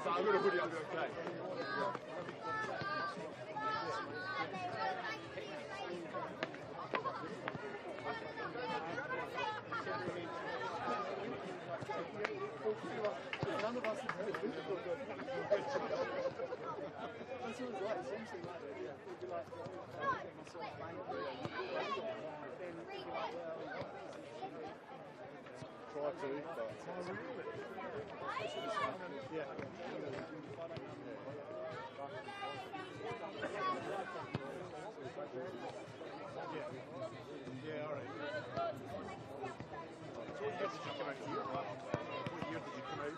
I'm going to put it on okay. None of us have heard it. That's what it's like, essentially like that, yeah. It'd be like, myself playing then it'd be like, Try to, but... Oh, really? Yeah. Yeah, all right. So what year did you come out here? What year did you come out?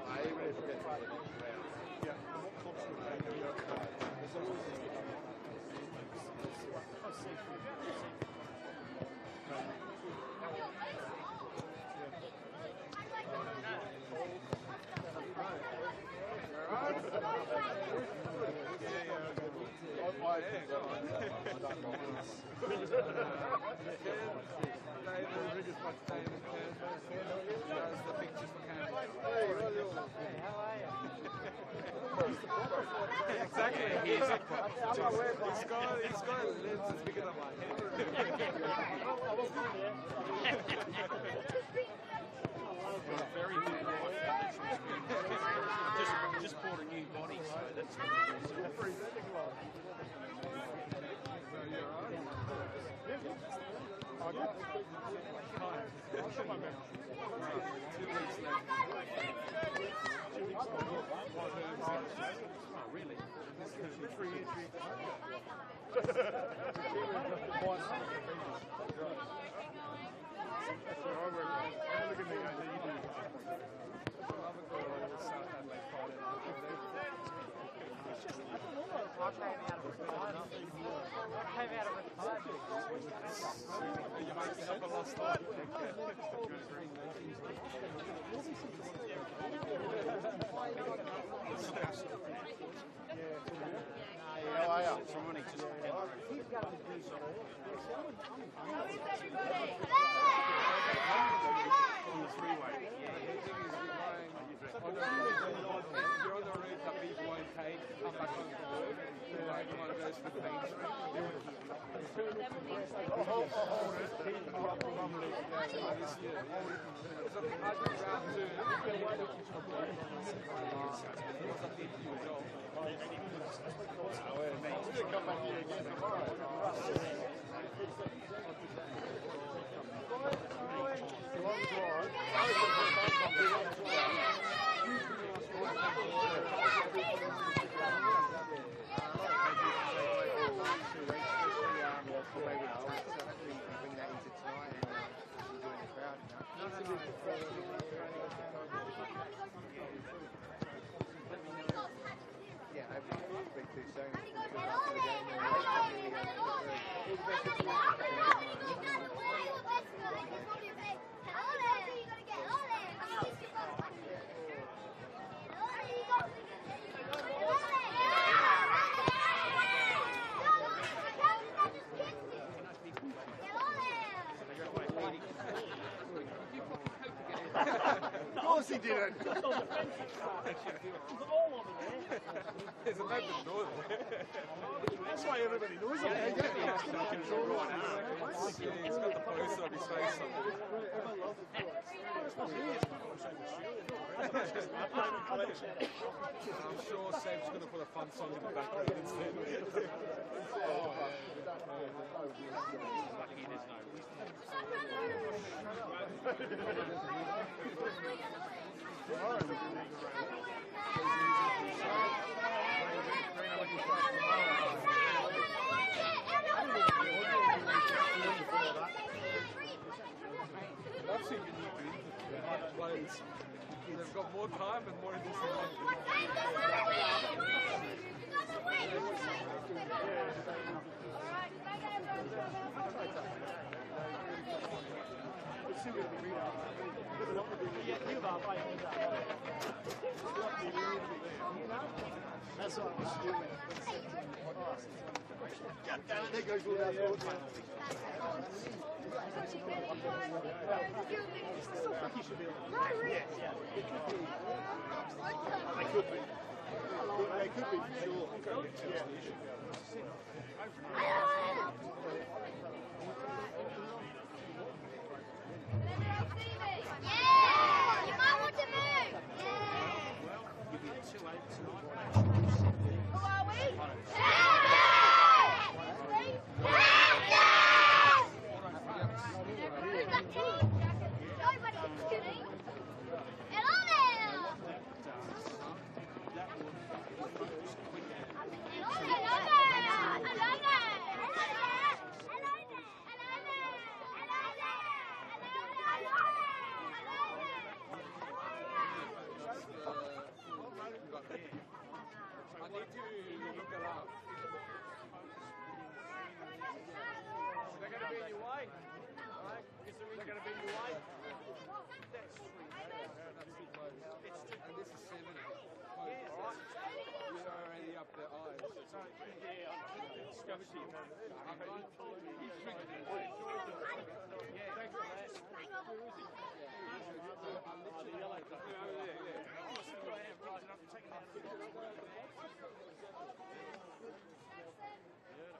I really forget to play. Yeah. What clubs were playing New York? There's always the pictures for Campbelltown. Hey, how are you? Exactly. He's got a lens that's bigger than my head. Very good life. Just bought a new body, so that's good. Oh, really? 3 years. You're making up a lost life. How are you? Trying to just You're on the route that people won't take to come back home to work. Like one of those with the main street. This year, so I think round 2. What's up to you, Joel? Come back here again tomorrow. Of course he didn't. There's a open door there. That's why everybody knows it. He's got the poster on his face. I'm sure Seb's going to put a fun song in the background instead. lucky there's no I've seen you players. They've got more time and more interesting That's what I was doing. God damn it, there goes all that thought. They could be. They could be, for sure. Yeah. Yeah! You might want to move! Give you 2-8 tonight. Who are we? Who's that team? Nobody can see me. Hello there! I need to look it up. They're going to be in your way. Right? They're going to be in your way. That's too close. And this is 70. Close. Right. You're already up their eyes. I'm not told you. He's triggered it. Yeah, thanks for that. Where is he? I'm literally yellow.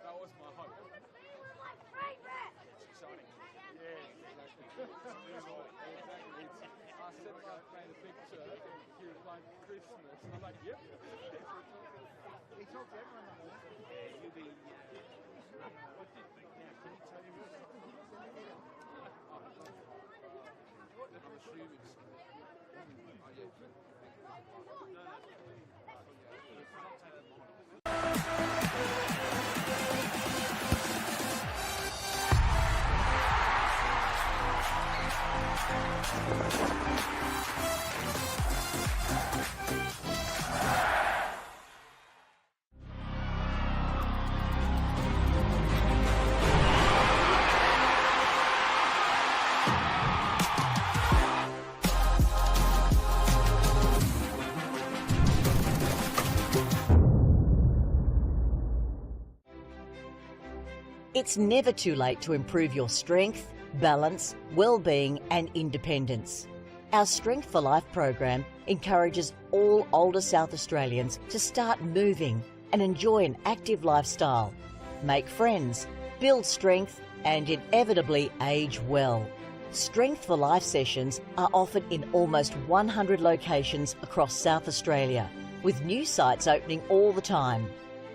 That was my hope. It's exciting. Yeah, exactly. Exactly. I said I made a picture. He was like Christmas. And I'm like, yep. He talked to everyone on this. Yeah, you'll be. What did you think now? Can you tell me what? I'm assuming so. Oh, It's never too late to improve your strength, balance, well-being and independence. Our Strength for Life program encourages all older South Australians to start moving and enjoy an active lifestyle, make friends, build strength and inevitably age well. Strength for Life sessions are offered in almost 100 locations across South Australia, with new sites opening all the time.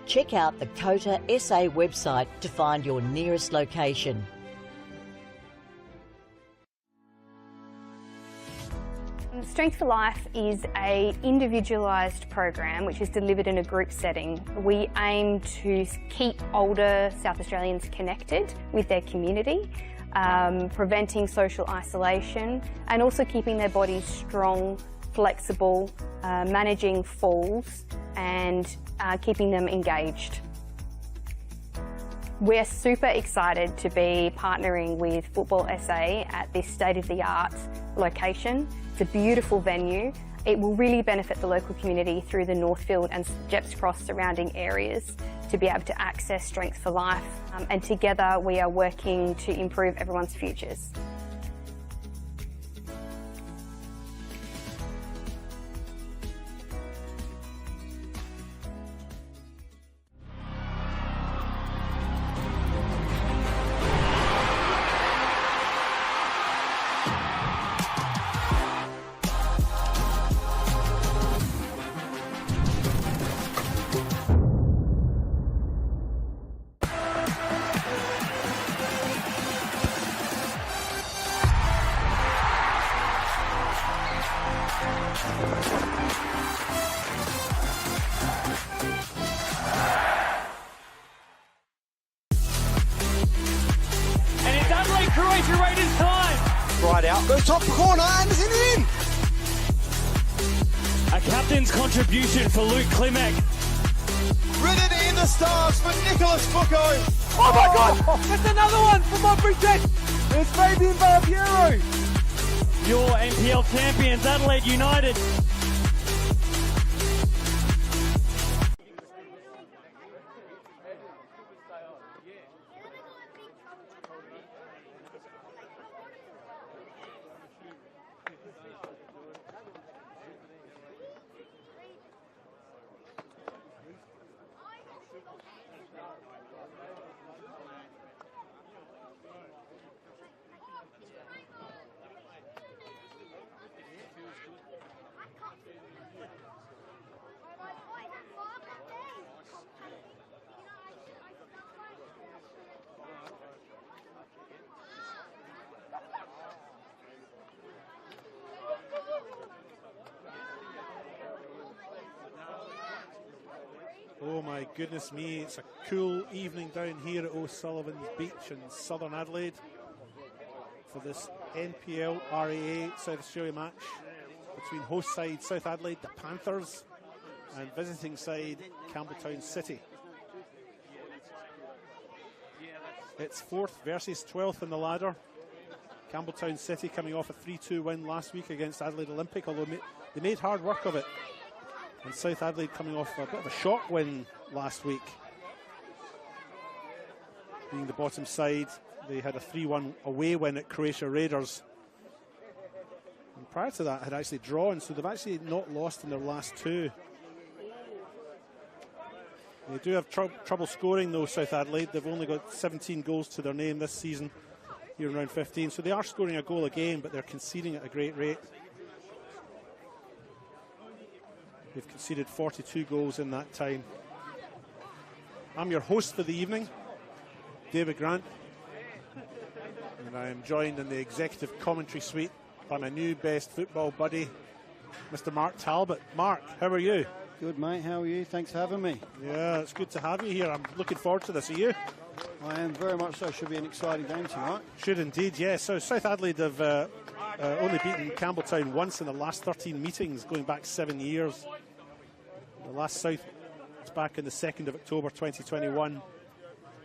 Check out the COTA.SA website to find your nearest location. Strength for Life is an individualised program which is delivered in a group setting. We aim to keep older South Australians connected with their community, preventing social isolation and also keeping their bodies strong, flexible, managing falls and keeping them engaged. We're super excited to be partnering with Football SA at this state-of-the-art location. It's a beautiful venue. It will really benefit the local community through the Northfield and Jeps Cross surrounding areas to be able to access Strength for Life. And together we are working to improve everyone's futures. Croatia Raiders time. Right out, goes top corner and is in. A captain's contribution for Luke Klimek. Written in the stars for Nicholas Foucault. Oh my God! That's another one from my Bridget. It's Fabian Barbiero. Your NPL champions, Adelaide United. goodness me, it's a cool evening down here at O'Sullivan's Beach in southern Adelaide for this NPL RAA South Australia match between host side South Adelaide, the Panthers, and visiting side Campbelltown City. It's 4th versus 12th in the ladder. Campbelltown City coming off a 3-2 win last week against Adelaide Olympic, although they made hard work of it. And South Adelaide coming off a bit of a shock win last week. Being the bottom side, they had a 3-1 away win at Croatia Raiders. And prior to that had actually drawn, so they've actually not lost in their last 2. They do have trouble scoring though, South Adelaide. They've only got 17 goals to their name this season, here in round 15. So they are scoring a goal a game, but they're conceding at a great rate. They've conceded 42 goals in that time. I'm your host for the evening, David Grant. And I am joined in the executive commentary suite by my new best football buddy, Mr. Mark Talbot. Mark, how are you? Good, mate. How are you? Thanks for having me. Yeah, it's good to have you here. I'm looking forward to this. Are you? I am very much so. Should be an exciting game tonight. Should indeed, yes. So South Adelaide have only beaten Campbelltown once in the last 13 meetings, going back 7 years. The last South was back in the 2nd of October 2021.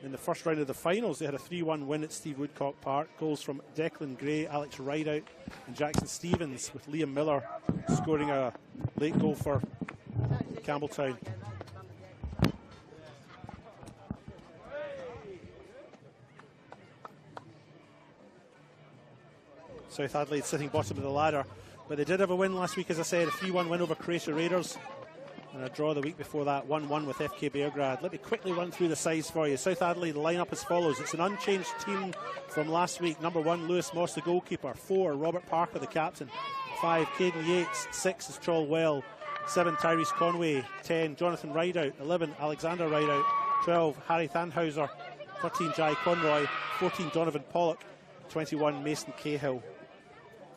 In the first round of the finals, they had a 3-1 win at Steve Woodcock Park. Goals from Declan Gray, Alex Rideout and Jackson Stevens, with Liam Miller scoring a late goal for Campbelltown. South Adelaide sitting bottom of the ladder, but they did have a win last week, as I said, a 3-1 win over Croatia Raiders, and a draw the week before that, 1-1 with FK Beograd. Let me quickly run through the sides for you. South Adelaide line up as follows. It's an unchanged team from last week. Number 1, Lewis Moss, the goalkeeper. 4, Robert Parker, the captain. 5, Caden Yates. 6 is Trollwell. 7, Tyrese Conway. 10, Jonathan Rideout. 11, Alexander Rideout. 12, Harry Thanhauser. 13, Jai Conroy. 14, Donovan Pollock. 21, Mason Cahill.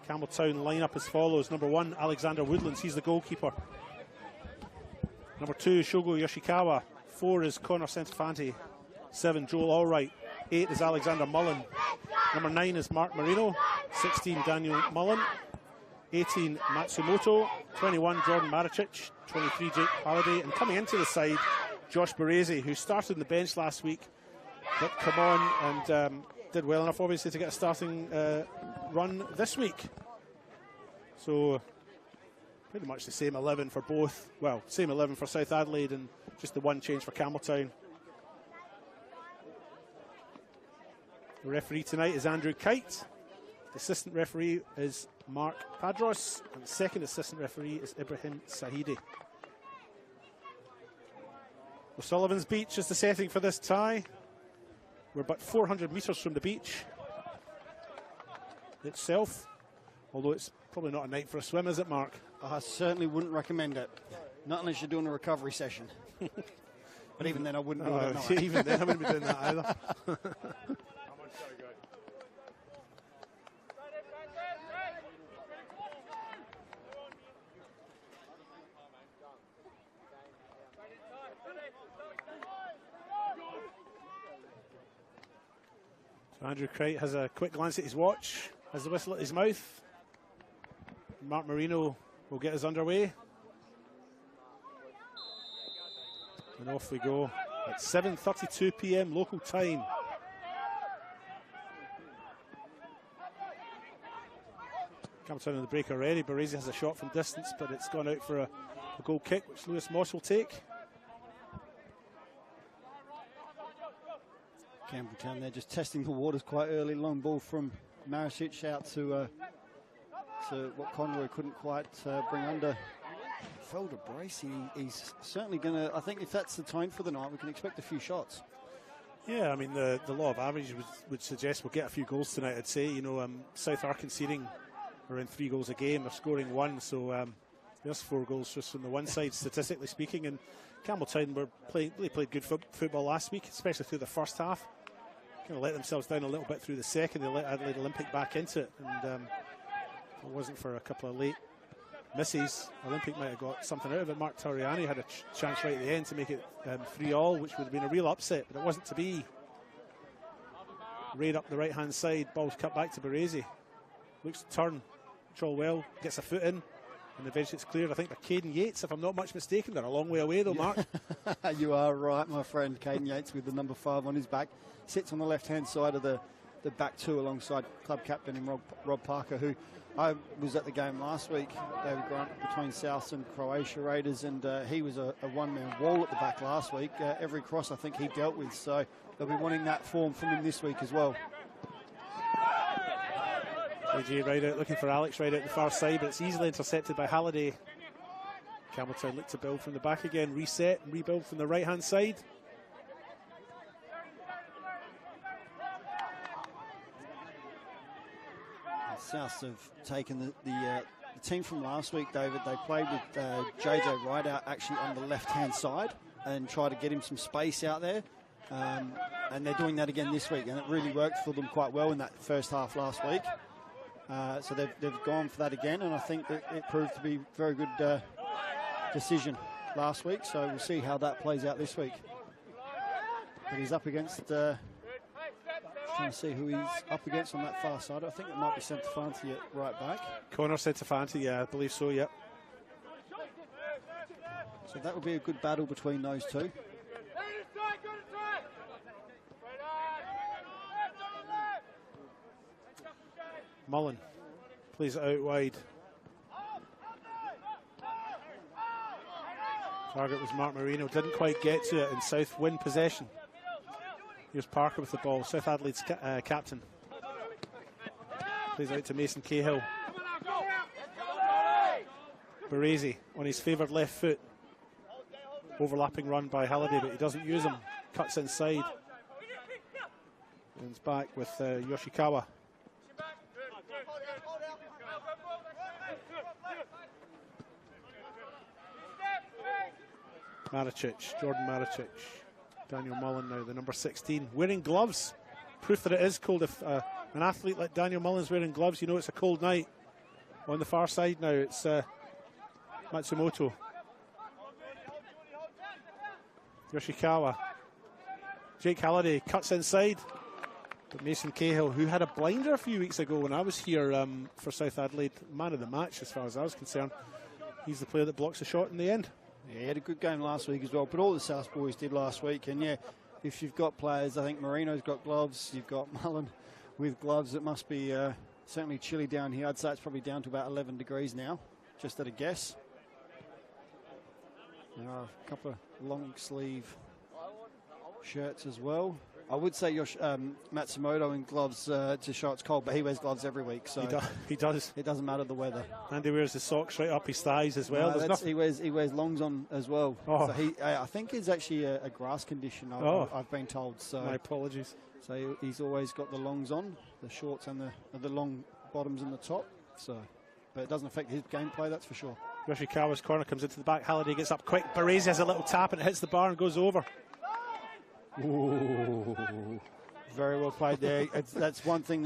Campbelltown line up as follows. Number 1, Alexander Woodlands. He's the goalkeeper. Number 2, Shogo Yoshikawa. 4 is Connor Centofanti. 7, Joel Allwright. 8 is Alexander Mullen. Number 9 is Mark Marino. 16, Daniel Mullen. 18, Matsumoto. 21, Jordan Maricic. 23, Jake Halliday. And coming into the side, Josh Baresi, who started on the bench last week, but come on and did well enough, obviously, to get a starting run this week. So pretty much the same 11 for both. Well, same 11 for South Adelaide and just the one change for Campbelltown. The referee tonight is Andrew Kite. The assistant referee is Mark Padros. And the second assistant referee is Ibrahim Sahidi. O'Sullivan's Beach is the setting for this tie. We're about 400 metres from the beach itself, although it's probably not a night for a swim, is it, Mark? I certainly wouldn't recommend it. Not unless you're doing a recovery session. But even then, I wouldn't do it at night. Even then, I wouldn't be doing that either. How much gotta go? So Andrew Kite has a quick glance at his watch, has the whistle at his mouth. Mark Marino will get us underway. And off we go at 7:32 p.m. local time. Campbelltown on the break already. Baresi has a shot from distance, but it's gone out for a goal kick, which Lewis Moss will take. Campbelltown, they're just testing the waters quite early. Long ball from Maricic out to what Conroy couldn't quite bring under. Felder brace, he's certainly going to, I think if that's the time for the night, we can expect a few shots. Yeah, I mean, the law of averages would suggest we'll get a few goals tonight, I'd say. You know, South are conceding around 3 goals a game. They're scoring 1, so there's 4 goals just from the one side, statistically speaking. And Campbelltown they played good football last week, especially through the first half. Kind of let themselves down a little bit through the second. They let Adelaide Olympic back into it, and if it wasn't for a couple of late misses. Olympic might have got something out of it. Mark Torriani had a chance right at the end to make it 3-all, which would have been a real upset, but it wasn't to be. Raid up the right-hand side, ball's cut back to Baresi. Looks to turn, control well, gets a foot in, and eventually it's cleared, I think, by Caden Yates, if I'm not much mistaken. They're a long way away though, Mark. You are right, my friend. Caden Yates with the number 5 on his back. Sits on the left-hand side of the back two alongside club captain and Rob Parker, who I was at the game last week, David Grant, between Souths and Croatia Raiders, and he was a one-man wall at the back last week. Every cross I think he dealt with, so they'll be wanting that form from him this week as well. AJ right out, looking for Alex right out the far side, but it's easily intercepted by Halliday. Campbelltown look to build from the back again, reset and rebuild from the right-hand side. Souths have taken the team from last week, David. They played with JJ Wright out actually on the left-hand side and tried to get him some space out there. And they're doing that again this week, and it really worked for them quite well in that first half last week. So they've gone for that again, and I think that it proved to be a very good decision last week. So we'll see how that plays out this week. But he's up against... trying to see who he's up against on that far side. I think it might be Centofanti at right back. Connor Centofanti, yeah, I believe so, yeah. So that will be a good battle between those two. Mullen plays it out wide. Target was Mark Marino, didn't quite get to it, and South win possession. Here's Parker with the ball, South Adelaide's captain. Plays out to Mason Cahill. Baresi on his favoured left foot. Overlapping run by Halliday, but he doesn't use him. Cuts inside. Runs back with Yoshikawa. Maricic, Jordan Maricic. Daniel Mullen now, the number 16, wearing gloves. Proof that it is cold. If an athlete like Daniel Mullen's wearing gloves, you know it's a cold night. On the far side now, it's Matsumoto. Yoshikawa. Jake Halliday cuts inside. But Mason Cahill, who had a blinder a few weeks ago when I was here for South Adelaide, man of the match as far as I was concerned. He's the player that blocks the shot in the end. Yeah, he had a good game last week as well, but all the South boys did last week. And yeah, if you've got players, I think Marino's got gloves, you've got Mullen with gloves. It must be certainly chilly down here. I'd say it's probably down to about 11 degrees now, just at a guess. There are a couple of long sleeve shirts as well. I would say Matsumoto in gloves to show it's cold, but he wears gloves every week, so he does. It doesn't matter the weather. And he wears his socks right up his thighs as well. He wears longs on as well. Oh. So I think it's actually a grass condition. I've been told. So my apologies. So he's always got the longs on, the shorts and the long bottoms and the top. So, but it doesn't affect his gameplay, that's for sure. Yoshikawa's corner comes into the back. Halliday gets up quick. Baresi has a little tap and it hits the bar and goes over. Ooh. Very well played there. That's one thing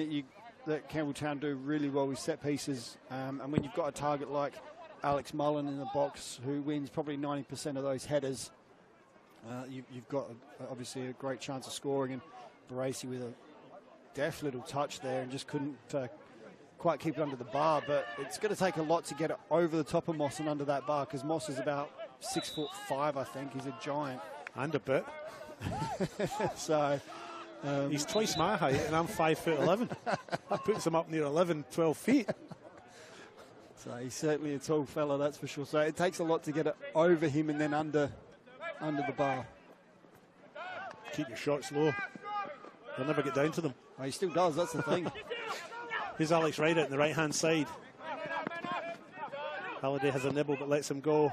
that Campbelltown do really well with set pieces. And when you've got a target like Alex Mullen in the box, who wins probably 90% of those headers, you've got obviously a great chance of scoring. And Baresi with a deft little touch there and just couldn't quite keep it under the bar. But it's going to take a lot to get it over the top of Moss and under that bar, because Moss is about 6'5", I think. He's a giant. And a bit. So he's twice my height and I'm 5'11". That puts him up near 11, 12 feet. So he's certainly a tall fella, that's for sure. So it takes a lot to get it over him and then under the bar. Keep your shots low. They'll never get down to them. Well, he still does, that's the thing. Here's Alex Ryder on the right-hand side. Halliday has a nibble but lets him go.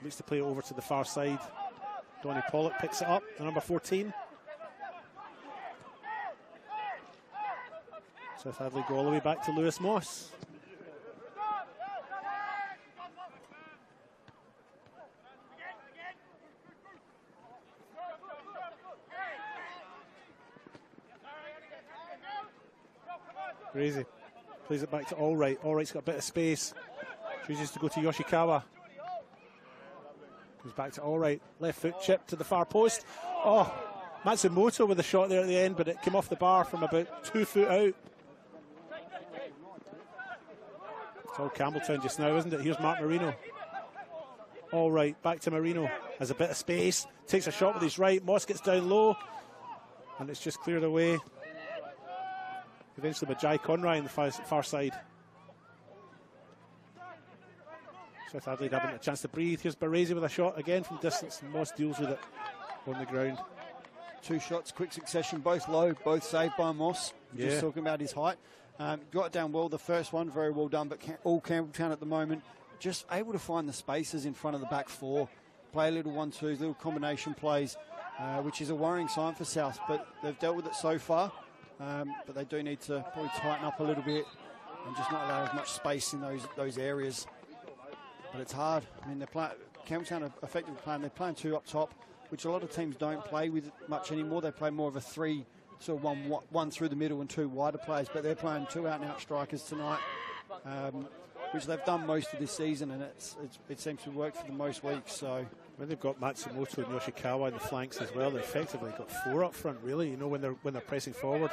Looks to play it over to the far side. Donnie Pollock picks it up, the number 14. South Adelaide go all the way back to Lewis Moss. Crazy. Plays it back to Allwright. Allwright's got a bit of space. Chooses to go to Yoshikawa. Goes back to all right. Left foot chip to the far post. Oh, Matsumoto with a shot there at the end, but it came off the bar from about 2 foot out. It's all Campbelltown just now, isn't it? Here's Mark Marino. All right, back to Marino. Has a bit of space. Takes a shot with his right. Moss gets down low. And it's just cleared away. Eventually by Jai Conroy on the far side. South Adelaide having a chance to breathe. Here's Baresi with a shot again from distance. And Moss deals with it on the ground. 2 shots, quick succession, both low, both saved by Moss. Yeah. Just talking about his height. Got it down well, the first one, very well done, but all Campbelltown at the moment just able to find the spaces in front of the back four, play little 1-2s, little combination plays, which is a worrying sign for South, but they've dealt with it so far, but they do need to probably tighten up a little bit and just not allow as much space in those areas. But it's hard. I mean, Campbelltown are effectively playing, they're playing 2 up top, which a lot of teams don't play with much anymore. They play more of a 3, so one through the middle and 2 wider players, but they're playing 2 out-and-out strikers tonight, which they've done most of this season, and it seems to work for them most weeks. So when they've got Matsumoto and Yoshikawa in the flanks as well, they've effectively got 4 up front, really, you know, when they're pressing forward.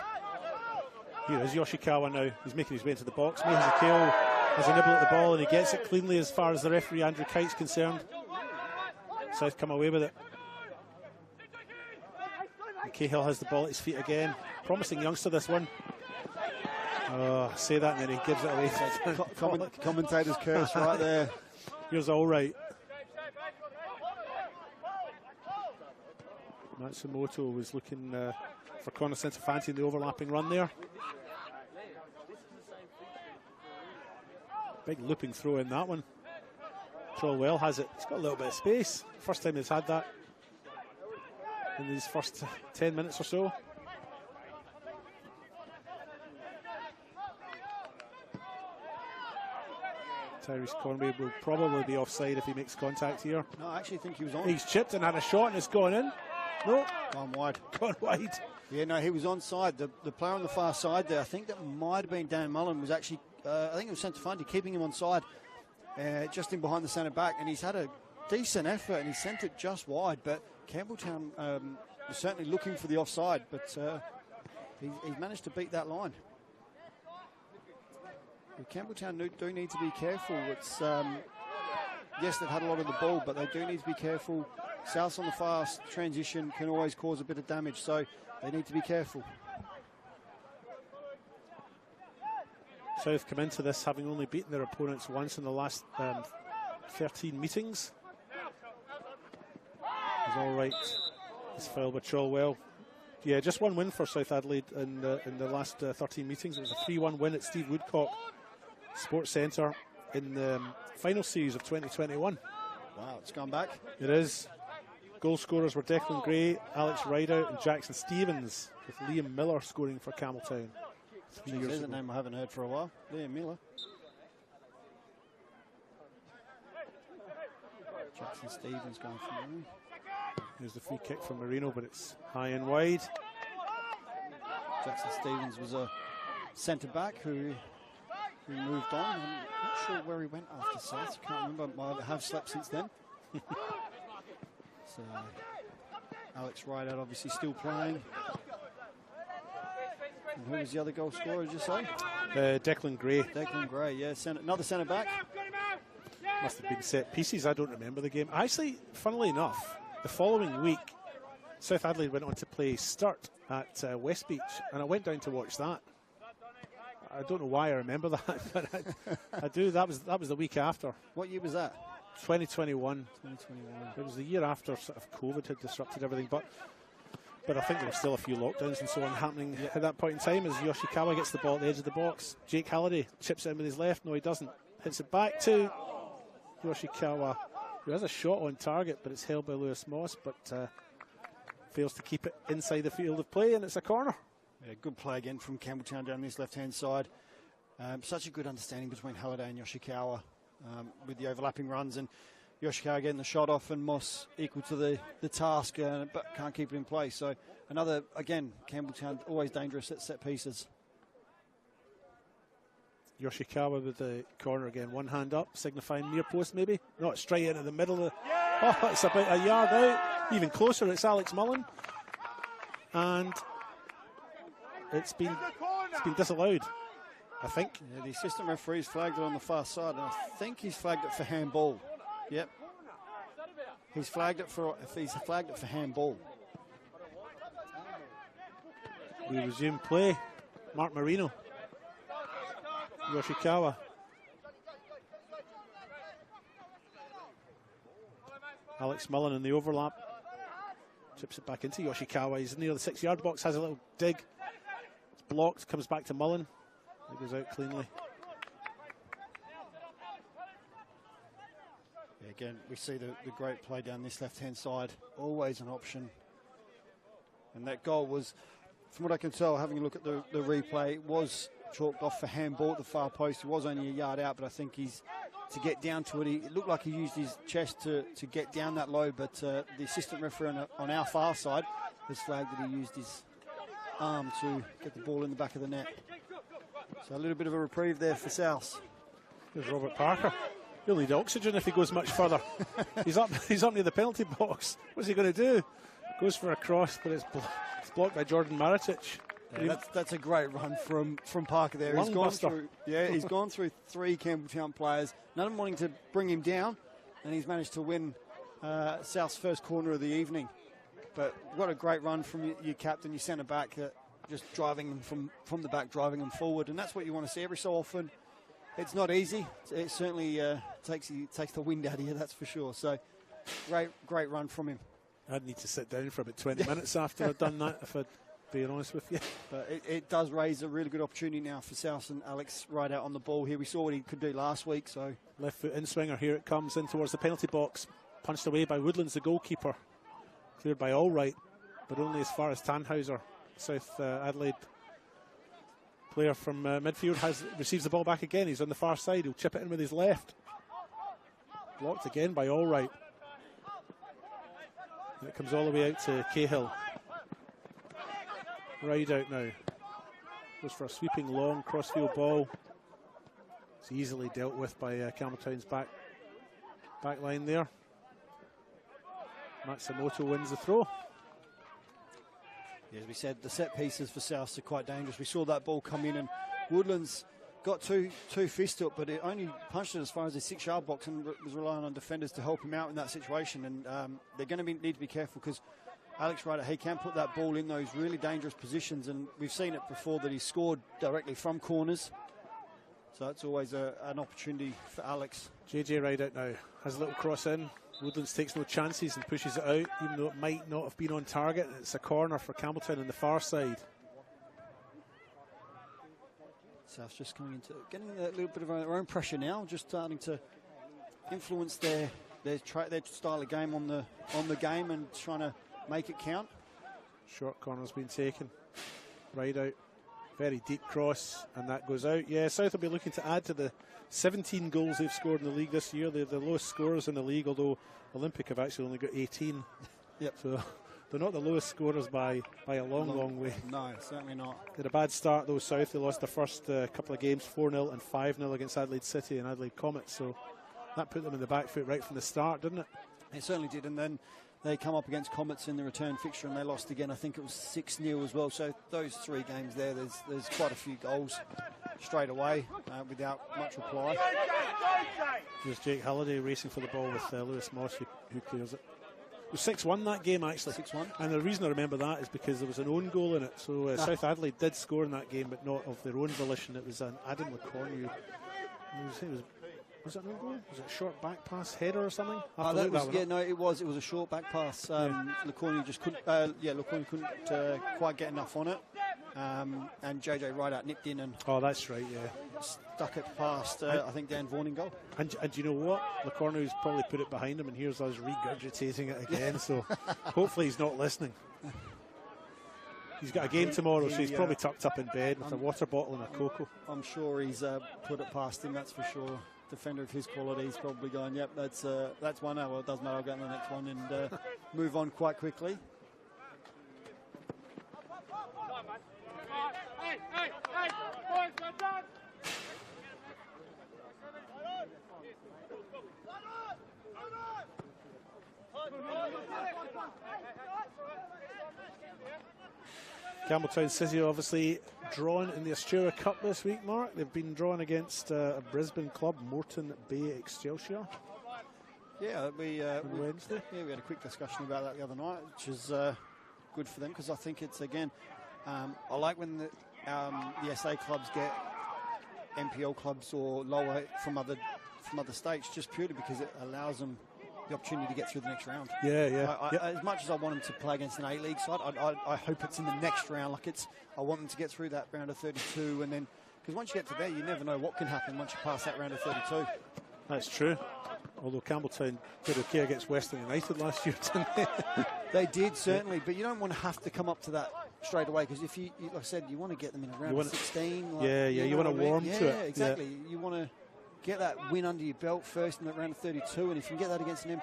Here is Yoshikawa now. He's making his way into the box. May Hezekiel has a nibble at the ball, and he gets it cleanly as far as the referee Andrew Kite's concerned. South come away with it. And Cahill has the ball at his feet again. Promising youngster, this one. Oh, say that and then he gives it away. Commentator's curse right there. Here's all right. Matsumoto was looking for Connor Centofanti in the overlapping run there. Big looping throw in that one. Trollwell has it. He's got a little bit of space. First time he's had that in these first 10 minutes or so. Tyrese Conway will probably be offside if he makes contact here. No, I actually think he was on. He's chipped and had a shot and it's gone in. No. Gone wide. Gone wide. Yeah, no, he was onside. The player on the far side there, I think that might have been Dan Mullen, was actually, I think it was Centofanti keeping him onside, just in behind the centre back, and he's had a decent effort and he sent it just wide, but Campbelltown was certainly looking for the offside, but he's managed to beat that line. Campbelltown do need to be careful. It's yes, they've had a lot of the ball, but they do need to be careful. South on the fast transition can always cause a bit of damage, so they need to be careful. South come into this having only beaten their opponents once in the last 13 meetings. He's all right. He's fouled by Trollwell. Yeah, just 1 win for South Adelaide in the last 13 meetings. It was a 3-1 win at Steve Woodcock Sports Centre in the final series of 2021. Wow, it's gone back. It is. Goal scorers were Declan Gray, Alex Rideout and Jackson Stevens, with Liam Miller scoring for Campbelltown. There's a name I haven't heard for a while. Liam Miller. Jackson Stevens going for the win. Here's the free kick from Marino, but it's high and wide. Jackson Stevens was a centre back who moved on. I'm not sure where he went after South. I can't remember. I have slept since then. So Alex Rideout obviously still playing. And who was the other goal scorer, did you say? Declan Gray. Declan Gray, yeah. Another centre back. Must have been set pieces. I don't remember the game. Actually, funnily enough, the following week, South Adelaide went on to play Sturt at West Beach, and I went down to watch that. I don't know why I remember that, but I do. That was the week after. What year was that? 2021. It was the year after sort of COVID had disrupted everything, but I think there were still a few lockdowns and so on happening at that point in time as Yoshikawa gets the ball at the edge of the box. Jake Halliday chips it in with his left. No, he doesn't. Hits it back to Yoshikawa, who has a shot on target, but it's held by Lewis Moss, but fails to keep it inside the field of play, and it's a corner. Yeah, good play again from Campbelltown down this left-hand side. Such a good understanding between Halliday and Yoshikawa with the overlapping runs, and Yoshikawa getting the shot off and Moss equal to the task, but can't keep it in place. So another, again, Campbelltown always dangerous at set pieces. Yoshikawa with the corner again. One hand up, signifying near post maybe. Not straight into the middle. Oh, it's about a yard out. Even closer, it's Alex Mullen. And it's been disallowed, I think. Yeah, the assistant referee's flagged it on the far side, and I think he's flagged it for handball. Yep. He's flagged it for handball. We resume play. Mark Marino. Yoshikawa. Alex Mullen in the overlap. Chips it back into Yoshikawa. He's near the 6-yard box, has a little dig. It's blocked, comes back to Mullen. It goes out cleanly. Yeah, again, we see the great play down this left-hand side. Always an option. And that goal was, from what I can tell, having a look at the replay, was chalked off for handball at the far post. He was only a yard out, but I think he's, to get down to it, it looked like he used his chest to get down that low, but the assistant referee on our far side has flagged that he used his arm to get the ball in the back of the net. So a little bit of a reprieve there for South. There's Robert Parker. He'll need oxygen if he goes much further. He's up near the penalty box. What's he going to do? Goes for a cross, but it's blocked by Jordan Maritic. Yeah, that's a great run from Parker there. He's gone through 3 Campbelltown players, none of them wanting to bring him down, and he's managed to win South's first corner of the evening. But what a great run from your captain, your centre back, just driving them from the back, driving them forward, and that's what you want to see every so often. It's not easy. It certainly takes the wind out of you, that's for sure. So great run from him. I'd need to sit down for about 20 minutes after I'd done that, if I'd be honest with you. But it does raise a really good opportunity now for South, and Alex right out on the ball here. We saw what he could do last week. So left foot in swinger, here it comes in towards the penalty box. Punched away by Woodlands, the goalkeeper. Cleared by Allwright, but only as far as Tannhauser. South Adelaide player from midfield receives the ball back again. He's on the far side. He'll chip it in with his left. Blocked again by Allwright. And it comes all the way out to Cahill. Right out now. Goes for a sweeping long crossfield ball. It's easily dealt with by Campbelltown's back line there. Matsumoto wins the throw. Yeah, as we said, the set pieces for South are quite dangerous. We saw that ball come in, and Woodlands got two fist up, but it only punched it as far as the 6-yard box and was relying on defenders to help him out in that situation. And they're going to need to be careful, because Alex Ryder, he can put that ball in those really dangerous positions, and we've seen it before that he scored directly from corners. So it's always an opportunity for Alex. JJ right out now, has a little cross in. Woodlands takes no chances and pushes it out, even though it might not have been on target. It's a corner for Campbelltown on the far side. South's just coming into getting a little bit of their own pressure now, just starting to influence their style of game on the game and trying to make it count. Short corner's been taken. Right out. Very deep cross, and that goes out. Yeah, South will be looking to add to the 17 goals they've scored in the league this year. They're the lowest scorers in the league, although Olympic have actually only got 18. Yep. So they're not the lowest scorers by a long way. No, certainly not. They had a bad start, though, South. They lost their first couple of games, 4-0 and 5-0 against Adelaide City and Adelaide Comets. So that put them in the back foot right from the start, didn't it? It certainly did, and then they come up against Comets in the return fixture, and they lost again. I think it was 6-0 as well. So those 3 games there, there's quite a few goals straight away without much reply. There's Jake Halliday racing for the ball with Lewis Moss, who clears it. It was 6-1 that game, actually. 6-1. And the reason I remember that is because there was an own goal in it. So South Adelaide did score in that game, but not of their own volition. It was an Adam LeCornu. Was it an own goal? Was it a short back pass header or something? It was a short back pass. LeCornu just couldn't. LeCornu couldn't quite get enough on it. And JJ right out nipped in and. Oh, that's right. Yeah. Stuck it past. I think Dan Vaughan in goal. And you know what? LeCornu's probably put it behind him, and here's us regurgitating it again. So hopefully he's not listening. He's got a game tomorrow, so he's probably tucked up in bed with a water bottle and a cocoa. I'm sure he's put it past him. That's for sure. Defender of his quality, he's probably going, yep, that's one. Well, it doesn't matter, I'll go to the next one and move on quite quickly. Campbelltown City obviously drawn in the Australia Cup this week, Mark. They've been drawn against a Brisbane club, Moreton Bay Excelsior. Yeah, we Wednesday. Yeah, we had a quick discussion about that the other night, which is good for them because I think it's, again, I like when the SA clubs get NPL clubs or lower from other states, just purely because it allows them the opportunity to get through the next round. Yeah. As much as I want them to play against an A-League side, I hope it's in the next round. Like I want them to get through that round of 32, and then because once you get to there, you never know what can happen once you pass that round of 32. That's true. Although Campbelltown did okay against Western United last year, didn't they? They did, certainly, but you don't want to have to come up to that straight away, because if you, like I said, you want to get them in a round of 16. Like, you want to warm to it. Yeah, exactly. Yeah. You want to get that win under your belt first in that round of 32, and if you can get that against an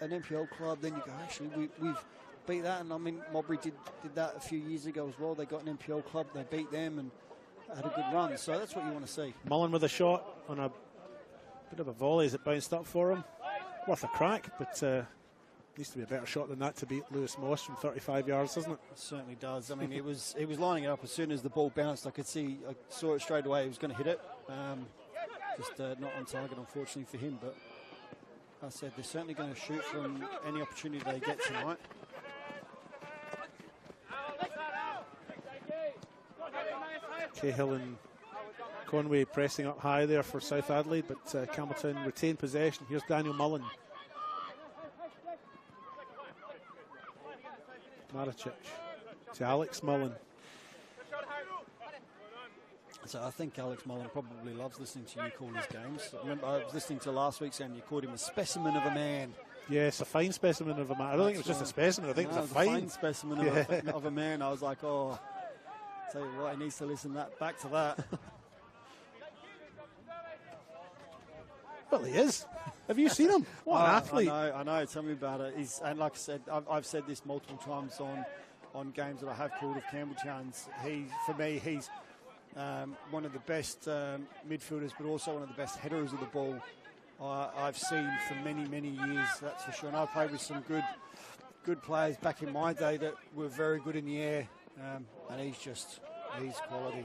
NPL club, then you go, actually, we've beat that. And I mean, Mowbray did that a few years ago as well. They got an NPL club, they beat them, and had a good run. So that's what you want to see. Mullen with a shot on a bit of a volley as it bounced up for him. Worth a crack, but needs to be a better shot than that to beat Lewis Moss from 35 yards, doesn't it? It certainly does. I mean, it was lining it up as soon as the ball bounced. I saw it straight away. He was going to hit it. Just not on target, unfortunately, for him. But as I said, they're certainly going to shoot from any opportunity they get tonight. Cahill and Conway pressing up high there for South Adelaide, but Campbelltown retain possession. Here's Daniel Mullen. Maricic to Alex Mullen. So I think Alex Mullen probably loves listening to you call his games. I remember I was listening to last week's and you called him a specimen of a man. Yes, a fine specimen of a man. I don't think it was just a specimen. I think it was a fine specimen of a man. I was like, oh, tell you what, he needs to listen back to that. Well, he is. Have you seen him? What an athlete. I know. Tell me about it. And like I said, I've said this multiple times on games that I have called of Campbelltown's. For me, he's one of the best midfielders, but also one of the best headers of the ball I've seen for many, many years, that's for sure. And I've played with some good players back in my day that were very good in the air, and he's quality.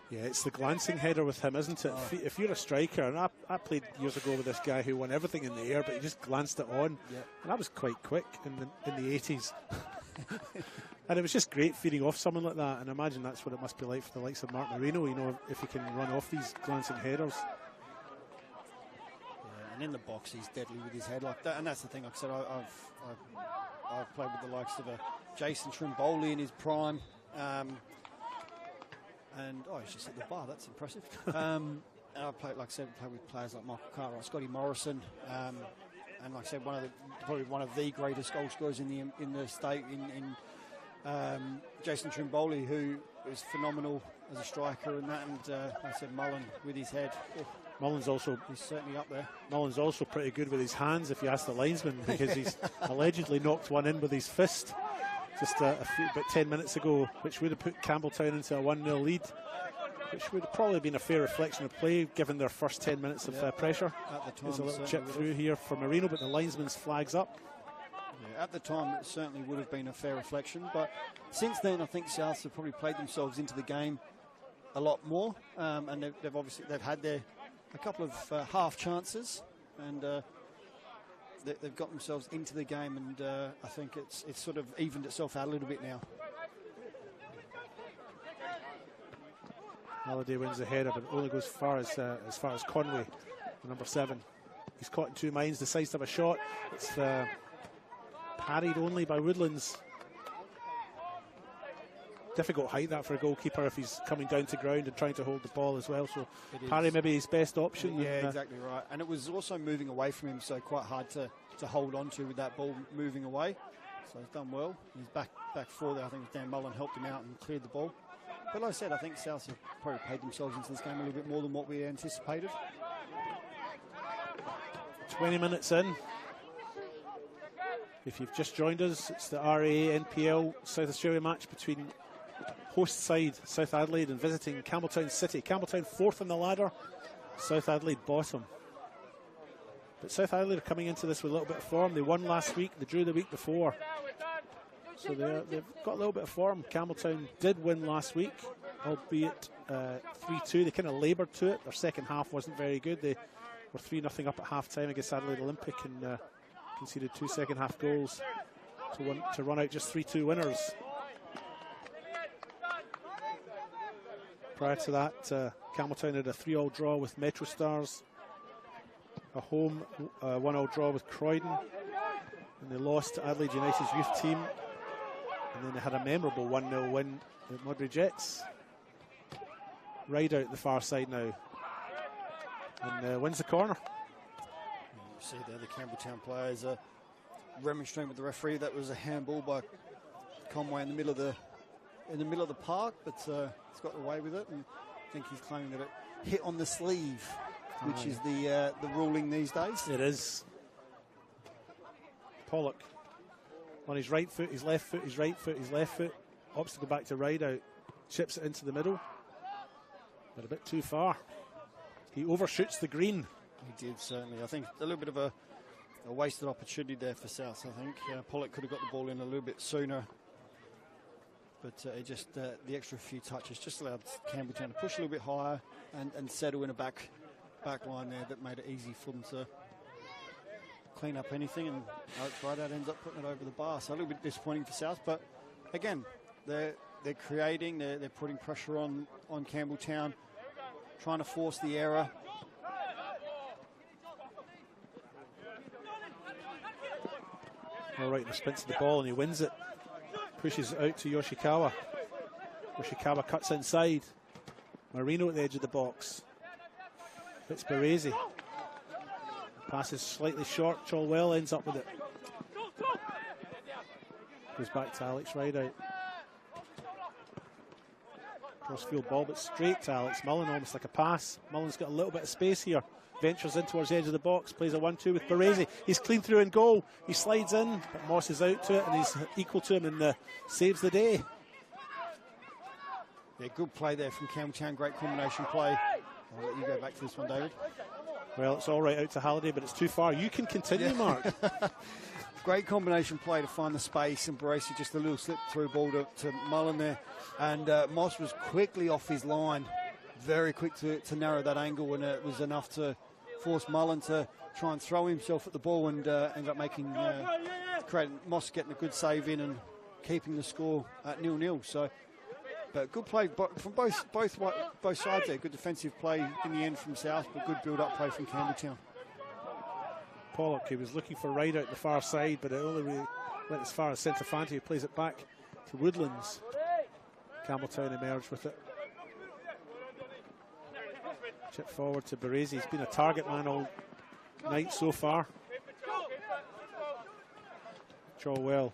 Yeah, it's the glancing header with him, isn't it? If you're a striker, and I played years ago with this guy who won everything in the air, but he just glanced it on, and I was quite quick in the 80s. And it was just great feeding off someone like that, and I imagine that's what it must be like for the likes of Mark Marino, you know, if he can run off these glancing headers. Yeah, and in the box, he's deadly with his head like that, and that's the thing. Like I said, I've played with the likes of Jason Trimboli in his prime. And he's just hit the bar. That's impressive. And I played, like I said, with players like Michael Cartwright, Scotty Morrison, and like I said, probably one of the greatest goal scorers in the state in Jason Trimboli, who is phenomenal as a striker and that. And like I said, Mullen with his head. He's certainly up there. Mullen's also pretty good with his hands, if you ask the linesman, because he's allegedly knocked one in with his fist just about 10 minutes ago, which would have put Campbelltown into a 1-0 lead, which would have probably been a fair reflection of play given their first 10 minutes of pressure. At the time, there's a little chip through here for Marino, but the linesman's flag's up. Yeah, at the time, it certainly would have been a fair reflection, but since then, I think Souths have probably played themselves into the game a lot more, and they've had a couple of half chances, and they've got themselves into the game, and I think it's sort of evened itself out a little bit now. Halliday wins the header, but only goes as far as Conway, number 7. He's caught in two minds, decides to have a shot. It's parried only by Woodlands. Difficult height that for a goalkeeper if he's coming down to ground and trying to hold the ball as well. So parry maybe his best option. Yeah, exactly right. And it was also moving away from him, so quite hard to hold on to with that ball moving away. So he's done well. He's back 4 there. I think Dan Mullen helped him out and cleared the ball. But like I said, I think South have probably played themselves into this game a little bit more than what we anticipated. 20 minutes in. If you've just joined us, it's the RA NPL South Australia match between host side South Adelaide and visiting Campbelltown City. Campbelltown 4th on the ladder South Adelaide bottom. But South Adelaide are coming into this with a little bit of form. They won last week, they drew the week before. So they've got a little bit of form. Campbelltown did win last week, albeit 3-2. They kind of laboured to it. Their second half wasn't very good. They were 3-0 up at half-time against Adelaide Olympic and conceded 2 second-half goals to run out just 3-2 winners. Prior to that, Campbelltown had a 3-3 draw with Metro Stars, a home 1-1 draw with Croydon, and they lost to Adelaide United's youth team, and then they had a memorable 1-0 win at Mudbury Jets. Rideout the far side now, and wins the corner. You see there the Campbelltown players are remonstrating with the referee. That was a handball by Conway in the middle of the park, but he's got away with it, and I think he's claiming that it hit on the sleeve, which is the ruling these days. It is. Pollock on his right foot, his left foot, his right foot, his left foot. Opts to go back to Rideout. Chips it into the middle, but a bit too far. He overshoots the green. He did, certainly. I think a little bit of a wasted opportunity there for South, I think. Pollock could have got the ball in a little bit sooner, but it just the extra few touches just allowed Campbelltown to push a little bit higher and settle in a back line there that made it easy for them to clean up anything, and Alex Rideout ends up putting it over the bar. So a little bit disappointing for South, but again, they're creating, they're putting pressure on Campbelltown, trying to force the error. All right, he spins the ball and he wins it. Pushes it out to Yoshikawa. Yoshikawa cuts inside. Marino at the edge of the box. Hits Baresi. Passes slightly short. Cholwell ends up with it. Goes back to Alex Rideout. Crossfield ball, but straight to Alex Mullen, almost like a pass. Mullen's got a little bit of space here. Ventures in towards the edge of the box, plays a 1-2 with Baresi. He's clean through and goal. He slides in, but Moss is out to it, and he's equal to him and saves the day. Yeah, good play there from Campbelltown. Great combination play. I'll let you go back to this one, David. Well, it's all right out to Halliday, but it's too far. You can continue, Mark. Great combination play to find the space, and Baresi just a little slip through ball to Mullen there. And Moss was quickly off his line, very quick to narrow that angle, and it was enough to force Mullen to try and throw himself at the ball, and end up making Moss getting a good save in and keeping the score at 0-0. So, but good play from both sides there. Good defensive play in the end from South, but good build-up play from Campbelltown. Pollock, he was looking for Rideout the far side, but it only really went as far as Centrefante, who plays it back to Woodlands. Campbelltown emerged with it. Chip forward to Baresi. He's been a target man all night so far. Cholwell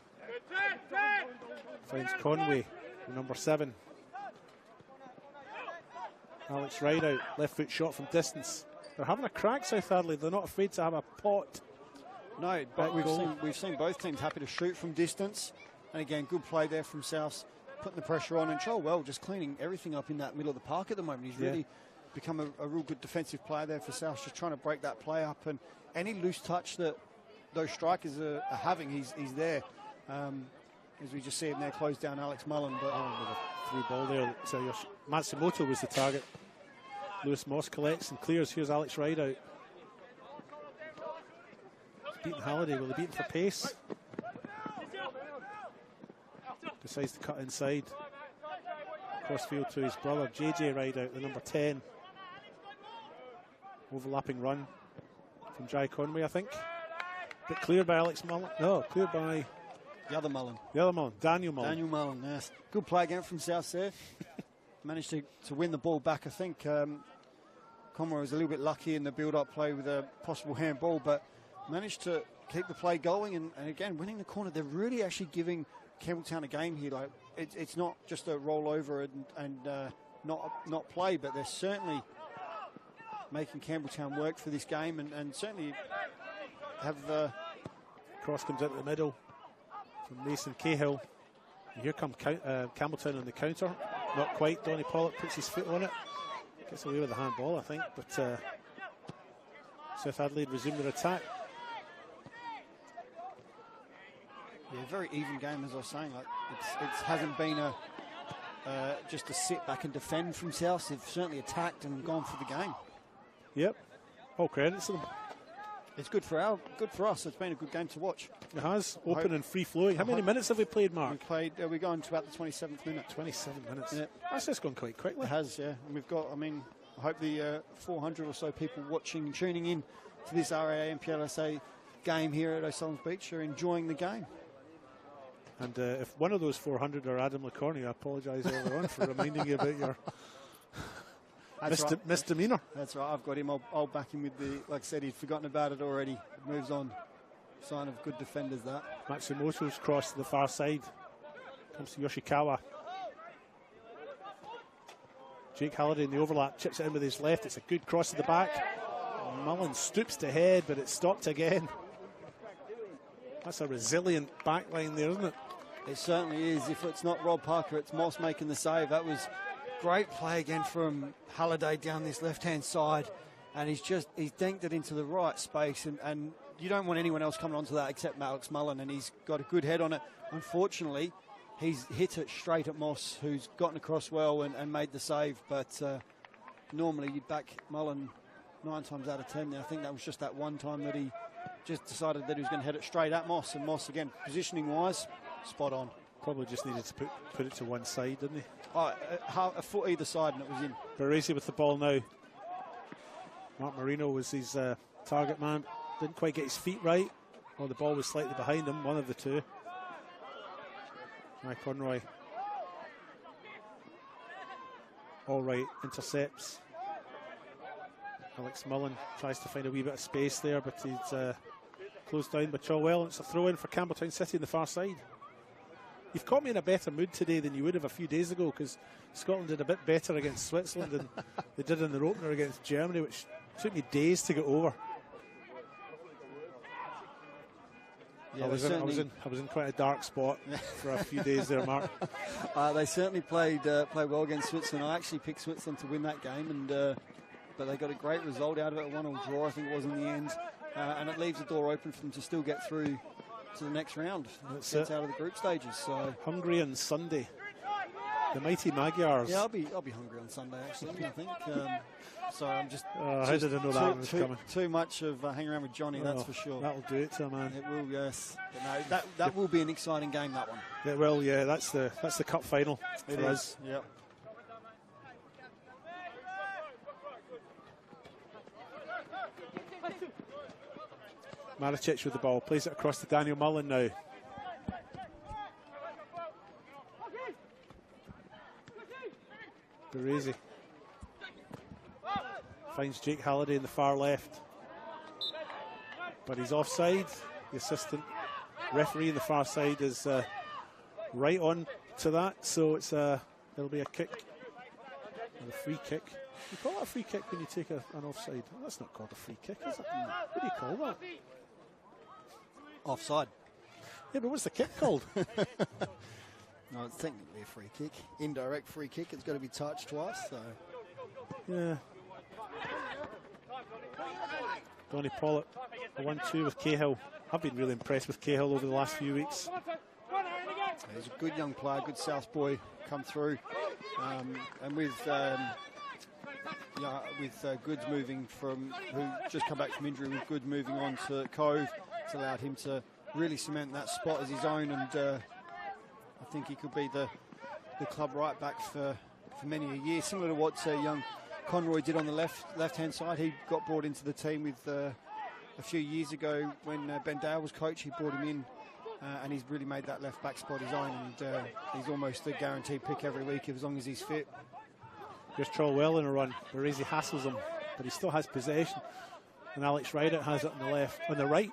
finds Conway, number 7. Alex Rideout, left foot shot from distance. They're having a crack, South Adelaide. They're not afraid to have a pot. No, but we've seen both teams happy to shoot from distance. And again, good play there from South, putting the pressure on. And Cholwell just cleaning everything up in that middle of the park at the moment. He's really become a real good defensive player there for South, just trying to break that play up. And any loose touch that those strikers are having, he's there. As we just see him there, close down Alex Mullen. But with a through ball there. So Matsumoto was the target. Lewis Moss collects and clears. Here's Alex Rideout. He's beaten Halliday. Will he beat him for pace? Decides to cut inside. Crossfield to his brother, JJ Rideout, the number 10. Overlapping run from Jai Conway, I think. But cleared by Alex Mullen. No, cleared by the other Mullen. The other Mullen, Daniel Mullen. Daniel Mullen, yes. Good play again from South there. Managed to win the ball back, I think. Conway was a little bit lucky in the build-up play with a possible handball, but managed to keep the play going, and again, winning the corner. They're really actually giving Campbelltown a game here. Like it's not just a rollover and not play, but they're certainly making Campbelltown work for this game, and certainly have the cross comes out the middle from Mason Cahill. And here comes Campbelltown on the counter. Not quite. Donny Pollock puts his foot on it. Gets away with the handball, I think, but South Adelaide resume their attack. Yeah, very even game, as I was saying. Like it hasn't been just a sit back and defend for themselves. They've certainly attacked and gone for the game. Yep, all credit to them. It's good for us. It's been a good game to watch. It has, open and free flowing. How many minutes have we played, Mark? We're going to about the 27th minute. 27 minutes. Yeah. That's just gone quite quickly. It has, yeah. And we've got, I hope the 400 or so people watching and tuning in to this RAA NPLSA game here at O'Sullivan's Beach are enjoying the game. And if one of those 400 are Adam LaCorney, I apologise earlier on for reminding you about your misdemeanour. That's right, I've got him. I'll back him with the, like I said, he'd forgotten about it already. It moves on. Sign of good defenders, that. Matsumoto's cross to the far side. Comes to Yoshikawa. Jake Halliday in the overlap, chips it in with his left. It's a good cross to the back. Mullen stoops to head, but it's stopped again. That's a resilient back line there, isn't it? It certainly is. If it's not Rob Parker, it's Moss making the save. That was great play again from Halliday down this left-hand side. And he's denked it into the right space. And you don't want anyone else coming onto that except Alex Mullen. And he's got a good head on it. Unfortunately, he's hit it straight at Moss, who's gotten across well and made the save. But normally you'd back Mullen 9 times out of 10. I think that was just that one time that he just decided that he was going to head it straight at Moss. And Moss, again, positioning-wise, spot on. Probably just needed to put it to one side, didn't he? A foot either side and it was in. Baresi with the ball now. Mark Marino was his target man. Didn't quite get his feet right. Or the ball was slightly behind him, one of the two. Mike Conroy. All right, intercepts. Alex Mullen tries to find a wee bit of space there, but he's closed down by Chilwell. It's a throw in for Campbelltown City on the far side. You've caught me in a better mood today than you would have a few days ago, because Scotland did a bit better against Switzerland than they did in their opener against Germany, which took me days to get over. Yeah, I was in quite a dark spot for a few days there, Mark. They certainly played well against Switzerland. I actually picked Switzerland to win that game, and but they got a great result out of it, a 1-1 draw, I think it was in the end, and it leaves the door open for them to still get through to the next round. That's it. Out of the group stages. So Hungary on Sunday, the mighty Magyars. Yeah, I'll be hungry on Sunday actually. I think. Sorry, I'm just. How did I know that was coming? Too much of hanging around with Johnny, that's for sure. That'll do it to a man. It will, yes. But no, that will be an exciting game. That one. It will, yeah. That's the cup final for us. Yep. Maricic with the ball, plays it across to Daniel Mullen now. Baresi finds Jake Halliday in the far left, but he's offside. The assistant referee in the far side is right on to that, so it'll be a kick, and a free kick. You call that a free kick when you take an offside? That's not called a free kick, is it? What do you call that? Offside. Yeah, but what's the kick called? No, it's technically a free kick. Indirect free kick. It's got to be touched twice. So. Yeah. Donny Pollock, a 1-2 with Cahill. I've been really impressed with Cahill over the last few weeks. He's a good young player, good South boy, come through, and with Goods moving from, who just come back from injury, with Goods moving on to Cove, it's allowed him to really cement that spot as his own, and I think he could be the club right back for many a year, similar to what young Conroy did on the left-hand side. He got brought into the team with a few years ago when Ben Dale was coach. He brought him in, and he's really made that left-back spot his own, and he's almost a guaranteed pick every week as long as he's fit. Here's Trolwell in a run. Baresi hassles him, but he still has possession. And Alex Ryder has it on the right,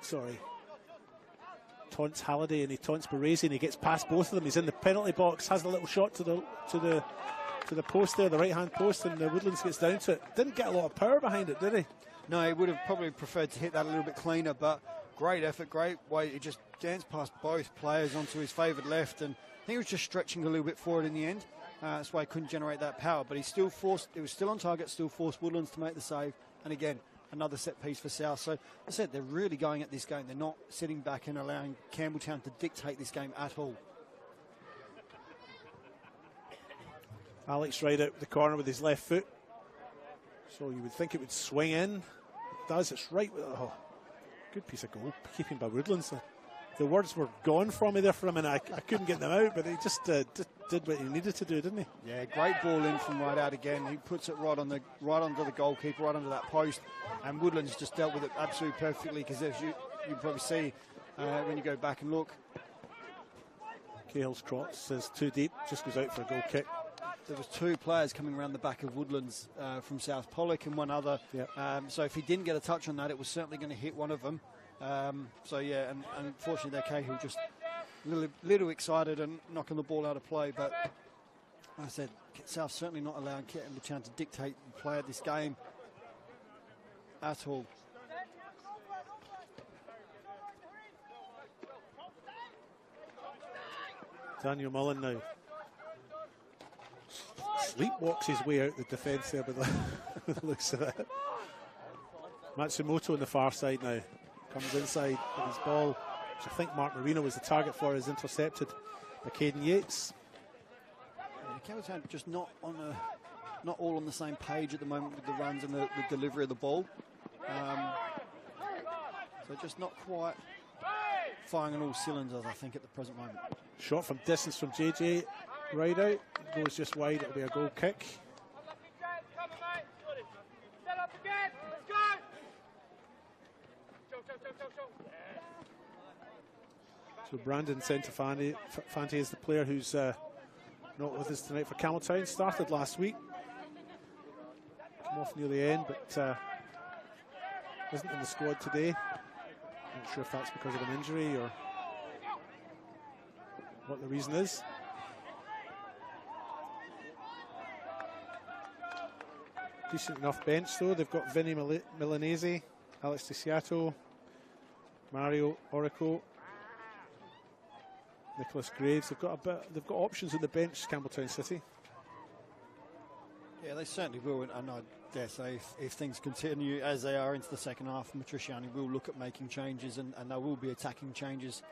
taunts Halliday and he taunts Baresi, and he gets past both of them. He's in the penalty box, has a little shot to the post there, the right-hand post, and Woodlands gets down to it. Didn't get a lot of power behind it, did he? No, he would have probably preferred to hit that a little bit cleaner, but great effort, great way. He just danced past both players onto his favoured left, and I think he was just stretching a little bit forward in the end. That's why he couldn't generate that power. But he still forced, it was still on target, still forced Woodlands to make the save. And again, another set piece for South. So, as I said, they're really going at this game. They're not sitting back and allowing Campbelltown to dictate this game at all. Alex right out the corner with his left foot. So you would think it would swing in. It does. It's right. Oh, good piece of goalkeeping by Woodlands. The words were gone from me there for a minute. I couldn't get them out, but he just did what he needed to do, didn't he? Yeah, great ball in from right out again. He puts it right under the goalkeeper, right under that post. And Woodlands just dealt with it absolutely perfectly, because as you probably see when you go back and look. Cahill's cross says too deep, just goes out for a goal kick. There was 2 players coming around the back of Woodlands from South Pollock and one other. Yep. So if he didn't get a touch on that, it was certainly going to hit one of them. So yeah, and unfortunately there Cahill just a little excited and knocking the ball out of play. But like I said, South certainly not allowing Campbelltown to dictate and play at this game at all. Daniel Mullen now sleepwalks his way out the defence there, but the looks of it. Matsumoto on the far side now comes inside with his ball, which I think Mark Marino was the target for, is intercepted by Caden Yates. Campbelltown just not all on the same page at the moment with the runs and the delivery of the ball. So just not quite firing on all cylinders, I think, at the present moment. Shot from distance from JJ, right out, goes just wide, it'll be a goal kick. So Brandon Centofanti is the player who's not with us tonight for Campbelltown. Started last week, come off near the end, but isn't in the squad today. Not sure if that's because of an injury or what the reason is. Decent enough bench though. They've got Vinny Milanese, Alex DeCiato, Mario Orico, Nicholas Graves. They've got options on the bench, Campbelltown City. Yeah, they certainly will, and I dare say if things continue as they are into the second half, Matriciani will look at making changes, and there will be attacking changes.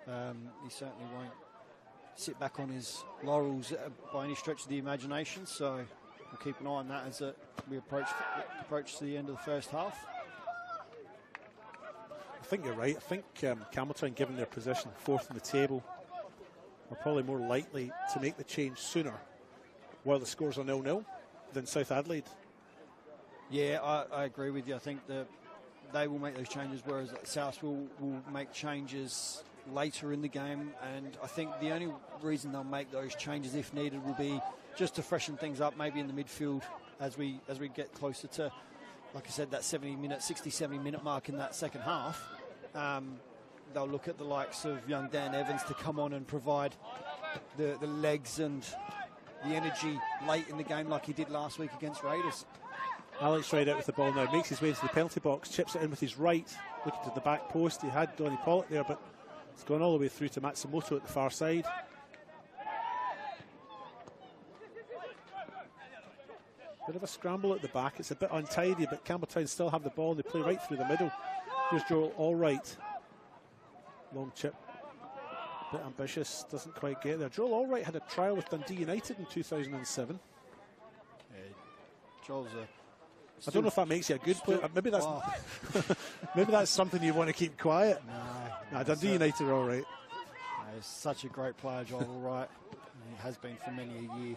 He certainly won't sit back on his laurels by any stretch of the imagination, so we'll keep an eye on that as we approach the end of the first half. I think you're right. I think Campbelltown, given their position, 4th in the table, are probably more likely to make the change sooner while the scores are 0-0 than South Adelaide. Yeah, I agree with you. I think that they will make those changes, whereas South will make changes later in the game, and I think the only reason they'll make those changes if needed will be just to freshen things up, maybe in the midfield as we get closer to, like I said, that 60-70 minute mark in that second half. They'll look at the likes of young Dan Evans to come on and provide the legs and the energy late in the game like he did last week against Raiders. Alex right out with the ball now, makes his way into the penalty box, chips it in with his right, looking to the back post. He had Donny Pollock there, but it's gone all the way through to Matsumoto at the far side. Bit of a scramble at the back. It's a bit untidy, but Campbelltown still have the ball. They play right through the middle. Here's Joel Allwright. Long chip. Bit ambitious. Doesn't quite get there. Joel Allwright had a trial with Dundee United in 2007. Joel's I don't know if that makes you a good player. Maybe that's maybe that's something you want to keep quiet. No, Dundee United are all right. He's such a great player, Joel Allwright. He has been for many a year.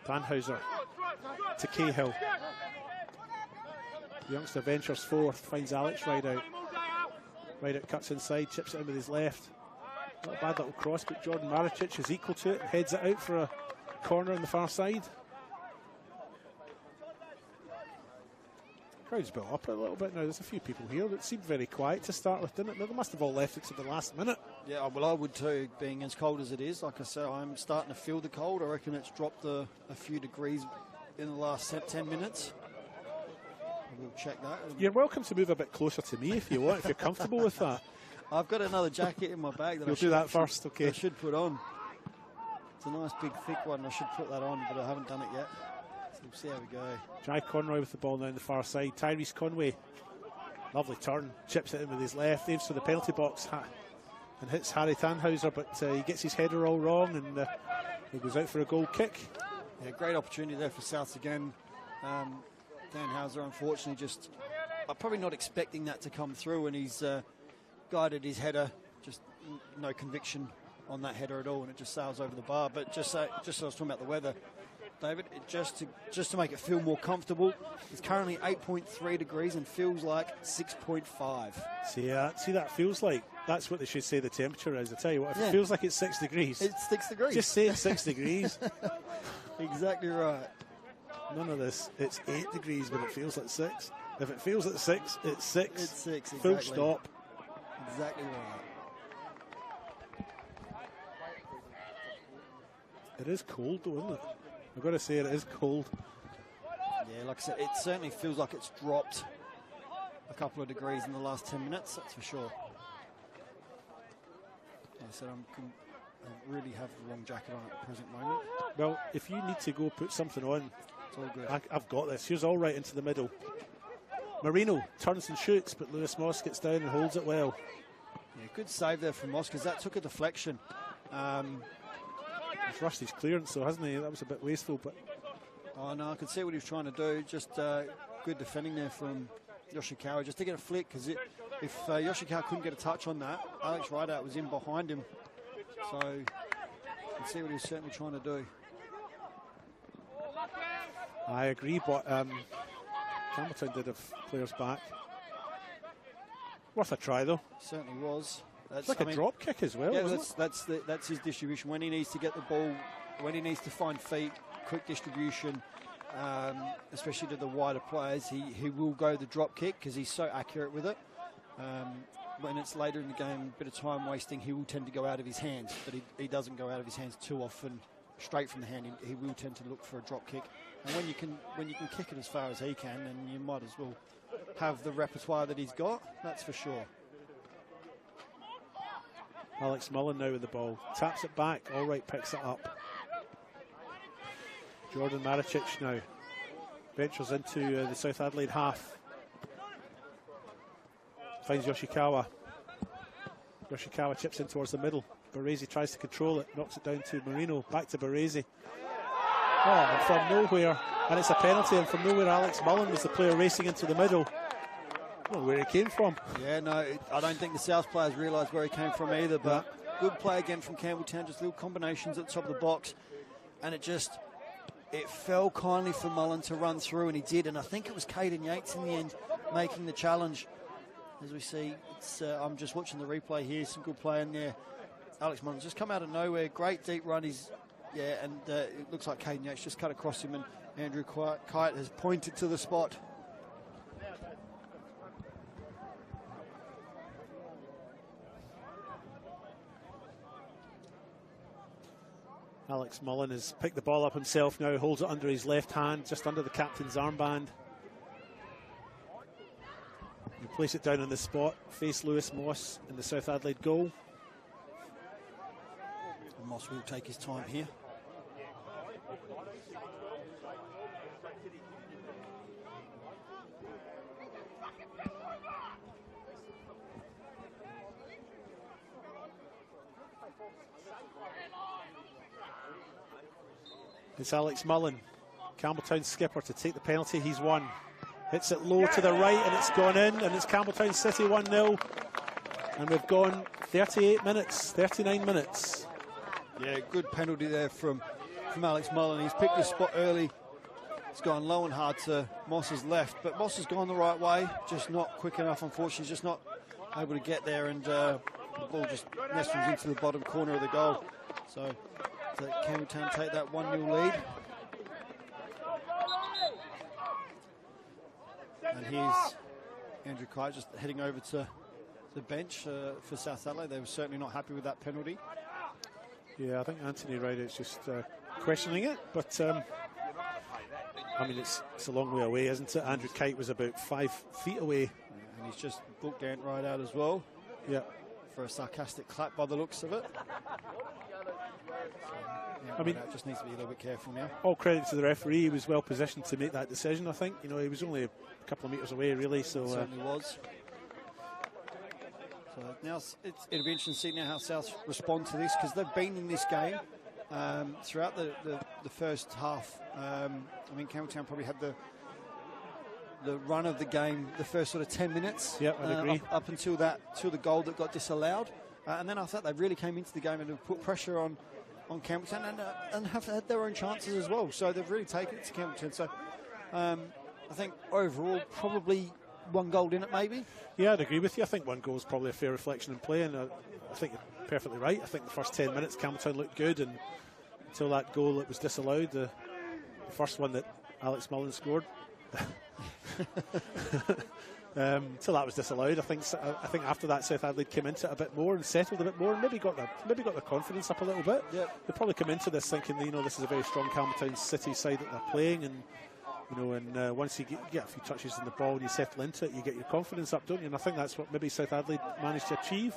Tannhauser to Cahill. The youngster ventures forth, finds Alex right out. Right out cuts inside, chips it in with his left. Not a bad little cross, but Jordan Maricic is equal to it, heads it out for a corner on the far side. Crowd's built up a little bit now. There's a few people here that seemed very quiet to start with, didn't it? They must have all left it to the last minute. Yeah, well, I would too, being as cold as it is. Like I said, I'm starting to feel the cold. I reckon it's dropped a few degrees in the last 10 minutes. We'll check that. You're welcome to move a bit closer to me if you want, if you're comfortable with that. I've got another jacket in my bag that You'll do that first, okay. I should put on. It's a nice big thick one. I should put that on, but I haven't done it yet. So we'll see how we go. Jai Conroy with the ball now on the far side. Tyrese Conway, lovely turn, chips it in with his left, aims for the penalty box and hits Harry Tannhauser, but he gets his header all wrong and he goes out for a goal kick. Yeah, great opportunity there for Souths again. Tannhauser, unfortunately, just probably not expecting that to come through, and he's guided his header, just no conviction on that header at all, and it just sails over the bar. But just as I was talking about the weather, David, just to make it feel more comfortable, it's currently 8.3 degrees and feels like 6.5. See that feels like, that's what they should say the temperature is. I tell you what, if it feels like it's 6 degrees, it's 6 degrees. Just say it's 6 degrees. Exactly right. None of this. It's 8 degrees, but it feels like 6. If it feels like 6, it's 6. It's 6. Full Exactly. stop. Exactly right. It is cold, though, isn't it? I've got to say, it is cold. Yeah, like I said, it certainly feels like it's dropped a couple of degrees in the last 10 minutes, that's for sure. Like I said, I really have the wrong jacket on at the present moment. Well, if you need to go put something on, it's all good. I've got this. Here's all right into the middle. Marino turns and shoots, but Lewis Moss gets down and holds it well. Yeah, good save there from Moss, because that took a deflection. He's rushed his clearance, though, hasn't he? That was a bit wasteful, but... Oh, no, I could see what he was trying to do. Just good defending there from Yoshikawa, just to get a flick, because if Yoshikawa couldn't get a touch on that, Alex Rideout was in behind him. So, you can see what he was certainly trying to do. I agree, but Campbelltown did have players back. Worth a try, though. Certainly was. It's like a drop kick as well, yeah, isn't it? that's his distribution. When he needs to get the ball, when he needs to find feet, quick distribution, especially to the wider players, he will go the drop kick because he's so accurate with it. When it's later in the game, a bit of time wasting, he will tend to go out of his hands, but he doesn't go out of his hands too often straight from the hand. He will tend to look for a drop kick. And when you can kick it as far as he can, then you might as well have the repertoire that he's got, that's for sure. Alex Mullen now with the ball. Taps it back. All right, picks it up. Jordan Maricic now ventures into the South Adelaide half. Finds Yoshikawa. Yoshikawa chips in towards the middle. Baresi tries to control it. Knocks it down to Marino. Back to Baresi. Oh, and from nowhere. And it's a penalty. And from nowhere, Alex Mullen was the player racing into the middle. I don't know where he came from. Yeah, no, I don't think the South players realised where he came from either, but good play again from Campbelltown, just little combinations at the top of the box, and it fell kindly for Mullen to run through, and he did, and I think it was Caden Yates in the end making the challenge. As we see, I'm just watching the replay here, some good play in there. Alex Mullen's just come out of nowhere, great deep run, and it looks like Caden Yates just cut across him, and Andrew Kite has pointed to the spot. Alex Mullen has picked the ball up himself now, holds it under his left hand, just under the captain's armband. You place it down on the spot, face Lewis Moss in the South Adelaide goal. And Moss will take his time here. It's Alex Mullen, Campbelltown skipper, to take the penalty. He's won. Hits it low to the right and it's gone in, and it's Campbelltown City 1-0. And we've gone 38 minutes, 39 minutes. Yeah, good penalty there from Alex Mullen. He's picked his spot early. It's gone low and hard to Moss's left, but Moss has gone the right way, just not quick enough, unfortunately. He's just not able to get there, and the ball just nestles into the bottom corner of the goal. So Campbelltown take that 1-0 lead. And here's Andrew Kite just heading over to the bench for South Adelaide. They were certainly not happy with that penalty. Yeah, I think Anthony Ryder's just questioning it, but I mean, it's a long way away, isn't it? Andrew Kite was about 5 feet away. Yeah, and he's just booked Ant Rideout as well. Yeah. for a sarcastic clap by the looks of it. Yeah, I mean, just needs to be a little bit careful now. All credit to the referee. He was well positioned to make that decision, I think. You know, he was only a couple of metres away, really. So Certainly was. So now it'll be interesting to see now how South respond to this, because they've been in this game throughout the first half. I mean, Campbelltown probably had the run of the game the first sort of 10 minutes. Yep, I'd agree. Up until the goal that got disallowed. And then after that, they really came into the game and have put pressure on Campbelltown and have had their own chances as well. So they've really taken it to Campbelltown. So I think overall, probably one goal in it, maybe. Yeah, I'd agree with you. I think one goal is probably a fair reflection in play, and I think you're perfectly right. I think the first 10 minutes, Campbelltown looked good, and until that goal that was disallowed, the first one that Alex Mullen scored. Until that was disallowed, I think after that South Adelaide came into it a bit more and settled a bit more, and maybe got their confidence up a little bit. Yep. They probably come into this thinking, you know, this is a very strong Campbelltown City side that they're playing, and you know, and once you get a few touches in the ball and you settle into it, you get your confidence up, don't you? And I think that's what maybe South Adelaide managed to achieve.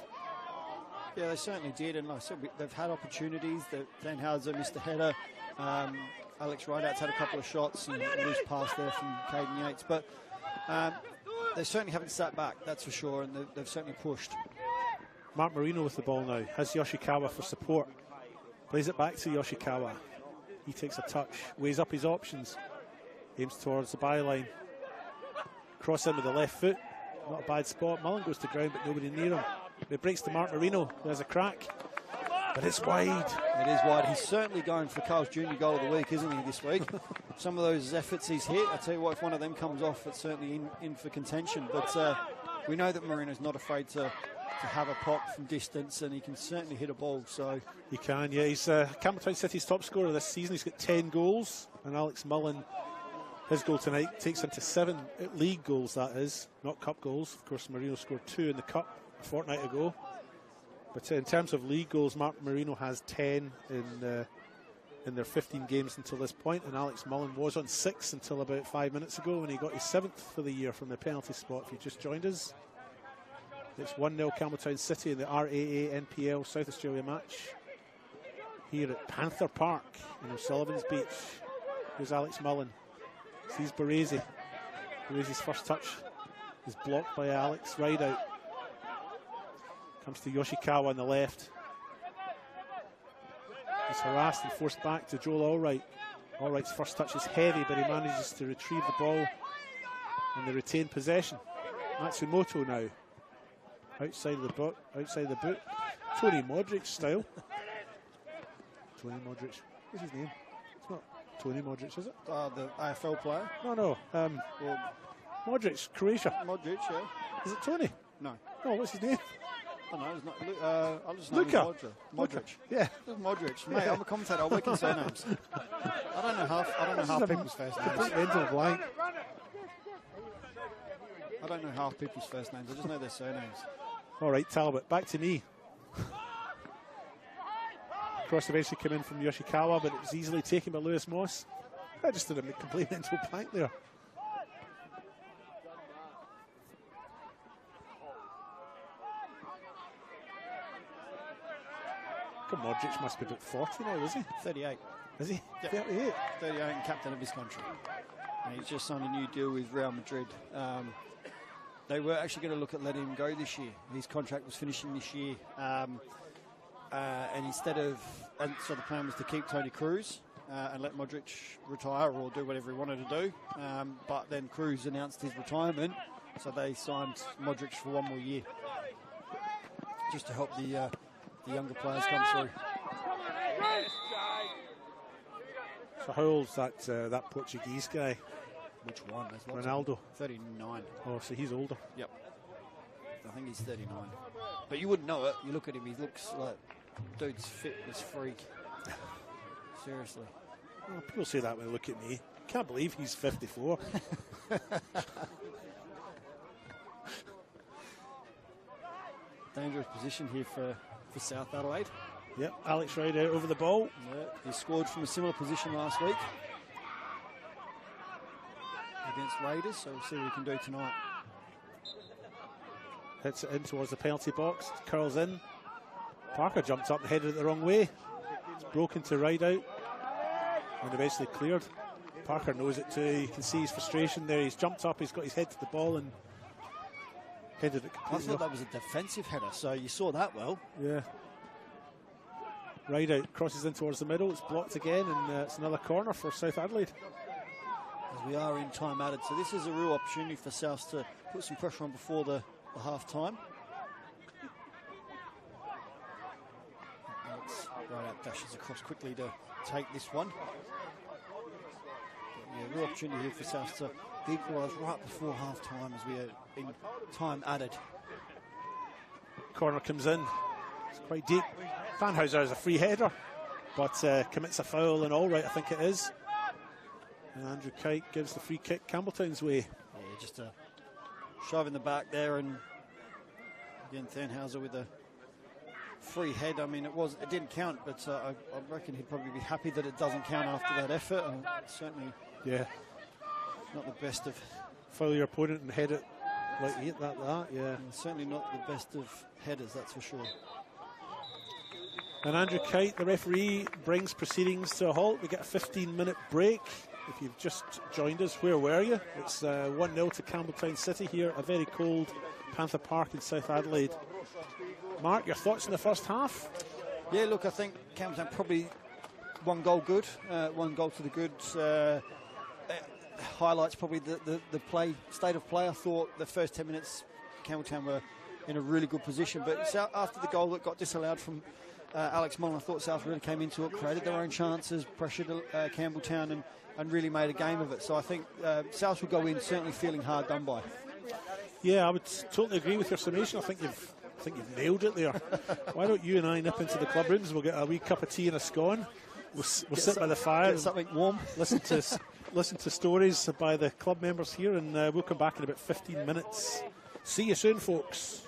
Yeah, they certainly did, and like I said, they've had opportunities. Dan Hauser missed a header. Alex Rideout's had a couple of shots and a loose pass there from Caden Yates, but they certainly haven't sat back, that's for sure, and they've certainly pushed. Mark Marino with the ball now, has Yoshikawa for support, plays it back to Yoshikawa. He takes a touch, weighs up his options, aims towards the byline, cross in with the left foot, not a bad spot. Mullen goes to ground but nobody near him. It breaks to Mark Marino, there's a crack, but it's wide. It is wide. He's certainly going for Carl's junior goal of the week, isn't he, this week? Some of those efforts he's hit, I tell you what, if one of them comes off, it's certainly in for contention. But we know that Marino's not afraid to have a pop from distance, and he can certainly hit a ball. So he can, yeah. He's Campbelltown City's top scorer this season. He's got 10 goals, and Alex Mullen, his goal tonight takes him to 7 league goals, that is, not cup goals. Of course, Marino scored 2 in the cup a fortnight ago. But in terms of league goals, Mark Marino has 10 in their 15 games until this point, and Alex Mullen was on 6 until about 5 minutes ago when he got his 7th for the year from the penalty spot. If you just joined us, it's 1-0 Campbelltown City in the RAA NPL South Australia match here at Panther Park in O'Sullivan's Beach. Here's Alex Mullen, sees Baresi. Baresi's first touch is blocked by Alex Rideout. Comes to Yoshikawa on the left. He's harassed and forced back to Joel Allwright. Allwright's first touch is heavy, but he manages to retrieve the ball and they retain possession. Matsumoto now. Outside the boot. Tony Modric style. Tony Modric. What's his name? It's not Tony Modric, is it? The AFL player? No. Well, Modric, Croatia. Modric, yeah. Is it Tony? No. No, what's his name? Oh, no, it's not. I'll just know Luka. Modric. Yeah. Modric. Mate, I'm a commentator. I'll work in surnames. I don't know half people's first names. Mental blank. I don't know half people's first names. I just know their surnames. All right, Talbot, back to me. Cross eventually came in from Yoshikawa, but it was easily taken by Lewis Moss. I just did a complete mental blank there. Modric must be about 40 now, is he? 38. Is he? Yep. 38. 38 and captain of his country. And he's just signed a new deal with Real Madrid. They were actually going to look at letting him go this year. His contract was finishing this year. And so the plan was to keep Tony Cruz and let Modric retire or do whatever he wanted to do. But then Cruz announced his retirement, so they signed Modric for 1 more year, just to help the younger players come through. So how old's that Portuguese guy? Which one? Ronaldo. 39. Oh, so he's older. Yep. I think he's 39. But you wouldn't know it. You look at him, he looks like dude's fitness freak. Seriously. Well, people say that when they look at me. Can't believe he's 54. Dangerous position here for South Adelaide. Yep, Alex Rideout over the ball. Yeah, he scored from a similar position last week against Raiders, so we'll see what he can do tonight. hits it in towards the penalty box, curls in. Parker jumps up and headed it the wrong way. It's broken to ride out and eventually cleared. Parker knows it too. You can see his frustration there. He's jumped up, he's got his head to the ball and headed it completely. I thought that was a defensive header, so you saw that well. Yeah. Ride out, crosses in towards the middle, it's blocked again, and it's another corner for South Adelaide. As we are in time added, so this is a real opportunity for South to put some pressure on before the half time. Alex right out dashes across quickly to take this one. Yeah, real opportunity here for South to equalise right before half time as we are in time added. Corner comes in, it's quite deep. Fanhauser has a free header, but commits a foul and all right, I think it is. And Andrew Kite gives the free kick Campbelltown's way. Yeah, just a shove in the back there, and again Fanhauser with a free head. I mean, it didn't count, but I reckon he'd probably be happy that it doesn't count after that effort. And certainly, yeah, not the best of foul your opponent and head it like that. Yeah, and certainly not the best of headers, that's for sure. And Andrew Kite, the referee, brings proceedings to a halt. We get a 15-minute break. If you've just joined us, where were you? It's 1-0 to Campbelltown City here at a very cold Panther Park in South Adelaide. Mark, your thoughts in the first half? Yeah, look, I think Campbelltown probably one goal good, one goal to the good. Highlights probably the play, state of play. I thought the first 10 minutes Campbelltown were in a really good position, but after the goal that got disallowed from Alex Mullen, I thought South really came into it, created their own chances, pressured Campbelltown and really made a game of it. So I think South will go in certainly feeling hard done by. Yeah, I would totally agree with your summation. I think you've nailed it there. Why don't you and I nip into the club rooms? We'll get a wee cup of tea and a scone. We'll sit by the fire, get something warm, listen to stories by the club members here, and we'll come back in about 15 minutes. See you soon, folks.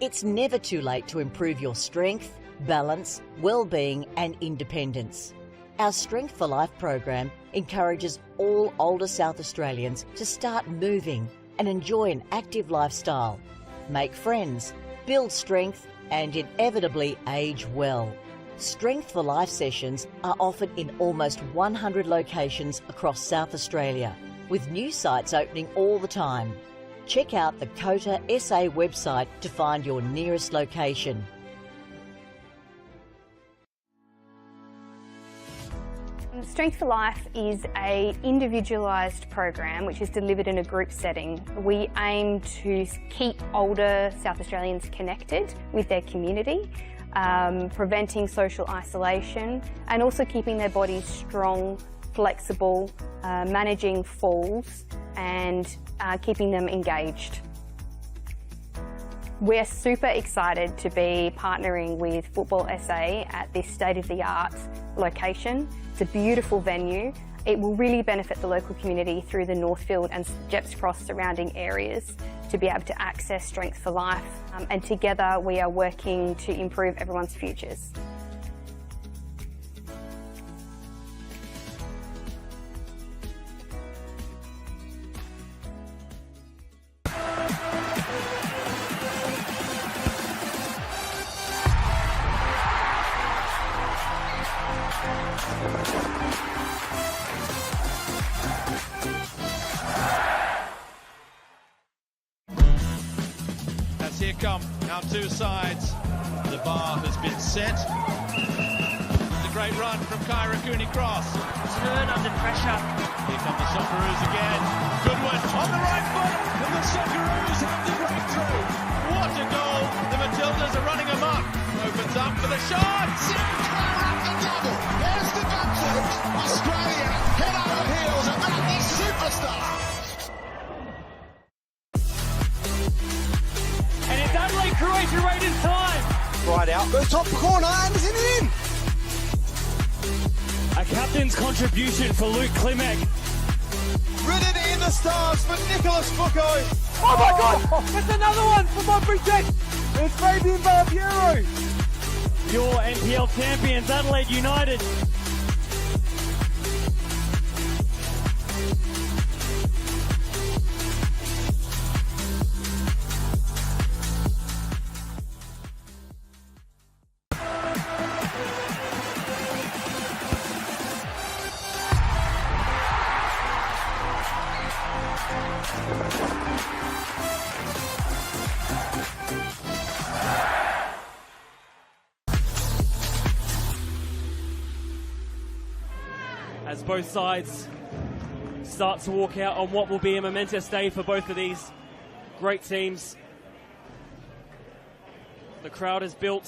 It's never too late to improve your strength, balance, well-being and independence. Our Strength for Life program encourages all older South Australians to start moving and enjoy an active lifestyle, make friends, build strength and inevitably age well. Strength for Life sessions are offered in almost 100 locations across South Australia, with new sites opening all the time. Check out the COTA SA website to find your nearest location. Strength for Life is an individualised program which is delivered in a group setting. We aim to keep older South Australians connected with their community, preventing social isolation and also keeping their bodies strong, flexible, managing falls and keeping them engaged. We're super excited to be partnering with Football SA at this state-of-the-art location. It's a beautiful venue. It will really benefit the local community through the Northfield and Jepps Cross surrounding areas to be able to access Strength for Life. And together we are working to improve everyone's futures. As here come our two sides, the bar has been set. The great run from Kyra Cooney-Cross. Turn under pressure. Here come the Socceroos again. Good one on the right foot, and the Socceroos have the breakthrough. What a goal! The Matildas are running amok. Opens up for the shot. Sinclair up the double. There's the gun flip. Australia head over heels about these superstars. And it's Adelaide Croatia Raiders time. Right out, goes top corner, and is in. A captain's contribution for Luke Klimek. Ridden in the stars for Nicholas Foucault. Oh my God! It's another one for Mumford Tech. It's Fabian Barbiero. Your NPL champions, Adelaide United. As both sides start to walk out on what will be a momentous day for both of these great teams. The crowd is built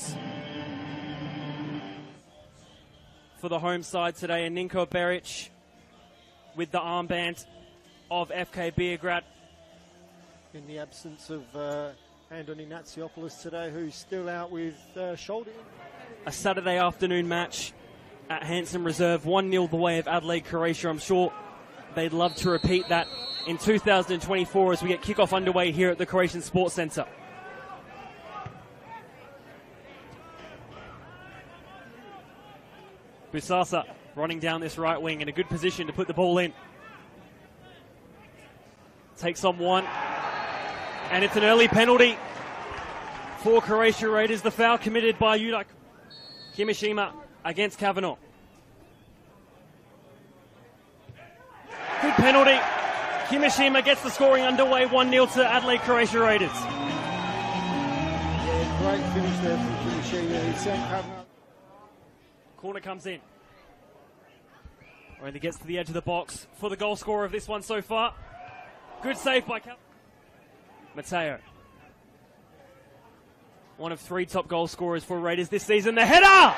for the home side today, and Ninko Beric with the armband of FK Beograd. In the absence of Andoni Natsiopoulos today, who's still out with shoulder. A Saturday afternoon match at Hanson Reserve, 1-0 the way of Adelaide Croatia. I'm sure they'd love to repeat that in 2024 as we get kickoff underway here at the Croatian Sports Centre. Busasa running down this right wing in a good position to put the ball in. Takes on one, and it's an early penalty for Croatia Raiders. The foul committed by Yuda Kimishima against Kavanagh. Good penalty. Kimishima gets the scoring underway, 1-0 to Adelaide Croatia Raiders. Yeah, great finish there from Kimishima. He sent Kavanagh. Corner comes in. Only gets to the edge of the box for the goal scorer of this one so far. Good save by Mateo. One of 3 top goal scorers for Raiders this season. The header!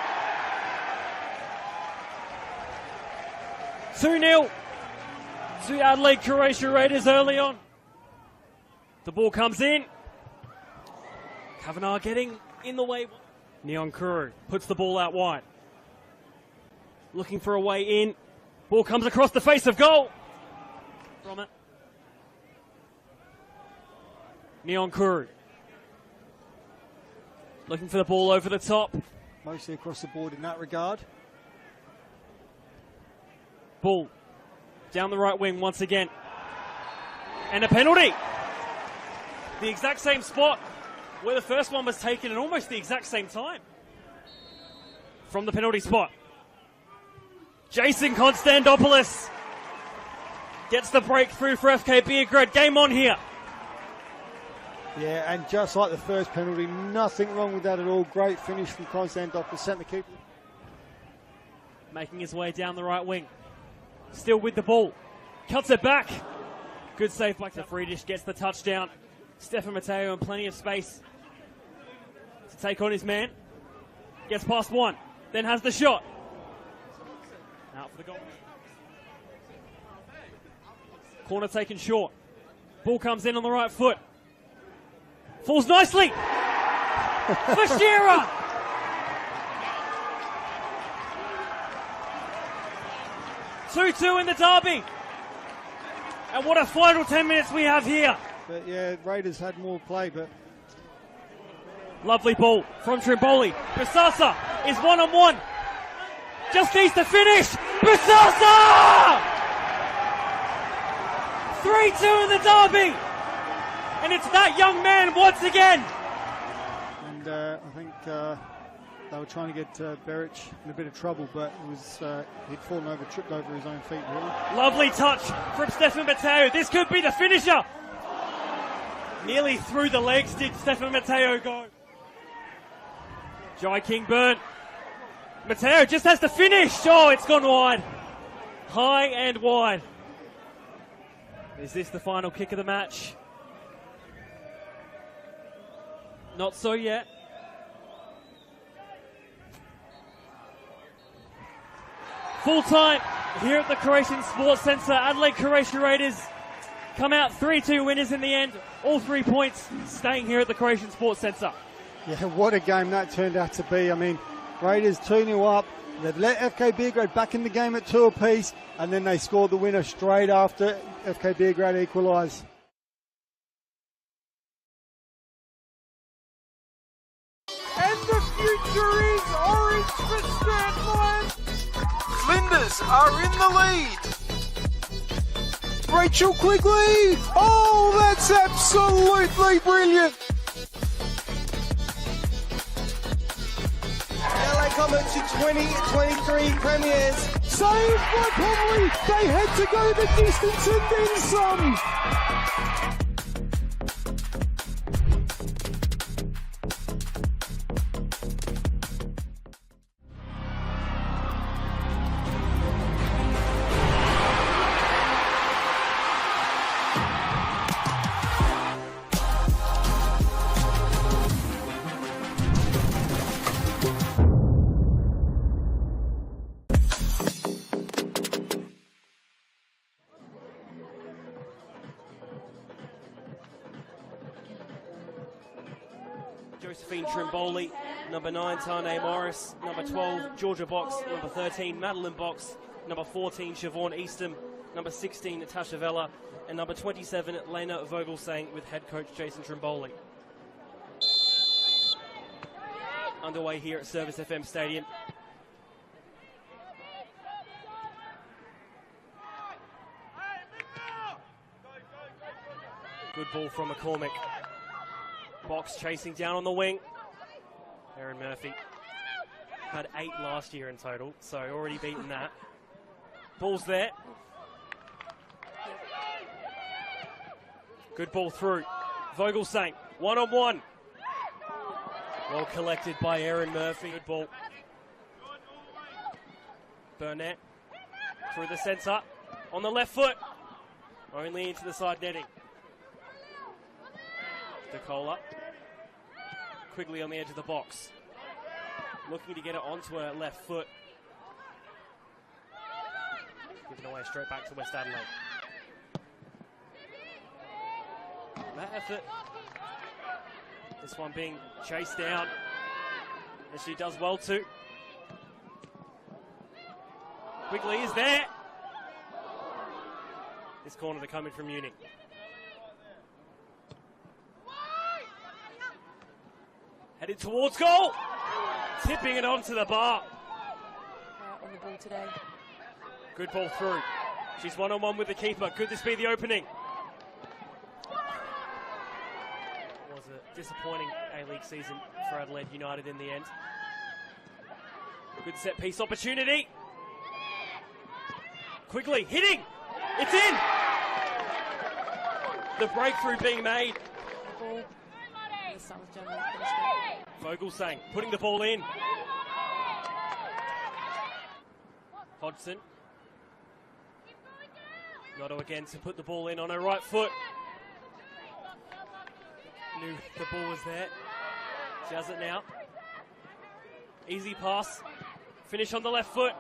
2-0 to Adelaide Croatia Raiders early on. The ball comes in. Kavanagh getting in the way. Neon Kuru puts the ball out wide. Looking for a way in. Ball comes across the face of goal. From it. Neon Kuru. Looking for the ball over the top. Mostly across the board in that regard. Ball down the right wing once again. And a penalty. The exact same spot where the first one was taken at almost the exact same time. From the penalty spot. Jason Konstantopoulos gets the breakthrough for FK Beograd. Game on here. Yeah, and just like the first penalty, nothing wrong with that at all. Great finish from Konstantopoulos, sent the keeper. Making his way down the right wing. Still with the ball. Cuts it back. Good save by Friedrich, gets the touchdown. Stefan Mateo in plenty of space to take on his man. Gets past one, then has the shot. Out for the goal. Corner taken short. Ball comes in on the right foot. Falls nicely. For Shearer. (2-2) in the derby. And what a final 10 minutes we have here. But yeah, Raiders had more play, but... Lovely ball from Trimboli. Busasa is one-on-one. Just needs to finish. Busasa! 3-2 in the derby. And it's that young man once again. And I think they were trying to get Beric in a bit of trouble, but it was he'd fallen over, tripped over his own feet, really. Lovely touch from Stefan Mateo. This could be the finisher. Nearly through the legs did Stefan Mateo go. Jai King-Byrne Mateo just has to finish. Oh, it's gone wide. High and wide. Is this the final kick of the match? Not so yet. Full time here at the Croatian Sports Centre. Adelaide Croatia Raiders come out 3-2 winners in the end. All 3 points staying here at the Croatian Sports Centre. Yeah, what a game that turned out to be. I mean, Raiders 2-0 up. They've let FK Beograd back in the game at 2 apiece, and then they scored the winner straight after FK Beograd equalised. And the future is orange for Stratland. Flinders are in the lead. Rachel Quigley. Oh, that's absolutely brilliant. LA Comets to 2023 premiers. Saved by Pomeroy. They had to go the distance and then some. Josephine Trimboli, number 9, Tane Morris, number 12, Georgia Box, number 13, Madeline Box, number 14, Siobhan Eastham, number 16, Natasha Vella, and number 27, Lena Vogelsang with head coach Jason Trimboli. Underway here at Service FM Stadium. Good ball from McCormick. Box chasing down on the wing. Erin Murphy had 8 last year in total, so already beaten that. Ball's there. Good ball through. Vogelsang, 1-on-1. Well collected by Erin Murphy. Good ball. Burnett through the centre. On the left foot. Only into the side netting. DeCola. Quigley on the edge of the box. Looking to get it onto her left foot. Given away straight back to West Adelaide. That effort. This one being chased down. And she does well too. Quigley is there. This corner to come in from Munich. Headed towards goal. Tipping it onto the bar. On the ball today. Good ball through. She's 1-on-1 with the keeper. Could this be the opening? It was a disappointing A-League season for Adelaide United in the end. Good set piece opportunity. Quigley hitting. It's in. The breakthrough being made. Ball. The Suns generally Vogelsang putting the ball in. Hodgson. Notto again to put the ball in on her right foot. Knew the ball was there. She has it now. Easy pass. Finish on the left foot.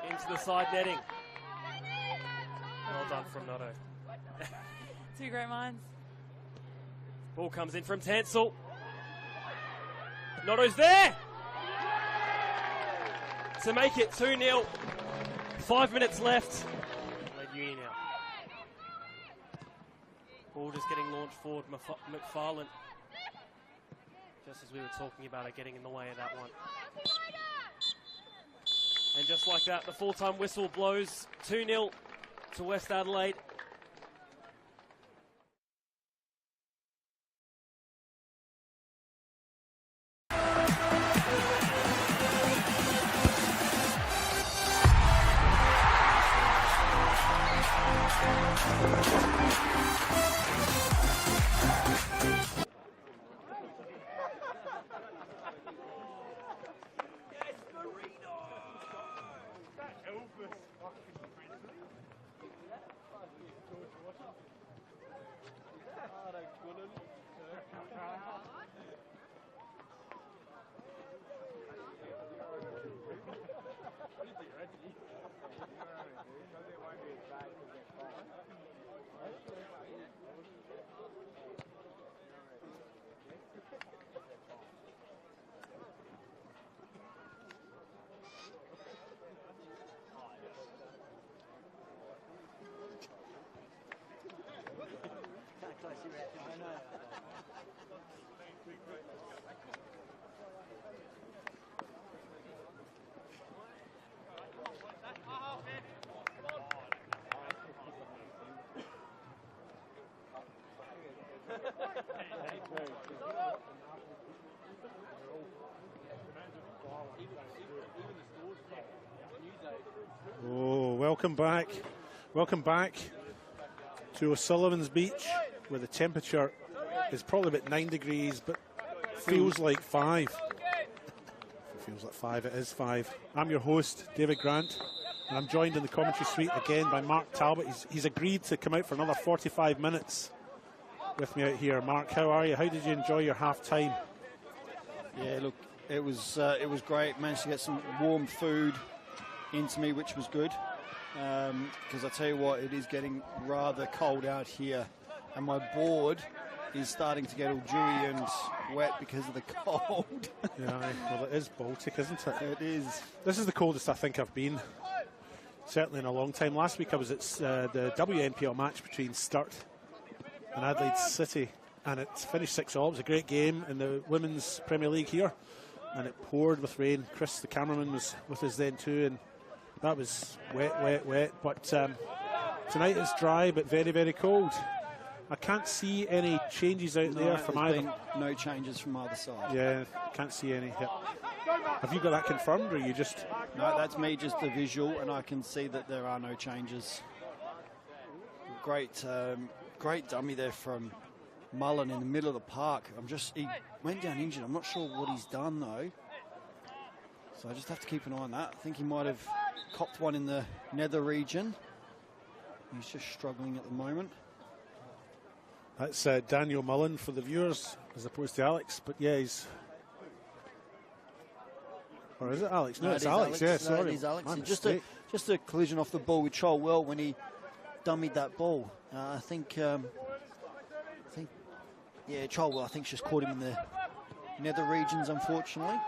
Into the side netting. Well done from Notto. Two great minds. Ball comes in from Tansel. Notto's there to make it 2-0. 5 minutes left. Adelaide Uni now. Ball just getting launched forward. McFarlane, just as we were talking about it, getting in the way of that one. And just like that, the full-time whistle blows. 2-0 to West Adelaide. welcome back. Welcome back to O'Sullivan's Beach, where the temperature is probably about 9 degrees, but feels like 5. It feels like 5, it is 5. I'm your host, David Grant, and I'm joined in the commentary suite again by Mark Talbot. He's agreed to come out for another 45 minutes with me out here. Mark, how are you? How did you enjoy your half-time? Yeah, look, it was great. Managed to get some warm food into me, which was good. Because I tell you what, it is getting rather cold out here, and my board is starting to get all dewy and wet because of the cold. Yeah, well, it is Baltic, isn't it? It is. This is the coldest I think I've been, certainly in a long time. Last week I was at the WNPL match between Sturt and Adelaide City, and it finished 6-all. It was a great game in the Women's Premier League here, and it poured with rain. Chris, the cameraman, was with us then too, and that was wet. But tonight it's dry, but very, very cold. I can't see any changes out there from either. No changes from either side. Yeah, can't see any. Yep. Have you got that confirmed, or you just? No, that's me, just the visual, and I can see that there are no changes. Great dummy there from Mullen in the middle of the park. He went down injured. I'm not sure what he's done though, so I just have to keep an eye on that. I think he might have copped one in the nether region. He's just struggling at the moment. That's Daniel Mullen for the viewers, as opposed to Alex. But yeah, he's. Or is it Alex? No, it's Alex. Yeah, sorry. It is Alex. Just a collision off the ball with Cholwell when he dummied that ball. I think Cholwell, I think, just caught him in the nether regions, unfortunately.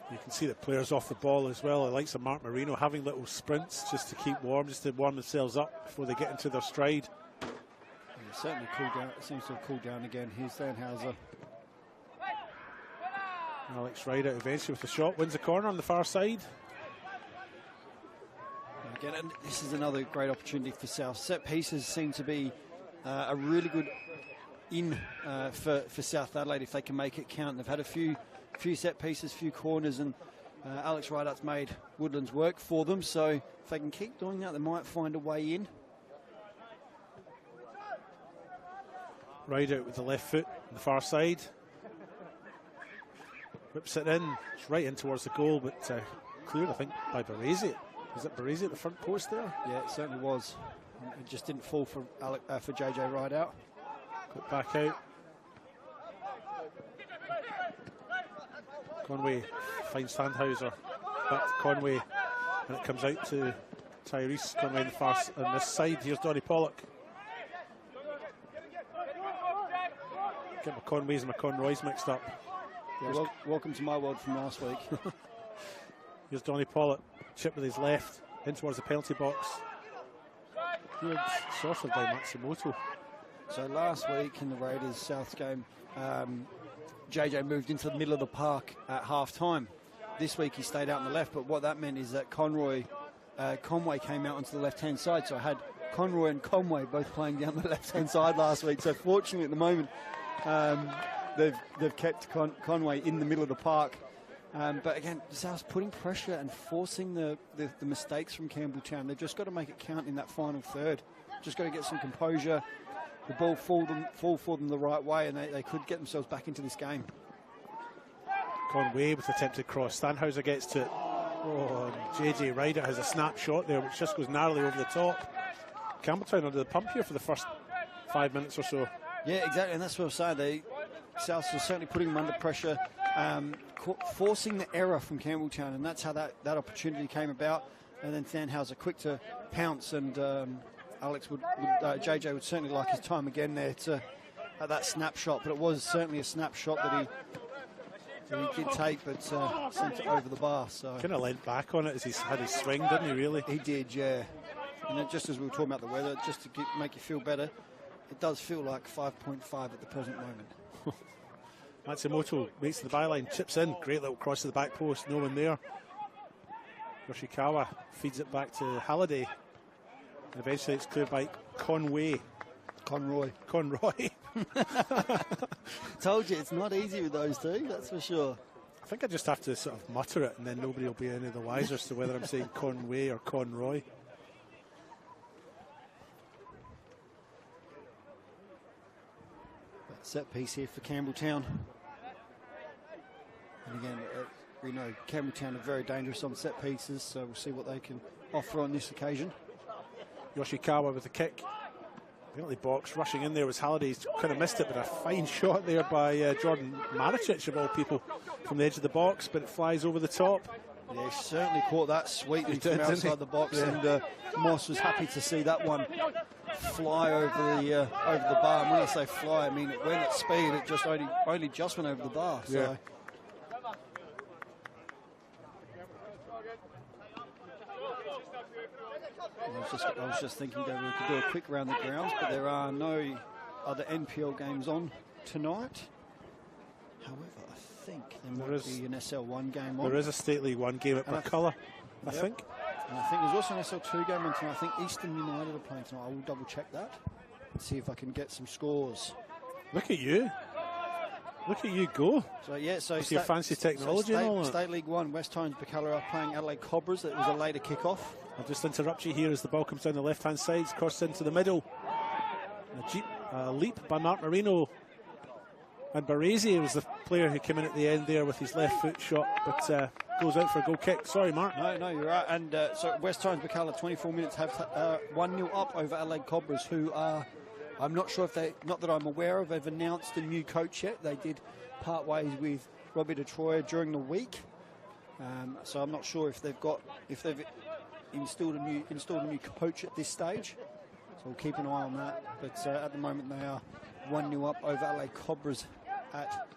You can see the players off the ball as well. The likes of Mark Marino having little sprints just to keep warm, just to warm themselves up before they get into their stride. Certainly cooled down. It seems to have cooled down again. Here's Danhauser. Alex Ryder eventually with the shot, wins the corner on the far side. Again, and this is another great opportunity for South. Set pieces seem to be a really good for South Adelaide if they can make it count. They've had a few set pieces, few corners, and Alex Ryder's made Woodlands work for them. So if they can keep doing that, they might find a way in. Ryder with the left foot on the far side. Whips it in. It's right in towards the goal, but cleared, I think, by Baresi. Is it Baresi at the front post there? Yeah, it certainly was. It just didn't fall for JJ Rideout. Got back out. Conway finds Sandhauser. Back to Conway. And it comes out to Tyrese Conway on this side. Here's Donny Pollock. Get my Conways and my Conroys mixed up. Yeah, welcome to my world from last week. Here's Donny Pollock. Chip with his left. In towards the penalty box. Good sorted by Matsumoto. So last week in the Raiders South game, JJ moved into the middle of the park at half-time. This week he stayed out on the left, but what that meant is that Conway came out onto the left-hand side, so I had Conroy and Conway both playing down the left-hand side last week. So fortunately at the moment, they've kept Conway in the middle of the park. But again, South's putting pressure and forcing the mistakes from Campbelltown. They've just got to make it count in that final third. Just got to get some composure. The ball fall for them the right way, and they could get themselves back into this game. Conway with attempted cross. Stanhauser gets to it. Oh, JJ Ryder has a snapshot there, which just goes narrowly over the top. Campbelltown under the pump here for the first 5 minutes or so. Yeah, exactly, and that's what I'm saying. South are certainly putting them under pressure, forcing the error from Campbelltown, and that's how that opportunity came about. And then Thanhauser quick to pounce, and JJ would certainly like his time again there at that snapshot, but it was certainly a snapshot that he did take, but sent it over the bar. So kind of leant back on it as he had his swing, didn't he, really? He did, yeah. And just as we were talking about the weather, just to make you feel better, it does feel like 5.5 at the present moment. Matsumoto makes the byline, chips in, great little cross to the back post, no one there. Yoshikawa feeds it back to Halliday, and eventually it's cleared by Conway. Conroy. Conroy. Told you, it's not easy with those two, that's for sure. I think I just have to sort of mutter it, and then nobody will be any the wiser as to whether I'm saying Conway or Conroy. Set piece here for Campbelltown. And again, we know Campbelltown are very dangerous on set pieces, so we'll see what they can offer on this occasion. Yoshikawa with the kick. Penalty box, rushing in there was Halliday. He's kind of missed it, but a fine shot there by Jordan Maricic, of all people, from the edge of the box, but it flies over the top. Yeah, he certainly caught that sweetly from outside the box, and Moss was happy to see that one fly over the bar. And when I say fly, I mean it went at speed. It just only just went over the bar. So. Yeah. I was just thinking that we could do a quick round the grounds, but there are no other NPL games on tonight. However, I think there might be an SL1 game on. There is a State League 1 game at Burculla, I think. And I think there's also an SL2 game on tonight. I think Eastern United are playing tonight. I will double check that and see if I can get some scores. Look at you. Look at you go. So yeah, so your fancy technology and all that. State League 1, West Tynes Burculla are playing Adelaide Cobras. It was a later kick-off. I'll just interrupt you here as the ball comes down the left-hand side, crossed into the middle. A leap by Mark Marino. And Baresi was the player who came in at the end there with his left foot shot, but goes out for a goal kick. Sorry, Mark. No, you're right. And so West Tynes Burculla, 24 minutes, have 1-0 up over Adelaide Cobras, who are, I'm not sure if they, not that I'm aware of, they've announced a new coach yet. They did part ways with Robbie DeTroyer during the week. So I'm not sure if they've installed a new coach at this stage. So we'll keep an eye on that. But at the moment they are 1-0 up over Adelaide Cobras at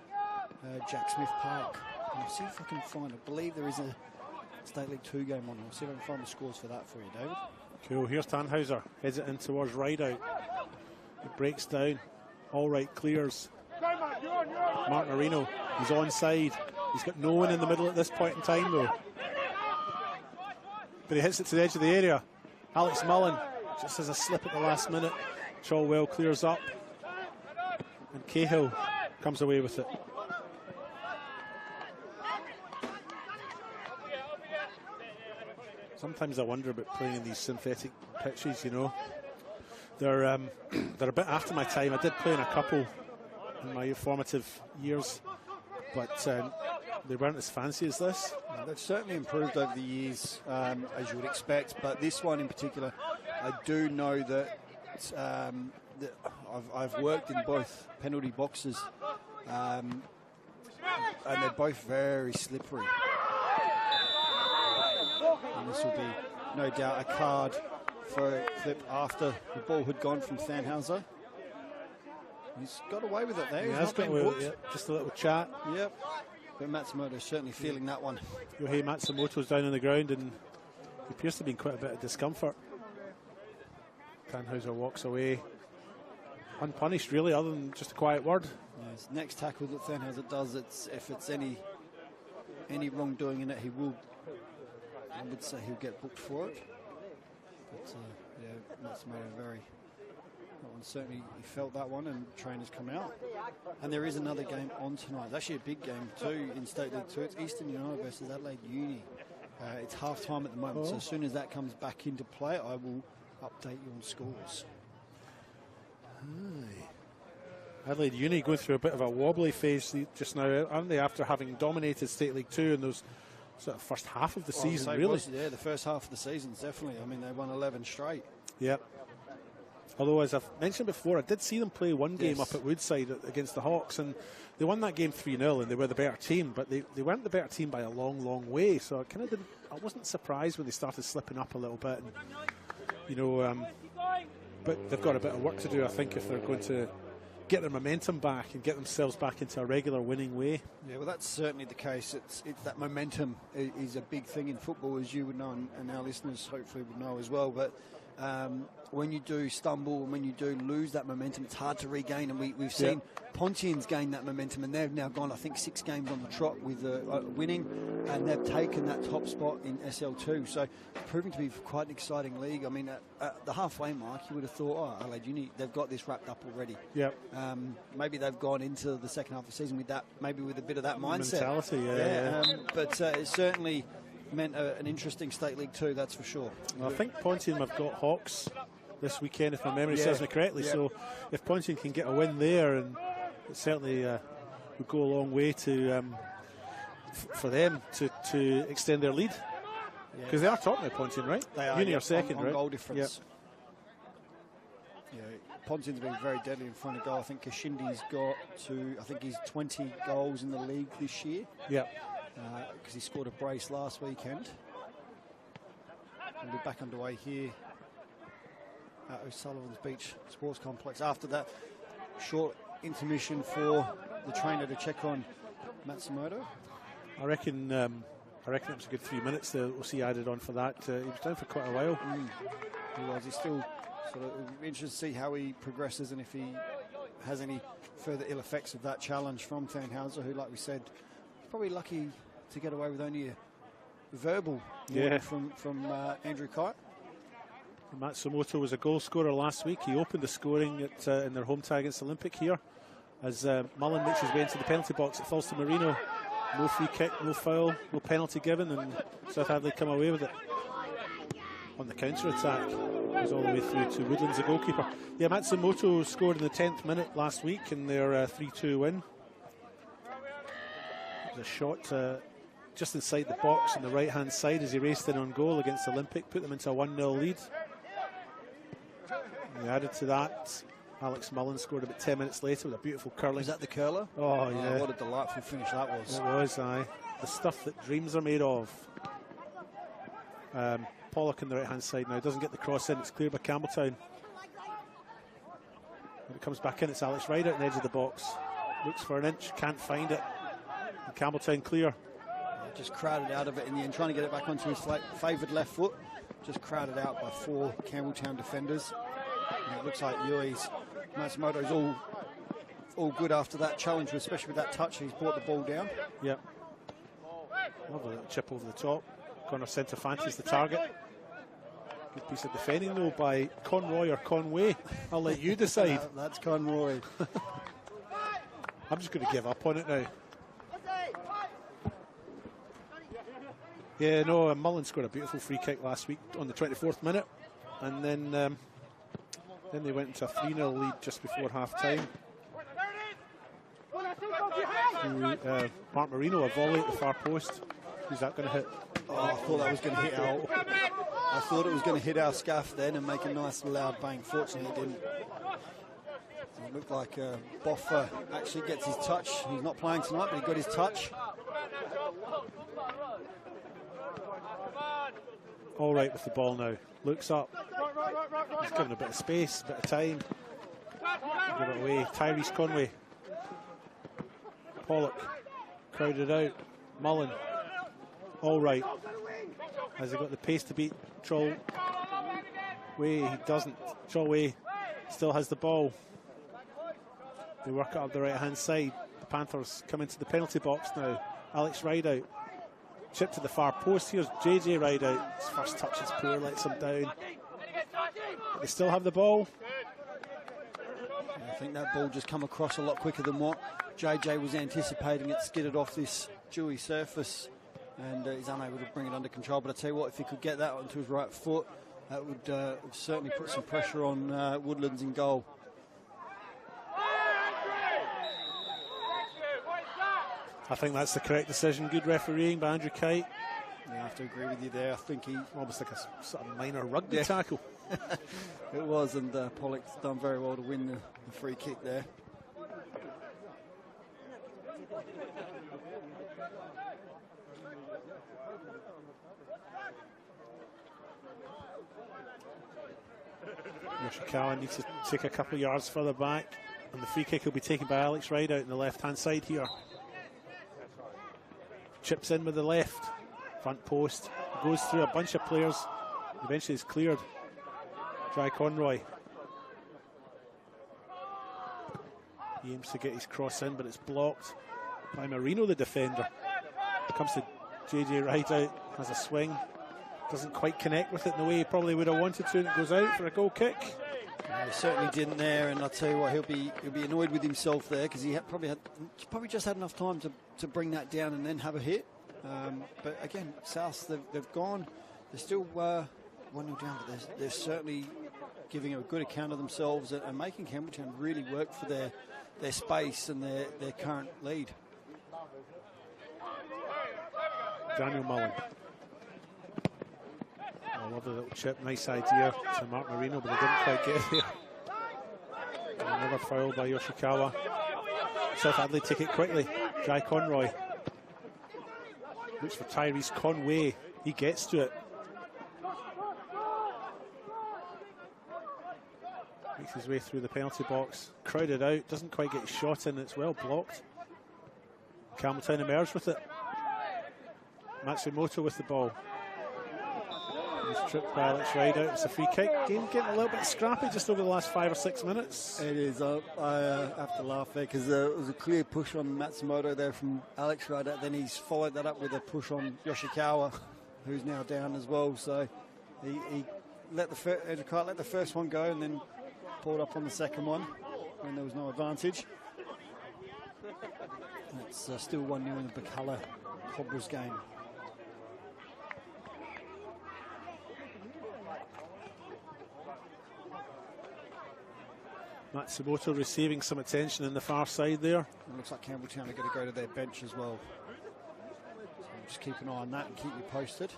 Jack Smith Park. And I'll see if I can find, I believe there is a State League 2 game on. I'll see if I can find the scores for that for you, David. Cool, here's Tannhauser, heads it in towards Rideout. It breaks down, all right, clears. Mark Marino, he's onside. He's got no one in the middle at this point in time though. But he hits it to the edge of the area. Alex Mullen just has a slip at the last minute. Chalwell clears up. And Cahill comes away with it. Sometimes I wonder about playing in these synthetic pitches, you know. They're a bit after my time. I did play in a couple in my formative years, but they weren't as fancy as this. They've certainly improved over the years, as you would expect, but this one in particular, I do know that I've worked in both penalty boxes, and they're both very slippery. And this will be, no doubt, a card for a clip after the ball had gone from Tannhauser. He's got away with it there. He has got away with it, just a little chat. Yep. But Matsumoto's certainly feeling that one. Yohei Matsumoto's down on the ground and he appears to be in quite a bit of discomfort. Tannhauser walks away unpunished, really, other than just a quiet word. Yes, next tackle that Tannhauser does, if it's any wrongdoing in it, I would say he'll get booked for it. But yeah, Matsumoto that one certainly, he felt that one, and trainers come out. And there is another game on tonight. It's actually a big game too in State League 2. It's Eastern United versus Adelaide Uni. It's half time at the moment, so as soon as that comes back into play, I will update you on scores. Adelaide Uni going through a bit of a wobbly phase just now, aren't they, after having dominated State League 2 in those sort of first half of the season, really? Yeah, the first half of the season, definitely. I mean, they won 11 straight. Yep. Although, as I've mentioned before, I did see them play one game up at Woodside against the Hawks, and they won that game 3-0, and they were the better team, but they weren't the better team by a long, long way. So I wasn't surprised when they started slipping up a little bit. And, you know, but they've got a bit of work to do, I think, if they're going to get their momentum back and get themselves back into a regular winning way. Yeah, well, that's certainly the case. It's that momentum is a big thing in football, as you would know, and our listeners hopefully would know as well. But when you do stumble and when you do lose that momentum, it's hard to regain. And we've seen Pontians gain that momentum, and they've now gone, I think, 6 games on the trot with winning, and they've taken that top spot in SL2. So it's proving to be quite an exciting league. I mean, at the halfway mark, you would have thought, oh, Adelaide, they've got this wrapped up already. Yep. Maybe they've gone into the second half of the season with that, maybe with a bit of that mindset. Mentality, but it certainly meant an interesting state league too, that's for sure. Well, I think Pontian have got Hawks this weekend, if my memory serves me correctly. So if Pontian can get a win there, and it certainly would go a long way to for them to extend their lead, because they are top now, Pontian, right? They are. Uni are second, on right? Goal difference. Pontian's been very deadly in front of goal. I think Kashindi's got I think he's 20 goals in the league this year. Yeah. Because he scored a brace last weekend. We'll be back underway here at O'Sullivan's Beach Sports Complex. After that short intermission for the trainer to check on Matsumoto. I reckon it was a good 3 minutes that we'll see added on for that. He was down for quite a while. He was. He's still sort of interested to see how he progresses and if he has any further ill effects of that challenge from Tannhauser, who, like we said, probably lucky to get away with only a verbal warning from Andrew Kite. Matsumoto was a goal scorer last week. He opened the scoring in their home tie against Olympic here. As Mullen makes his way into the penalty box, it falls to Marino. No free kick, no foul, no penalty given, and South Adelaide come away with it. On the counter-attack, goes all the way through to Woodlands, the goalkeeper. Yeah, Matsumoto scored in the 10th minute last week in their 3-2 win. It was a shot just inside the box on the right-hand side as he raced in on goal against Olympic, put them into a 1-0 lead. And added to that, Alex Mullen scored about 10 minutes later with a beautiful curling. Was that the curler? Oh, yeah. What a delightful finish that was. It was, aye. The stuff that dreams are made of. Pollock on the right-hand side now, doesn't get the cross in, it's cleared by Campbelltown. When it comes back in, it's Alex Ryder at the edge of the box. Looks for an inch, can't find it. And Campbelltown clear. Just crowded out of it in the end, trying to get it back onto his favoured left foot. Just crowded out by 4 Campbelltown defenders. And it looks like Matsumoto's all good after that challenge, especially with that touch. He's brought the ball down. Yep. Lovely little chip over the top. Corner centre fancies the target. Good piece of defending though by Conroy or Conway. I'll let you decide. That's Conroy. I'm just going to give up on it now. Yeah, no, Mullen scored a beautiful free kick last week on the 24th minute, and then they went into a 3-0 lead just before half-time. Mark Marino, a volley at the far post. Who's that going to hit? Oh, I thought that was going to hit our. I thought it was going to hit our scuff then and make a nice loud bang. Fortunately, it didn't. It looked like Boffa actually gets his touch. He's not playing tonight, but he got his touch. All right with the ball now. Looks up. He's given a bit of space, a bit of time. Give it away. Tyrese Conway. Pollock. Crowded out. Mullen. All right. Has he got the pace to beat Trollway? He doesn't. Trollway still has the ball. They work it up the right-hand side. The Panthers come into the penalty box now. Alex Rideout. Chip to the far post. Here's JJ Rideout. His first touch is poor, lets him down. They still have the ball. I think that ball just come across a lot quicker than what JJ was anticipating. It skidded off this dewy surface and he's unable to bring it under control. But I tell you what, if he could get that onto his right foot, that would certainly put some pressure on Woodlands in goal. I think that's the correct decision. Good refereeing by Andrew Kite. Yeah, I have to agree with you there. I think he almost like a sort of minor rugby tackle. It was, and Pollock's done very well to win the free kick there. Yoshikawa needs to take a couple of yards further back, and the free kick will be taken by Alex Rideout on the left-hand side here. Chips in with the left, front post, goes through a bunch of players, eventually is cleared. Jai Conroy. He aims to get his cross in, but it's blocked by Marino, the defender. Comes to JJ Rideout, has a swing. Doesn't quite connect with it in the way he probably would have wanted to, and it goes out for a goal kick. He certainly didn't there, and I'll tell you what, he'll be annoyed with himself there, because he probably just had enough time to bring that down and then have a hit. But again, South, they've gone. They're still 1-0 down, but they're certainly giving a good account of themselves and making Campbelltown really work for their space and their current lead. Daniel Mullen. I love the little chip, nice idea to Mark Marino, but they didn't quite get there. Another foul by Yoshikawa. South Adelaide take it quickly. Jai Conroy looks for Tyrese Conway. He gets to it. Makes his way through the penalty box. Crowded out, doesn't quite get his shot in. It's well blocked. Campbelltown emerged with it. Matsumoto with the ball. He's tripped by Alex Rideout. It's a free kick. Game getting a little bit scrappy just over the last 5 or 6 minutes. It is. I have to laugh there because it was a clear push on Matsumoto there from Alex Rideout. Then he's followed that up with a push on Yoshikawa, who's now down as well. So he let the first one go and then pulled up on the second one when there was no advantage. It's still 1-0 in the Bacala Cobras game. Matsumoto receiving some attention in the far side there. It looks like Campbelltown are going to go to their bench as well. So just keep an eye on that and keep you posted.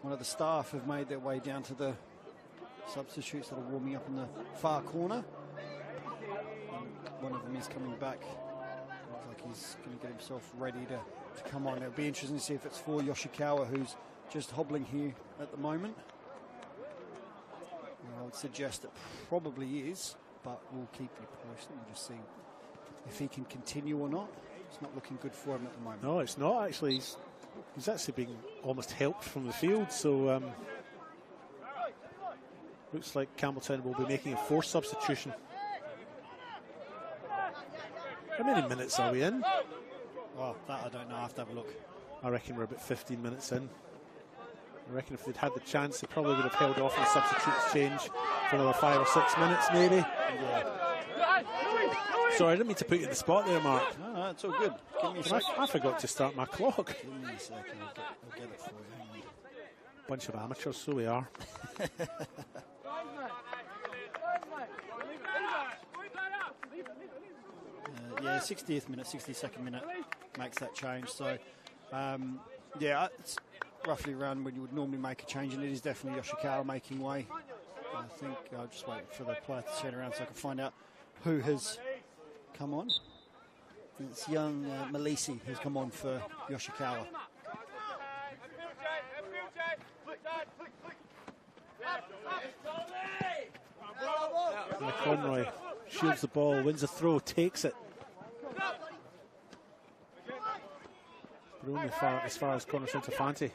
One of the staff have made their way down to the substitutes that are warming up in the far corner. And one of them is coming back. Looks like he's going to get himself ready to come on. It'll be interesting to see if it's for Yoshikawa, who's just hobbling here at the moment. I would suggest it probably is, but we'll keep you posted and just see if he can continue or not. It's not looking good for him at the moment. No, it's not actually. He's actually being almost helped from the field, so looks like Campbelltown will be making a forced substitution. How many minutes are we in? Oh, that I don't know. I have to have a look. I reckon we're about 15 minutes in. I reckon if they'd had the chance, they probably would have held off on the substitutes change for another 5 or 6 minutes, maybe. Yeah. Sorry, I didn't mean to put you in the spot there, Mark. No, it's all good. Give me a second. I forgot to start my clock. Give me a second. I'll get it for you. Hang on. Bunch of amateurs, so we are. Yeah, 60th minute, 62nd minute makes that change. So, yeah, it's roughly around when you would normally make a change, and it is definitely Yoshikawa making way. I think I'll just wait for the player to turn around so I can find out who has come on. It's young Malisi who's come on for Yoshikawa. Conroy shields the ball, wins a throw, takes it. But only as far as Connor Centofanti.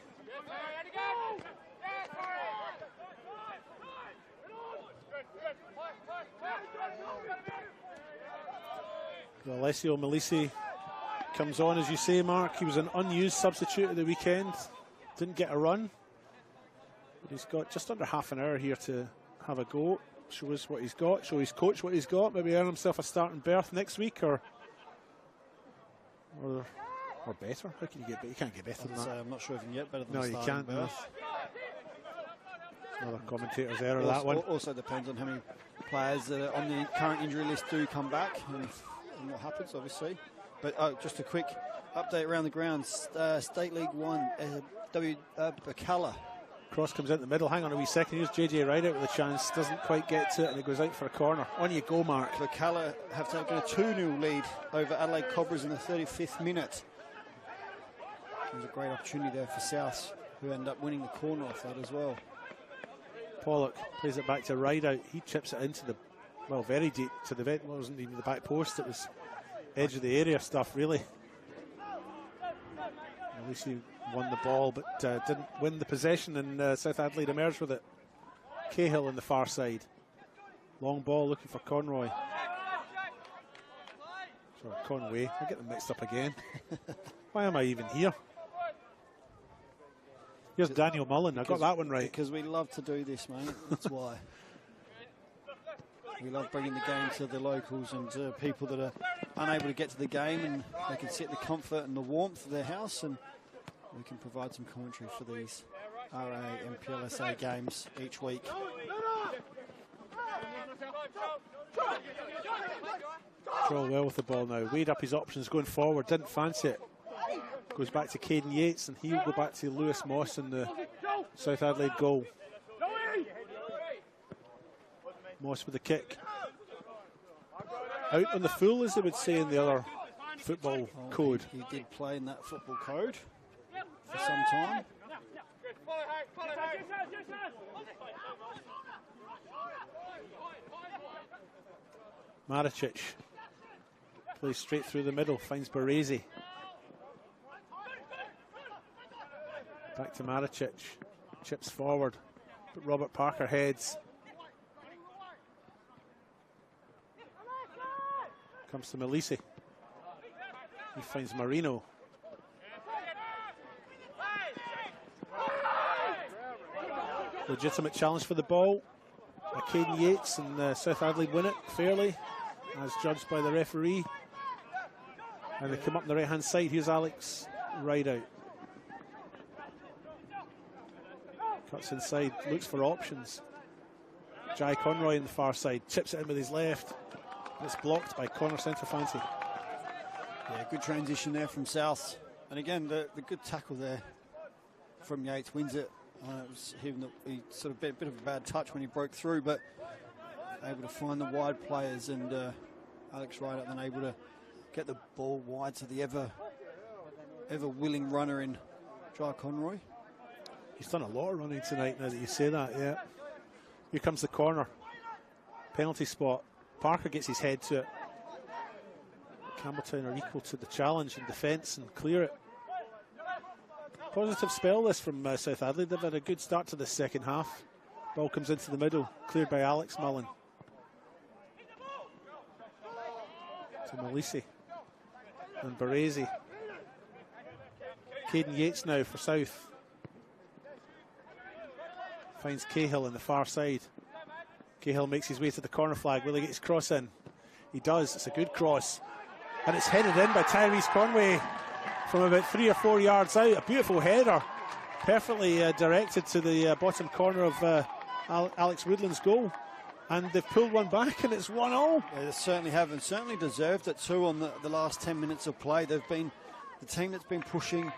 Alessio Malisi comes on, as you say, Mark. He was an unused substitute at the weekend. Didn't get a run. But he's got just under half an hour here to have a go. Show us what he's got, show his coach what he's got, maybe earn himself a starting berth next week or better. How can you get better? You can't get better than that. I'm not sure if you can get better than no, you can't. No. Another commentator's error, also, that one. Also depends on how many players that are on the current injury list do come back and what happens, obviously. But just a quick update around the grounds. State League 1, Bacala. Cross comes out in the middle. Hang on a wee second. Here's JJ Rideout with a chance. Doesn't quite get to it, and it goes out for a corner. On you go, Mark. Bacala have taken a 2-0 lead over Adelaide Cobras in the 35th minute. It was a great opportunity there for South, who end up winning the corner off that as well. Pollock plays it back to Rideout. He chips it into the, well, very deep to the it wasn't even the back post. It was edge of the area stuff, really. At least he won the ball, but didn't win the possession, and South Adelaide emerged with it. Cahill on the far side. Long ball looking for Conroy. Sorry, Conway. I get them mixed up again. Why am I even here? Here's Daniel Mullen. I got that one right. Because we love to do this, mate. That's why. We love bringing the game to the locals and people that are unable to get to the game, and they can sit in the comfort and the warmth of their house, and we can provide some commentary for these RA NPLSA games each week. Control well with the ball now. Weighed up his options going forward. Didn't fancy it. Goes back to Caden Yates, and he'll go back to Lewis Moss in the South Adelaide goal. Moss with the kick. Out on the full, as they would say in the other football code. He did play in that football code for some time. Maricic plays straight through the middle, finds Baresi. Back to Maricic, chips forward, but Robert Parker heads. Comes to Malisi. He finds Marino. Legitimate challenge for the ball. Caden Yates, and South Adelaide win it fairly, as judged by the referee. And they come up on the right hand side. Here's Alex Rideout. Cuts inside, looks for options. Jai Conroy on the far side, chips it in with his left. It's blocked by Connor Centofanti. Yeah, good transition there from South. And again, the good tackle there from Yates wins it. It was him that he sort of bit of a bad touch when he broke through, but able to find the wide players, and Alex Rideout then able to get the ball wide to the ever willing runner in Jai Conroy. He's done a lot of running tonight, now that you say that, yeah. Here comes the corner. Penalty spot. Parker gets his head to it. Campbelltown are equal to the challenge in defence and clear it. Positive spell this from South Adelaide. They've had a good start to the second half. Ball comes into the middle, cleared by Alex Mullen. To Malisi and Baresi. Caden Yates now for South. Finds Cahill on the far side. Cahill makes his way to the corner flag. Will he get his cross in? He does. It's a good cross. And it's headed in by Tyrese Conway from about 3 or 4 yards out. A beautiful header. Perfectly directed to the bottom corner of Alex Woodland's goal. And they've pulled one back, and it's 1-0. Yeah, they certainly have, and certainly deserved it too on the last 10 minutes of play. They've been the team that's been pushing,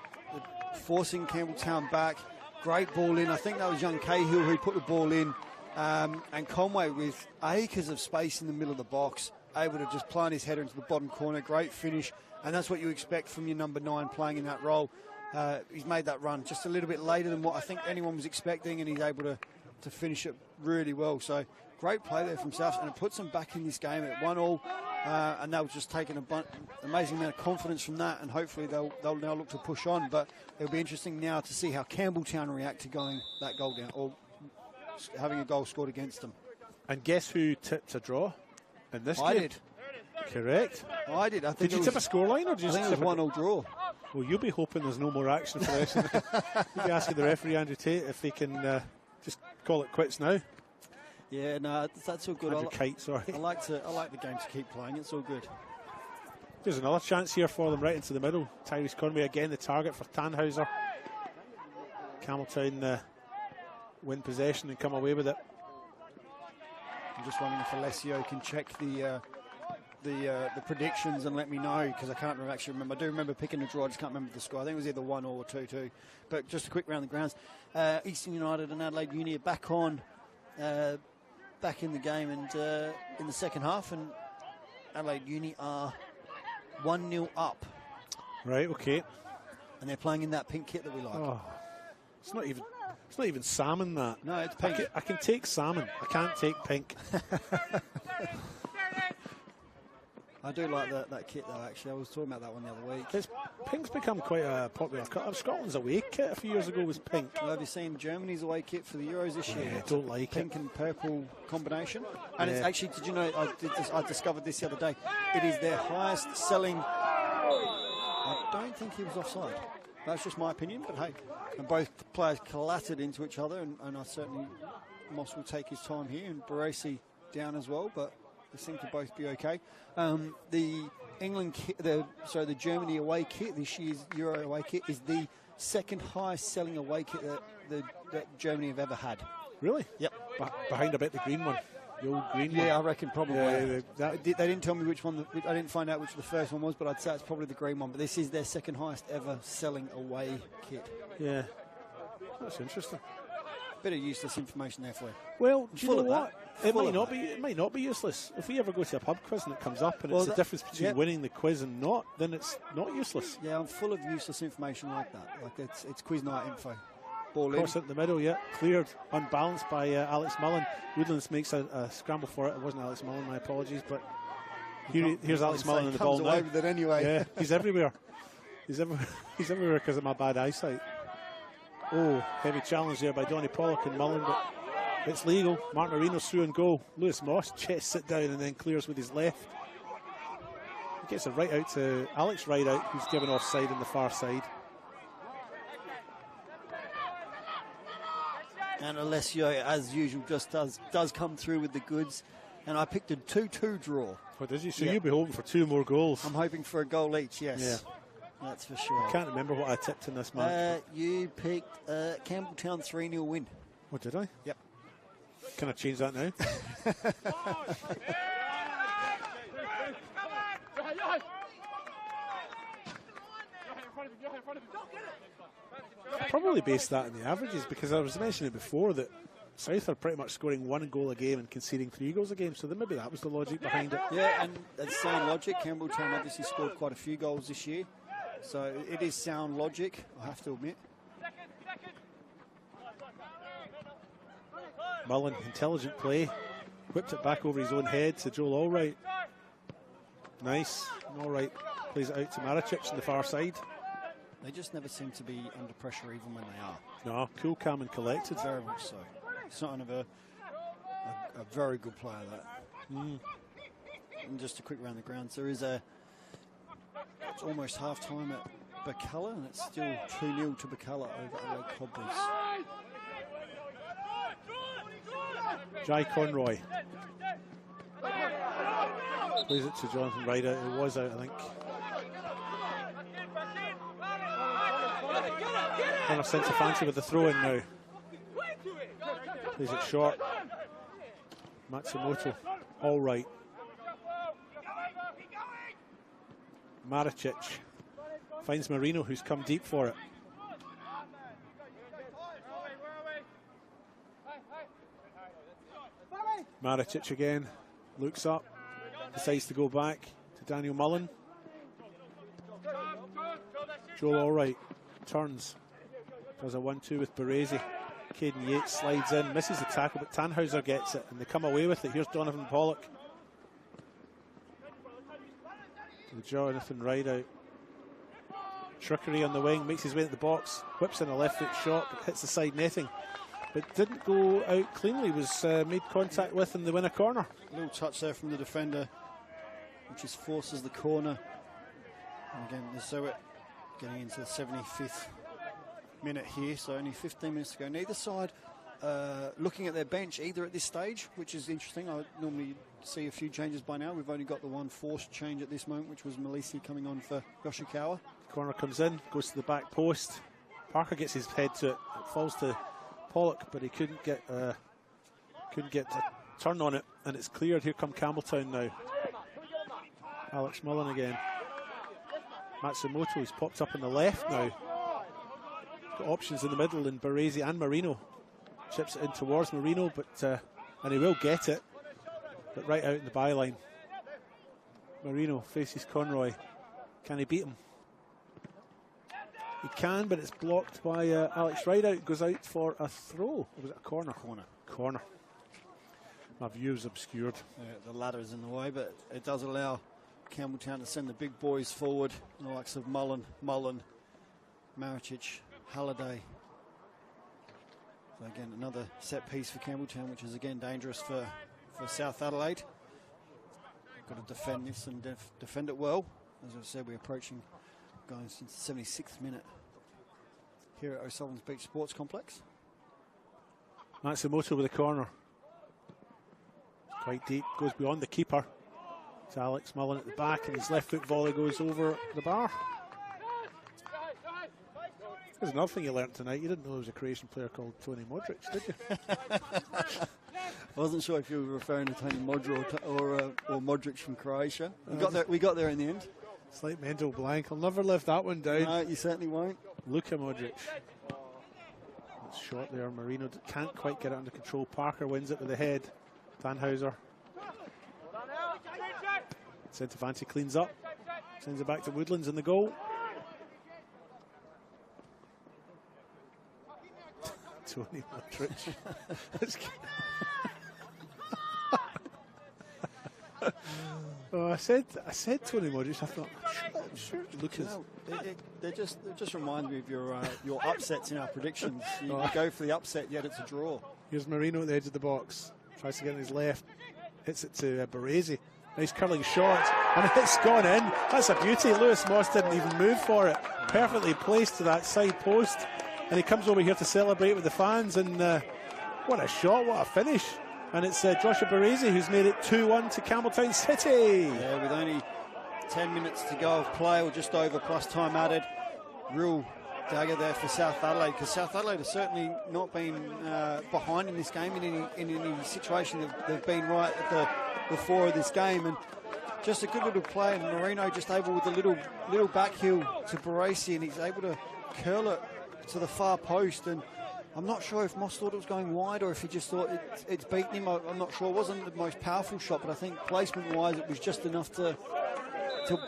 forcing Campbelltown back. Great ball in. I think that was young Cahill who put the ball in. And Conway with acres of space in the middle of the box, able to just plant his header into the bottom corner. Great finish, and that's what you expect from your number 9 playing in that role. He's made that run just a little bit later than what I think anyone was expecting, and he's able to finish it really well. So great play there from South, and it puts them back in this game at 1-1, and they'll just take an amazing amount of confidence from that, and hopefully they'll now look to push on. But it'll be interesting now to see how Campbelltown react to going that goal down, or having a goal scored against them. And guess who tipped a draw in this game? I did. Correct. I did. Did you tip a scoreline, or did you I think tip it was 1-0 draw? Well, you'll be hoping there's no more action for the rest of the You'll be asking the referee, Andrew Tate, if he can just call it quits now. Yeah, no, that's all good. Andrew Kite, sorry. I like the game to keep playing. It's all good. There's another chance here for them right into the middle. Tyrese Conway again, the target for Tannhauser. Campbelltown win possession and come away with it. I'm just wondering if Alessio can check the predictions and let me know, because I can't actually remember. I do remember picking a draw, I just can't remember the score. I think it was either 1 or 2-2. But just a quick round the grounds. Eastern United and Adelaide Uni are back in the game, and in the second half, and Adelaide Uni are 1-0 up. Right, okay. And they're playing in that pink kit that we like. Oh, it's not even salmon, that. No, it's pink. I can take salmon. I can't take pink. I do like that kit though, actually. I was talking about that one the other week. Pink's become quite a popular colour. Scotland's away kit a few years ago was pink. Well, have you seen Germany's away kit for the Euros this year? I don't like pink and purple combination. And it's actually, did you know, I discovered this the other day. It is their highest selling. I don't think he was offside. That's just my opinion, but hey. And both players collatered into each other, and I certainly, Moss will take his time here, and Baresi down as well, but they seem to both be okay. The England kit, the Germany away kit, this year's Euro away kit, is the second highest selling away kit that Germany have ever had. Really? Yep. Behind, I bet, the green one. The old green one. Yeah, I reckon probably. Yeah, they didn't tell me which one. I didn't find out which the first one was, but I'd say it's probably the green one. But this is their second highest ever selling away kit. Yeah. That's interesting. Bit of useless information there for you. Well, do you know what? It might not be useless. If we ever go to a pub quiz and it comes up and it's the difference between winning the quiz and not, then it's not useless. Yeah, I'm full of useless information like that. Like it's quiz night info. Ball Cross in. it in the middle, yeah. Cleared, unbalanced by Alex Mullen. Woodlands makes a scramble for it. It wasn't Alex Mullen, my apologies, but here's Alex Mullen in the ball now. Away with it anyway. Yeah, he's everywhere. He's everywhere because of my bad eyesight. Oh, heavy challenge there by Donny Pollock and Mullen, but it's legal. Mark Marino's through and goal. Lewis Moss chests it down and then clears with his left. He gets it right out to Alex Rideout, who's given offside on the far side. And Alessio, as usual, just does come through with the goods. And I picked a 2-2 draw. What did you? So you'll be hoping for 2 more goals. I'm hoping for a goal each, yes. Yeah. That's for sure. I can't remember what I tipped in this match. You picked Campbelltown 3-0 win. What did I? Yep. Can I change that now? Probably based that on the averages, because I was mentioning before that South are pretty much scoring 1 goal a game and conceding 3 goals a game, so then maybe that was the logic behind it. Yeah, and that's sound logic. Campbelltown obviously scored quite a few goals this year, so it is sound logic, I have to admit. Mullen, intelligent play, whipped it back over his own head to Joel Allwright. Nice. Allwright plays it out to Maricic on the far side. They just never seem to be under pressure even when they are. No, cool, calm and collected. Very much so. Sign of a very good player, that. And just a quick round the grounds. There is it's almost half time at Bacalla, and it's still 2-0 to Bacalla over Adelaide Cobblers. Jai Conroy plays it to Jonathan Ryder. It was out, I think. Kind of sense of fancy with the throw in now. Plays it short. Matsumoto, all right. Maricic finds Marino, who's come deep for it. Maricic again, looks up, decides to go back to Daniel Mullen. Joel Allwright turns, does a 1-2 with Baresi. Caden Yates slides in, misses the tackle, but Tannhauser gets it, and they come away with it. Here's Donovan Pollock. To Jonathan Rideout. Trickery on the wing, makes his way into the box, whips in a left foot shot, but hits the side netting. But didn't go out cleanly, was made contact with, and they win a corner. A little touch there from the defender, which just forces the corner. And again, Zoet getting into the 75th minute here, so only 15 minutes to go. Neither side looking at their bench either at this stage, which is interesting. I normally see a few changes by now. We've only got the one forced change at this moment, which was Malisi coming on for Yoshikawa. Corner comes in, goes to the back post. Parker gets his head to it. It falls to Pollock, but he couldn't get a turn on it, and it's cleared. Here come Campbelltown now. Alex Mullen again. Matsumoto, he's popped up on the left now. Got options in the middle in Baresi and Marino. Chips it in towards Marino, but and he will get it, but right out in the byline. Marino faces Conroy. Can he beat him? He can, but it's blocked by Alex Rideout. Goes out for a throw. Or was it a corner? Corner. My view's obscured. The ladder's in the way, but it does allow Campbelltown to send the big boys forward, the likes of Mullen, Maricic, Halliday. So again, another set piece for Campbelltown, which is again dangerous for South Adelaide. Got to defend this and defend it well. As I said, we're approaching going since the 76th minute here at O'Sullivan's Beach Sports Complex. Matsumoto with the corner. Quite deep, goes beyond the keeper. It's Alex Mullen at the back, and his left foot volley goes over the bar. There's another thing you learnt tonight. You didn't know there was a Croatian player called Tony Modric, did you? I wasn't sure if you were referring to Tony Modric or Modric from Croatia. We got there in the end. Slight mental blank. I'll never live that one down. No, you certainly won't. Luka Modric. That's short there. Marino can't quite get it under control. Parker wins it with the head. Tannhauser. Centofanti cleans up. Sends it back to Woodlands in the goal. Tony Modric. Oh, I said Tony Modric. I thought, I'm sure Lucas. No, they just remind me of your upsets in our predictions. You go for the upset, yet it's a draw. Here's Marino at the edge of the box. Tries to get on his left. Hits it to Baresi. Nice curling shot, and it's gone in. That's a beauty. Lewis Moss didn't even move for it. Perfectly placed to that side post, and he comes over here to celebrate with the fans. And what a shot! What a finish! And it's Joshua Baresi who's made it 2-1 to Campbelltown City. Yeah, with only 10 minutes to go of play, or just over, plus time added. Real dagger there for South Adelaide, because South Adelaide has certainly not been behind in this game in any situation. They've been right at the fore of this game, and just a good little play. And Marino just able with a little back heel to Baresi, and he's able to curl it to the far post. And I'm not sure if Moss thought it was going wide or if he just thought it's beaten him. I'm not sure. It wasn't the most powerful shot, but I think placement-wise it was just enough to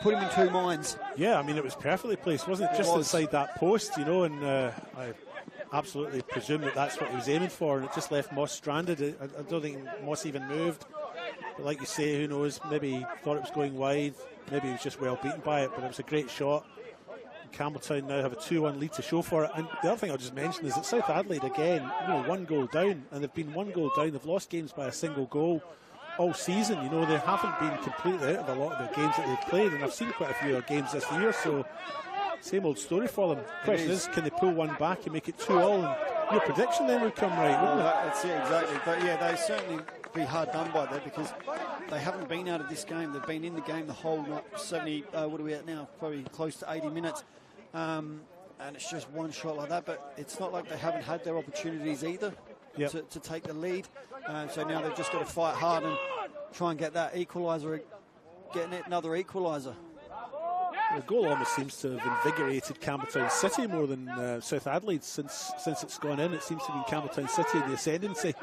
put him in two minds. Yeah, I mean, it was perfectly placed, wasn't it? Just inside that post, you know, and I absolutely presume that that's what he was aiming for, and it just left Moss stranded. I don't think Moss even moved. But like you say, who knows? Maybe he thought it was going wide. Maybe he was just well beaten by it, but it was a great shot. Campbelltown now have a 2-1 lead to show for it. And the other thing I'll just mention is that South Adelaide, again, you know, 1 goal down, and they've been 1 goal down. They've lost games by a single goal all season. You know, they haven't been completely out of a lot of the games that they've played, and I've seen quite a few of their games this year, so same old story for them. Question is, can they pull one back and make it 2-2? And your prediction then would come right, wouldn't it? That's it, exactly. But yeah, they certainly be hard done by that, because they haven't been out of this game. They've been in the game the whole 70, what are we at now? Probably close to 80 minutes. And it's just one shot like that, but it's not like they haven't had their opportunities either to take the lead. So now they've just got to fight hard and try and get that equaliser, getting another equaliser. The goal almost seems to have invigorated Campbelltown City more than South Adelaide since it's gone in. It seems to be Campbelltown City in the ascendancy.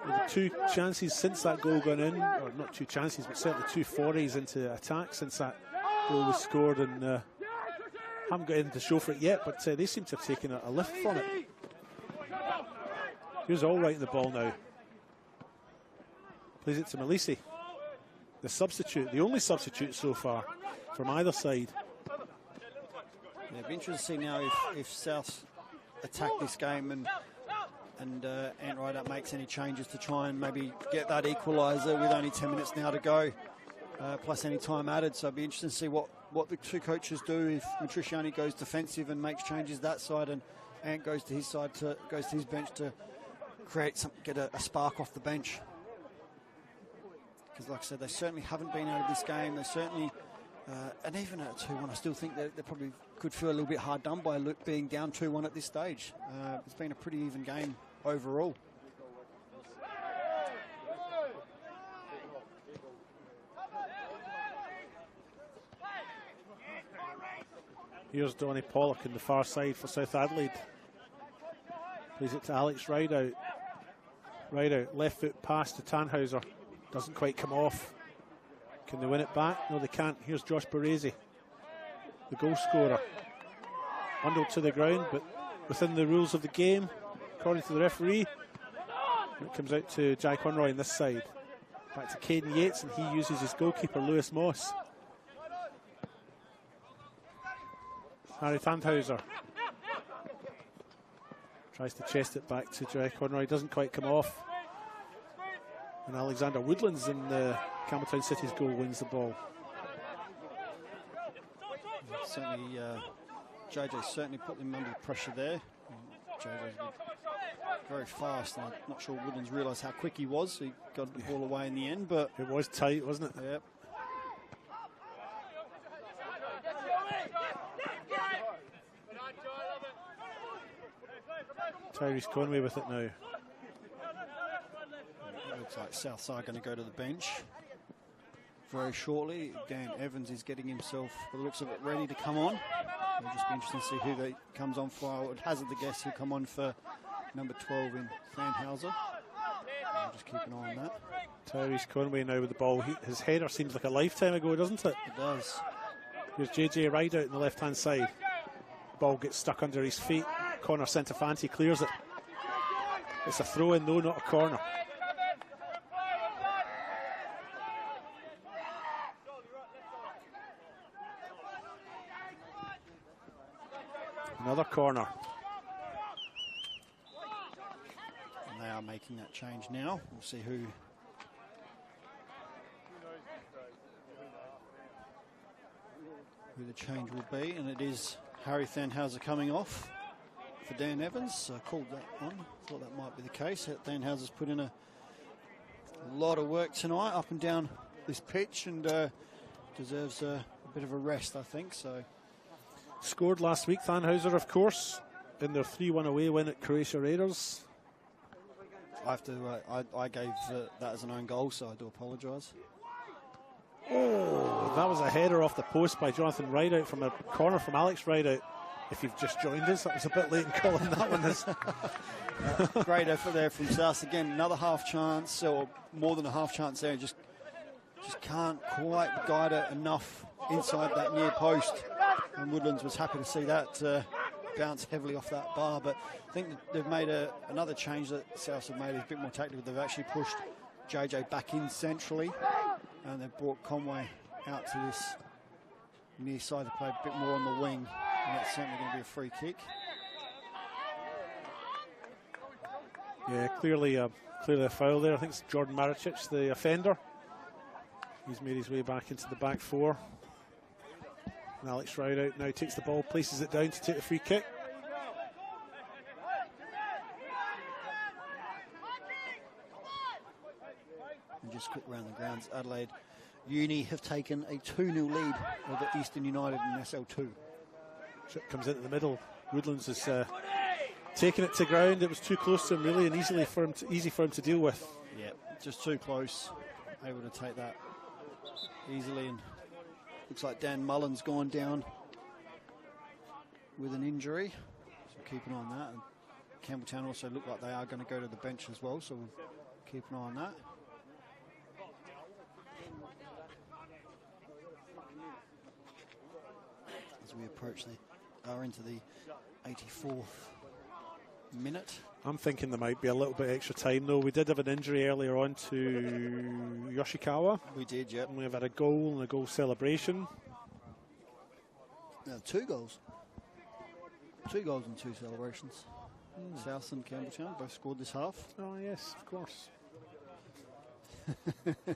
With 2 chances since that goal gone in, or not 2 chances, but certainly 2 forays into attack since that goal was scored, and haven't got anything to show for it yet, but they seem to have taken a lift from it. Here's Allwright in the ball now. Plays it to Malisi. The substitute, the only substitute so far from either side. Yeah, it'd be interesting to see now if South attack this game and Ant Ryder makes any changes to try and maybe get that equaliser with only 10 minutes now to go, plus any time added. So it'd be interesting to see what the two coaches do if Matriciani goes defensive and makes changes that side, and Ant goes to his side, goes to his bench to get a spark off the bench. Because like I said, they certainly haven't been out of this game. They certainly, and even at 2-1, I still think they probably could feel a little bit hard done by being down 2-1 at this stage. It's been a pretty even game overall. Here's Donny Pollock in the far side for South Adelaide. Plays it to Alex Rideout. Rideout, left foot pass to Tannhauser. Doesn't quite come off. Can they win it back? No, they can't. Here's Josh Baresi, the goal scorer. Bundled to the ground, but within the rules of the game, according to the referee. It comes out to Jai Conroy on this side. Back to Caden Yates, and he uses his goalkeeper, Lewis Moss. Harry Tandhauser tries to chest it back to Jack Conroy. Doesn't quite come off. And Alexander Woodlands in Campbelltown City's goal wins the ball. Certainly, JJ certainly put them under pressure there. JJ's very fast, and I'm not sure Woodlands realised how quick he was. He got the ball away in the end, but it was tight, wasn't it? Yep. Tyrese Conway with it now. It looks like Southside going to go to the bench very shortly. Dan Evans is getting himself, by the looks of it, ready to come on. It'll just be interesting to see who they comes on for. I would hazard the guess who'll come on for number 12 in Thanhauser. I'll just keep an eye on that. Tyrese Conway now with the ball. His header seems like a lifetime ago, doesn't it? It does. Here's JJ Rideout on the left-hand side. Ball gets stuck under his feet. Connor Centofanti clears it. It's a throw-in though, not a corner. Another corner. And they are making that change now. We'll see who the change will be, and it is Harry Thanhauser coming off for Dan Evans. I called that one. Thought that might be the case. Thanhauser's put in a lot of work tonight up and down this pitch, and deserves a bit of a rest, I think. So, scored last week, Thanhauser, of course, in their 3-1 away win at Croatia Raiders. I have to. I gave that as an own goal, so I do apologise. Oh, that was a header off the post by Jonathan Rideout from a corner from Alex Rideout. If you've just joined us, that was a bit late in calling that one. Great effort there from South. Again, another half chance, or more than a half chance there. Just can't quite guide it enough inside that near post. And Woodlands was happy to see that bounce heavily off that bar. But I think they've made another change that South have made is a bit more tactical. They've actually pushed JJ back in centrally, and they've brought Conway out to this near side to play a bit more on the wing. And that's certainly going to be a free kick. Yeah, clearly a foul there. I think it's Jordan Maricic, the offender. He's made his way back into the back four. And Alex Rideout now takes the ball, places it down to take the free kick. And just quick round the grounds, Adelaide Uni have taken a 2-0 lead over Eastern United in SL2. Chip comes into the middle. Woodlands has taken it to ground. It was too close to him, really, and easy for him to deal with. Yeah, just too close. Able to take that easily, and looks like Dan Mullen's gone down with an injury. So keep an eye on that. And Campbelltown also look like they are going to go to the bench as well, so we'll keep an eye on that. As we approach into the 84th minute. I'm thinking there might be a little bit extra time, though. We did have an injury earlier on to Yoshikawa. We did, yep. And we've had a goal and a goal celebration. Now, 2 goals. 2 goals and 2 celebrations. South and Campbelltown both scored this half. Oh, yes, of course.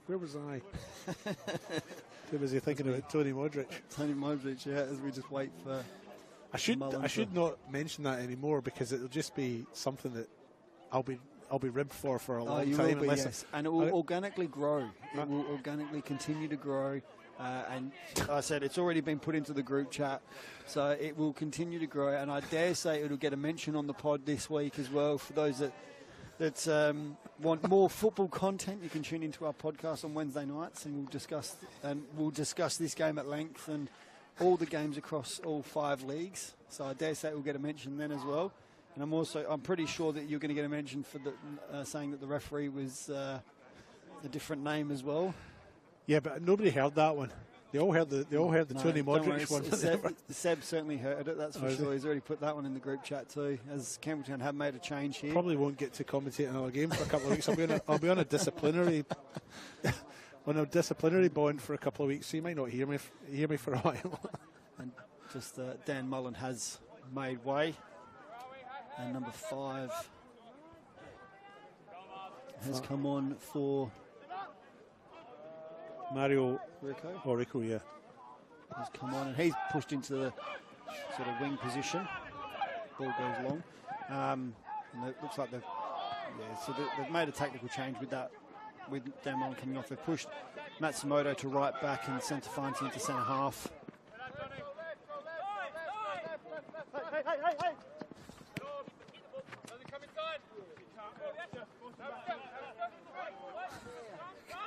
Where was I? Too busy thinking about Tony Modric. Tony Modric, yeah, as we just wait for... I should not mention that anymore, because it'll just be something that I'll be ribbed for a long time. Will be, yes. And it will organically grow. It will organically continue to grow. And I said it's already been put into the group chat, so it will continue to grow. And I dare say it'll get a mention on the pod this week as well. For those that want more football content, you can tune into our podcast on Wednesday nights, and we'll discuss this game at length and all the games across all 5 leagues. So I dare say it will get a mention then as well. And I'm pretty sure that you're going to get a mention for saying that the referee was a different name as well. Yeah, but nobody heard that one. They all heard the Tony Modric one. Seb certainly heard it, that's for sure. He's already put that one in the group chat too, as Campbelltown have made a change here. Probably won't get to commentate another game for a couple of weeks. I'll be on a disciplinary bond for a couple of weeks, so you might not hear me for a while. And Just Dan Mullen has made way. And number 5 has come on for Mario Rico. Oh, Rico, yeah. He's come on and he's pushed into the sort of wing position. Ball goes long. And it looks like they've made a tactical change with that, with Dan Mullen coming off. They've pushed Matsumoto to right back and Santafanti into centre half.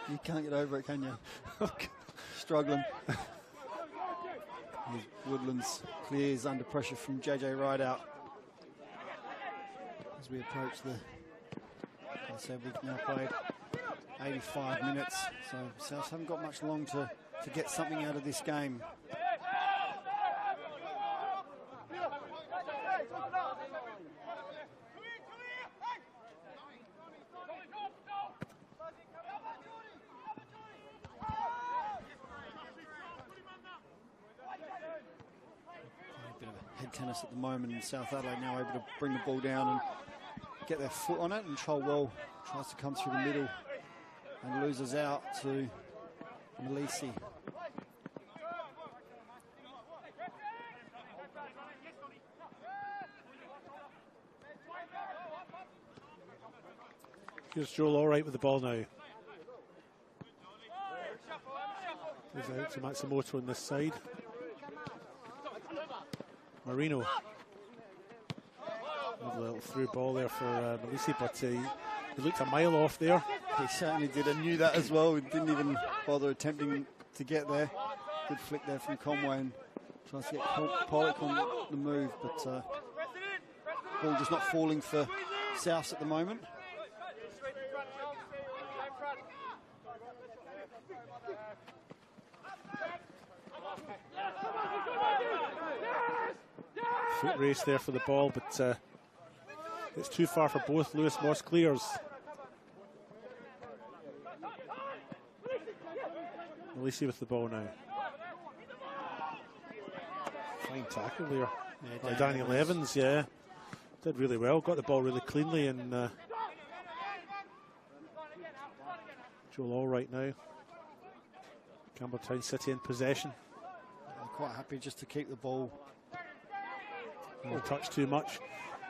You can't get over it, can you? Struggling. Woodlands clears under pressure from JJ Rideout. As we approach like I said, we've now played 85 minutes, so Souths haven't got much long to get something out of this game. Head tennis at the moment, and South Adelaide now able to bring the ball down and get their foot on it, and Cholwell tries to come through the middle and loses out to Malisi. Here's Joel all right with the ball now. He's out to Matsumoto on this side. Marino. A little through ball there for Malisi, but he looked a mile off there. He certainly did. I knew that as well. He didn't even bother attempting to get there. Good flick there from Conway and tries to get Pollock on the move, but ball just not falling for Souths at the moment. Foot race there for the ball, but it's too far for both. Lewis Moss clears. Malisi with the ball now. Fine tackle there by Daniel Evans, yeah. Did really well, got the ball really cleanly, and Joel all right now. Campbelltown City in possession. I'm quite happy just to keep the ball. Don't touch too much.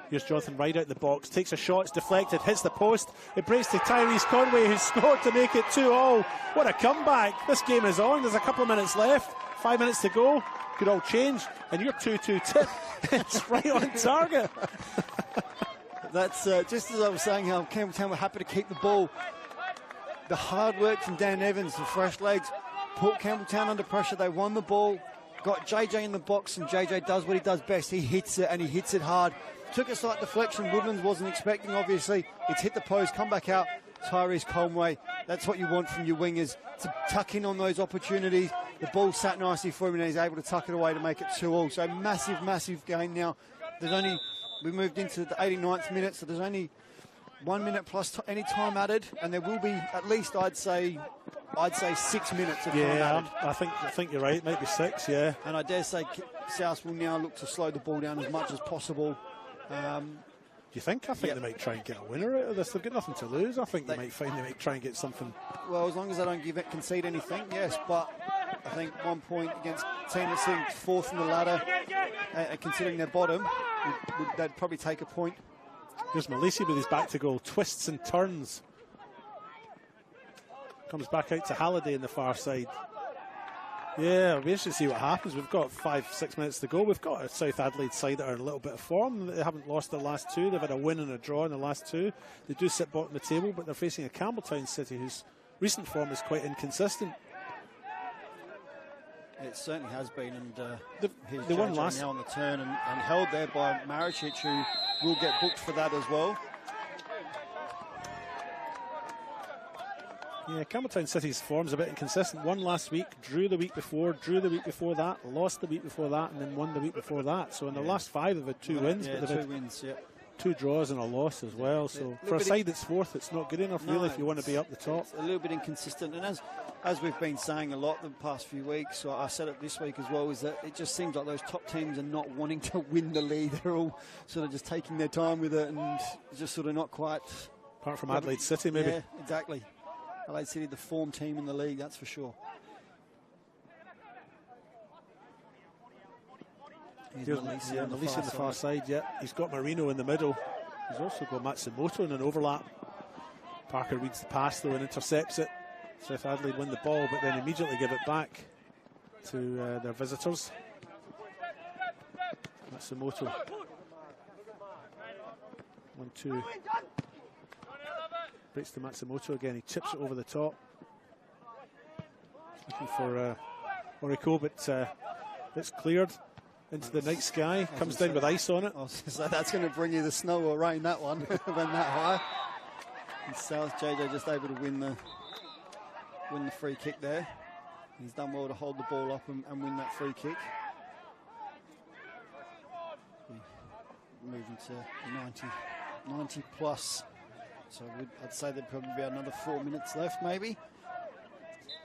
Here's Jonathan Wright out the box, takes a shot, it's deflected, hits the post. It breaks to Tyrese Conway, who scored to make it 2-all. What a comeback. This game is on. There's a couple of minutes left. 5 minutes to go. Could all change. And your 2-2 tip, it's right on target. That's just as I was saying, how Campbelltown were happy to keep the ball. The hard work from Dan Evans, the fresh legs, put Campbelltown under pressure. They won the ball. Got JJ in the box, and JJ does what he does best. He hits it, and he hits it hard. Took a slight deflection. Woodlands wasn't expecting, obviously. It's hit the post, come back out. Tyrese Conway. That's what you want from your wingers, to tuck in on those opportunities. The ball sat nicely for him, and he's able to tuck it away to make it 2-all. So massive, massive gain now. We moved into the 89th minute, so there's only 1 minute plus any time added, and there will be at least, I'd say 6 minutes of time added. I think you're right. It might be 6, yeah. And I dare say South will now look to slow the ball down as much as possible. Do you think? I think they might try and get a winner out of this. They've got nothing to lose. I think they might try and get something. Well, as long as they don't concede anything, yes. But I think 1 point against a team that's sitting fourth in the ladder, considering their bottom, they'd probably take a point. Here's Malisi with his back to goal, twists and turns. Comes back out to Halliday in the far side. Yeah, we'll be interested to see what happens. We've got 5-6 minutes to go. We've got a South Adelaide side that are in a little bit of form. They haven't lost their last two. They've had a win and a draw in the last two. They do sit bottom of the table, but they're facing a Campbelltown City whose recent form is quite inconsistent. It certainly has been, and they won last now on the turn and held there by Maricic, who will get booked for that as well. Yeah, Campbelltown City's form's a bit inconsistent. Won last week, drew the week before that, lost the week before that, and then won the week before that. So in the last 5, they've had 2 wins, but they've had 2 draws and a loss as well. So for a side that's fourth, it's not good enough, really, if you want to be up the top. It's a little bit inconsistent, and as as we've been saying a lot the past few weeks, so I said it this week as well, is that it just seems like those top teams are not wanting to win the league. They're all sort of just taking their time with it and just sort of not quite. Apart from Adelaide City, maybe. Yeah, exactly. Adelaide City, the form team in the league, that's for sure. Here's Malisi on the far side, yeah. He's got Marino in the middle. He's also got Matsumoto in an overlap. Parker reads the pass though and intercepts it. South Adelaide win the ball, but then immediately give it back to their visitors. Matsumoto. 1-2. Breaks to Matsumoto again. He chips it over the top. Looking for Oriko, but it's cleared into the night sky. Comes down with ice on it. So that's going to bring you the snow or rain, that one, when that high. And South JJ just able to win the free kick there. He's done well to hold the ball up and win that free kick. Moving to 90 plus. So I'd say there'd probably be another 4 minutes left, maybe.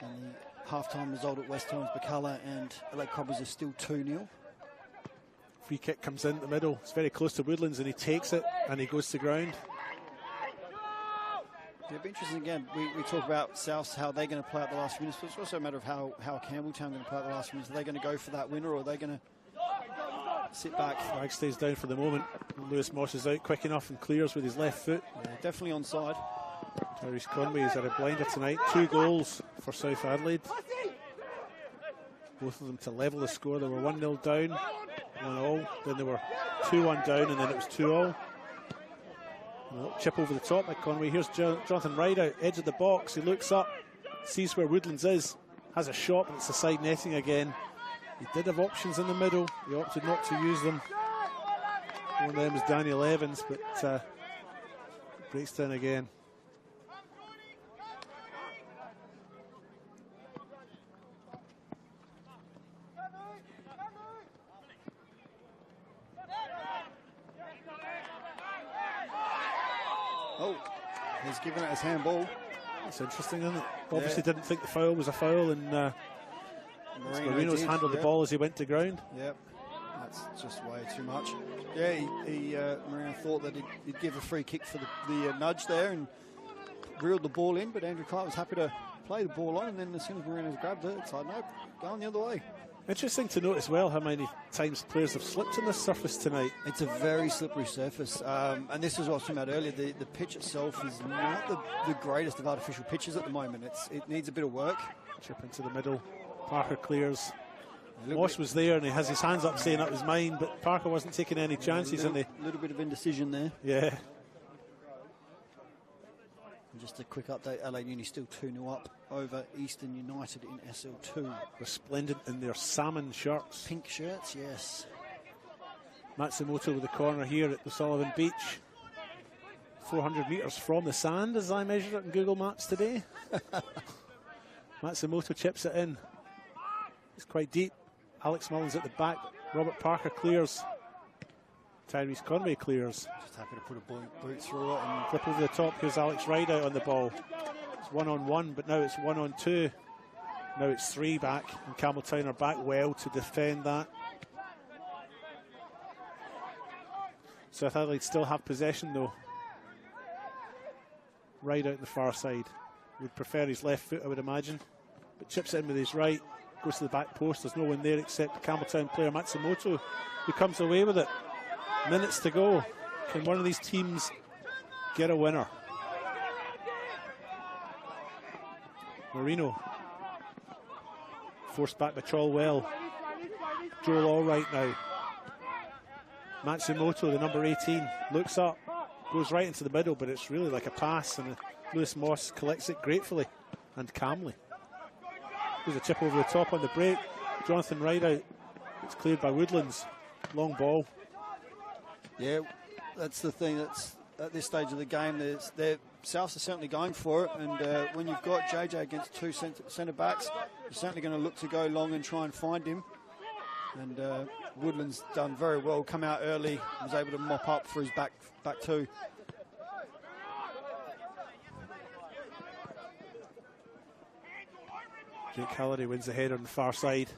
And the half-time result at West Torrens, Bacala and Adelaide Cobbers are still 2-0. Free kick comes in the middle. It's very close to Woodlands and he takes it and he goes to ground. It'll be interesting again. We talk about South, how they're going to play out the last few minutes, but it's also a matter of how Campbelltown are going to play out the last few minutes. Are they going to go for that winner or are they going to sit back? Flag stays down for the moment. Lewis Moss is out quick enough and clears with his left foot. Yeah, definitely onside. Tyrese Conway is at a blinder tonight. 2 goals for South Adelaide. Both of them to level the score. They were 1-0 down, 1-0. Then they were 2-1 down, and then it was 2-2. Chip over the top by Conway. Here's Jonathan Rideout, edge of the box. He looks up, sees where Woodlands is, has a shot, but it's a side netting again. He did have options in the middle. He opted not to use them. One of them was Daniel Evans, but breaks down again. Oh, he's given it his handball. That's interesting, isn't it? Obviously didn't think the foul was a foul, and Marino's handled the ball as he went to ground. Yep, that's just way too much. Yeah, Marino thought that he'd give a free kick for the nudge there and reeled the ball in, but Andrew Clark was happy to play the ball on, and then as soon as Marino's grabbed it, it's like, nope, going the other way. Interesting to note as well how many times players have slipped on this surface tonight. It's a very slippery surface, and this is what I was talking about earlier. The pitch itself is not the greatest of artificial pitches at the moment. It needs a bit of work. Chip into the middle. Parker clears. Moss was there and he has his hands up saying that was mine, but Parker wasn't taking any chances. A little bit of indecision there. Yeah. And just a quick update, LA Uni still 2-0 up over Eastern United in SL2. Resplendent in their salmon shirts. Pink shirts, yes. Matsumoto with the corner here at the Sullivan Beach. 400 metres from the sand as I measured it in Google Maps today. Matsumoto chips it in. It's quite deep. Alex Mullins at the back. Robert Parker clears. Tyrese Conway clears. Just happy to put a boot through it. And flip over the top. Here's Alex Rideout on the ball. It's 1-on-1, but now it's 1-on-2. Now it's 3 back, and Campbelltown are back well to defend that. South Adelaide still have possession though. Rideout on the far side. Would prefer his left foot, I would imagine. But chips it in with his right. Goes to the back post. There's no one there except Campbelltown player Matsumoto, who comes away with it. Minutes to go. Can one of these teams get a winner? Marino. Forced back by Chalwell. Joel Allwright now. Matsumoto, the number 18, looks up. Goes right into the middle, but it's really like a pass, and Lewis Moss collects it gratefully and calmly. There's a chip over the top on the break. Jonathan Rideout. It's cleared by Woodlands. Long ball. Yeah, that's the thing. That's at this stage of the game. Souths are certainly going for it, and when you've got JJ against 2 centre backs, you're certainly going to look to go long and try and find him. And Woodlands done very well. Come out early, was able to mop up for his back two. Jake Halliday wins the header on the far side.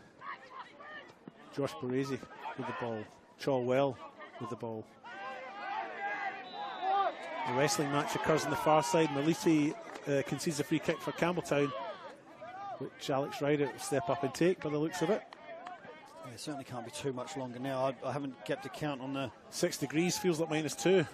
Josh Baresi with the ball. Chawwell with the ball. The wrestling match occurs on the far side. Malisi concedes a free kick for Campbelltown, which Alex Rideout will step up and take by the looks of it. Yeah, it certainly can't be too much longer now. I haven't kept a count on the... 6 degrees feels like -2.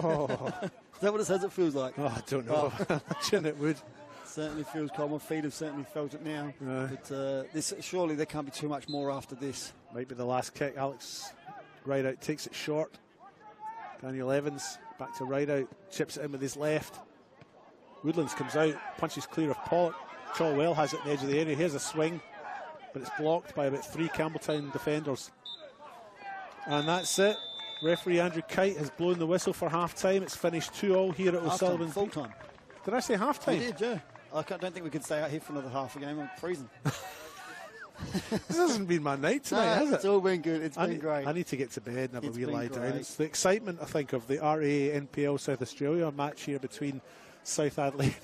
Oh. Is that what it says it feels like? Oh, I don't know. Oh. Imagine it would. Certainly feels cold. My feet have certainly felt it now. But surely there can't be too much more after this. Might be the last kick. Alex Rideout takes it short. Daniel Evans back to Rideout, chips it in with his left. Woodlands comes out, punches clear of Pollock. Chawwell has it at the edge of the area. Here's a swing, but it's blocked by about 3 Campbelltown defenders. And that's it. Referee Andrew Kite has blown the whistle for half-time. It's finished 2-2 here at O'Sullivan. Full-time. Did I say half-time? You did, yeah. I don't think we could stay out here for another half a game. I'm freezing. This hasn't been my night tonight, has it? It's all been good. It's been great. I need to get to bed and have a wee lie down. Great. It's the excitement, I think, of the RA NPL South Australia match here between South Adelaide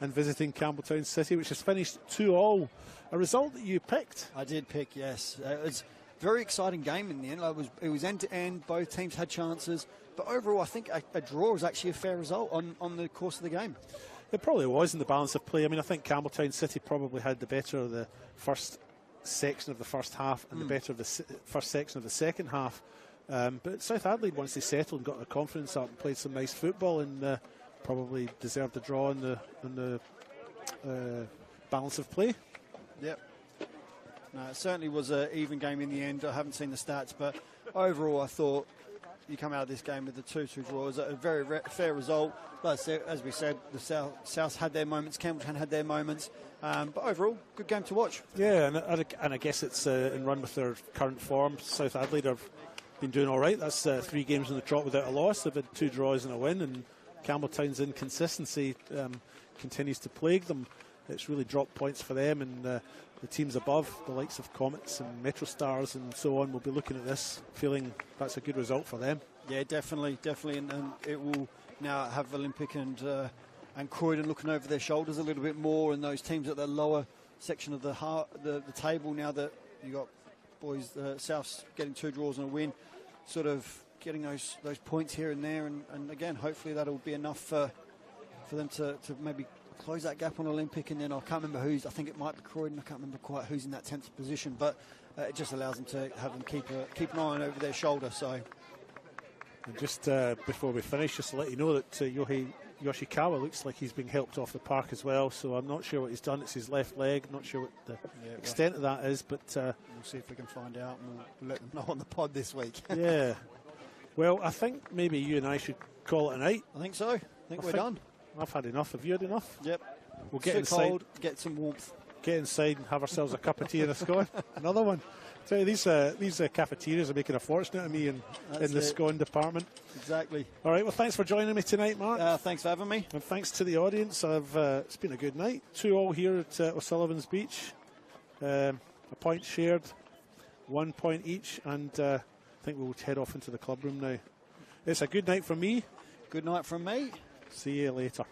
and visiting Campbelltown City, which has finished 2-2. A result that you picked. I did pick, yes. It was a very exciting game in the end. It was end-to-end. Both teams had chances. But overall, I think a draw is actually a fair result on the course of the game. It probably was in the balance of play. I mean, I think Campbelltown City probably had the better of the first section of the first half and the better of the first section of the second half. But South Adelaide, once they settled and got their confidence up and played some nice football, and probably deserved the draw in the balance of play. Yep. No, it certainly was an even game in the end. I haven't seen the stats, but overall I thought you come out of this game with the 2-2 draw. It was a very fair result. But as we said, the South had their moments, Campbelltown had their moments. But overall, good game to watch. Yeah, and I guess it's in run with their current form. South Adelaide have been doing all right. That's 3 games on the trot without a loss. They've had 2 draws and a win, and Campbelltown's inconsistency continues to plague them. It's really dropped points for them, and the teams above, the likes of Comets and Metro Stars and so on, will be looking at this, feeling that's a good result for them. Yeah, definitely, and it will now have Olympic and Croydon looking over their shoulders a little bit more, and those teams at the lower section of the table, now that you got boys South's getting 2 draws and a win, sort of getting those points here and there, and again, hopefully that'll be enough for them to maybe close that gap on Olympic. And then I can't remember who's, I think it might be Croydon, I can't remember quite who's in that 10th position, but it just allows them to have them keep an eye over their shoulder. So, and just before we finish, just to let you know that Yoshikawa looks like he's being helped off the park as well, so I'm not sure what he's done. It's his left leg, not sure what the extent of that is, but we'll see if we can find out, and we'll let them know on the pod this week. Yeah. Well, I think maybe you and I should call it a night. I think so. I think we're done. I've had enough. Have you had enough? Yep. We'll get inside. Cold, get some warmth. Get inside and have ourselves a cup of tea and a scone. Another one. Tell you, these cafeterias are making a fortune out of me in the scone department. Exactly. All right, well, thanks for joining me tonight, Mark. Thanks for having me. And thanks to the audience. It's been a good night. 2-2 here at O'Sullivan's Beach. A point shared, 1 point each, and I think we'll head off into the club room now. It's a good night from me. Good night from me. See you later.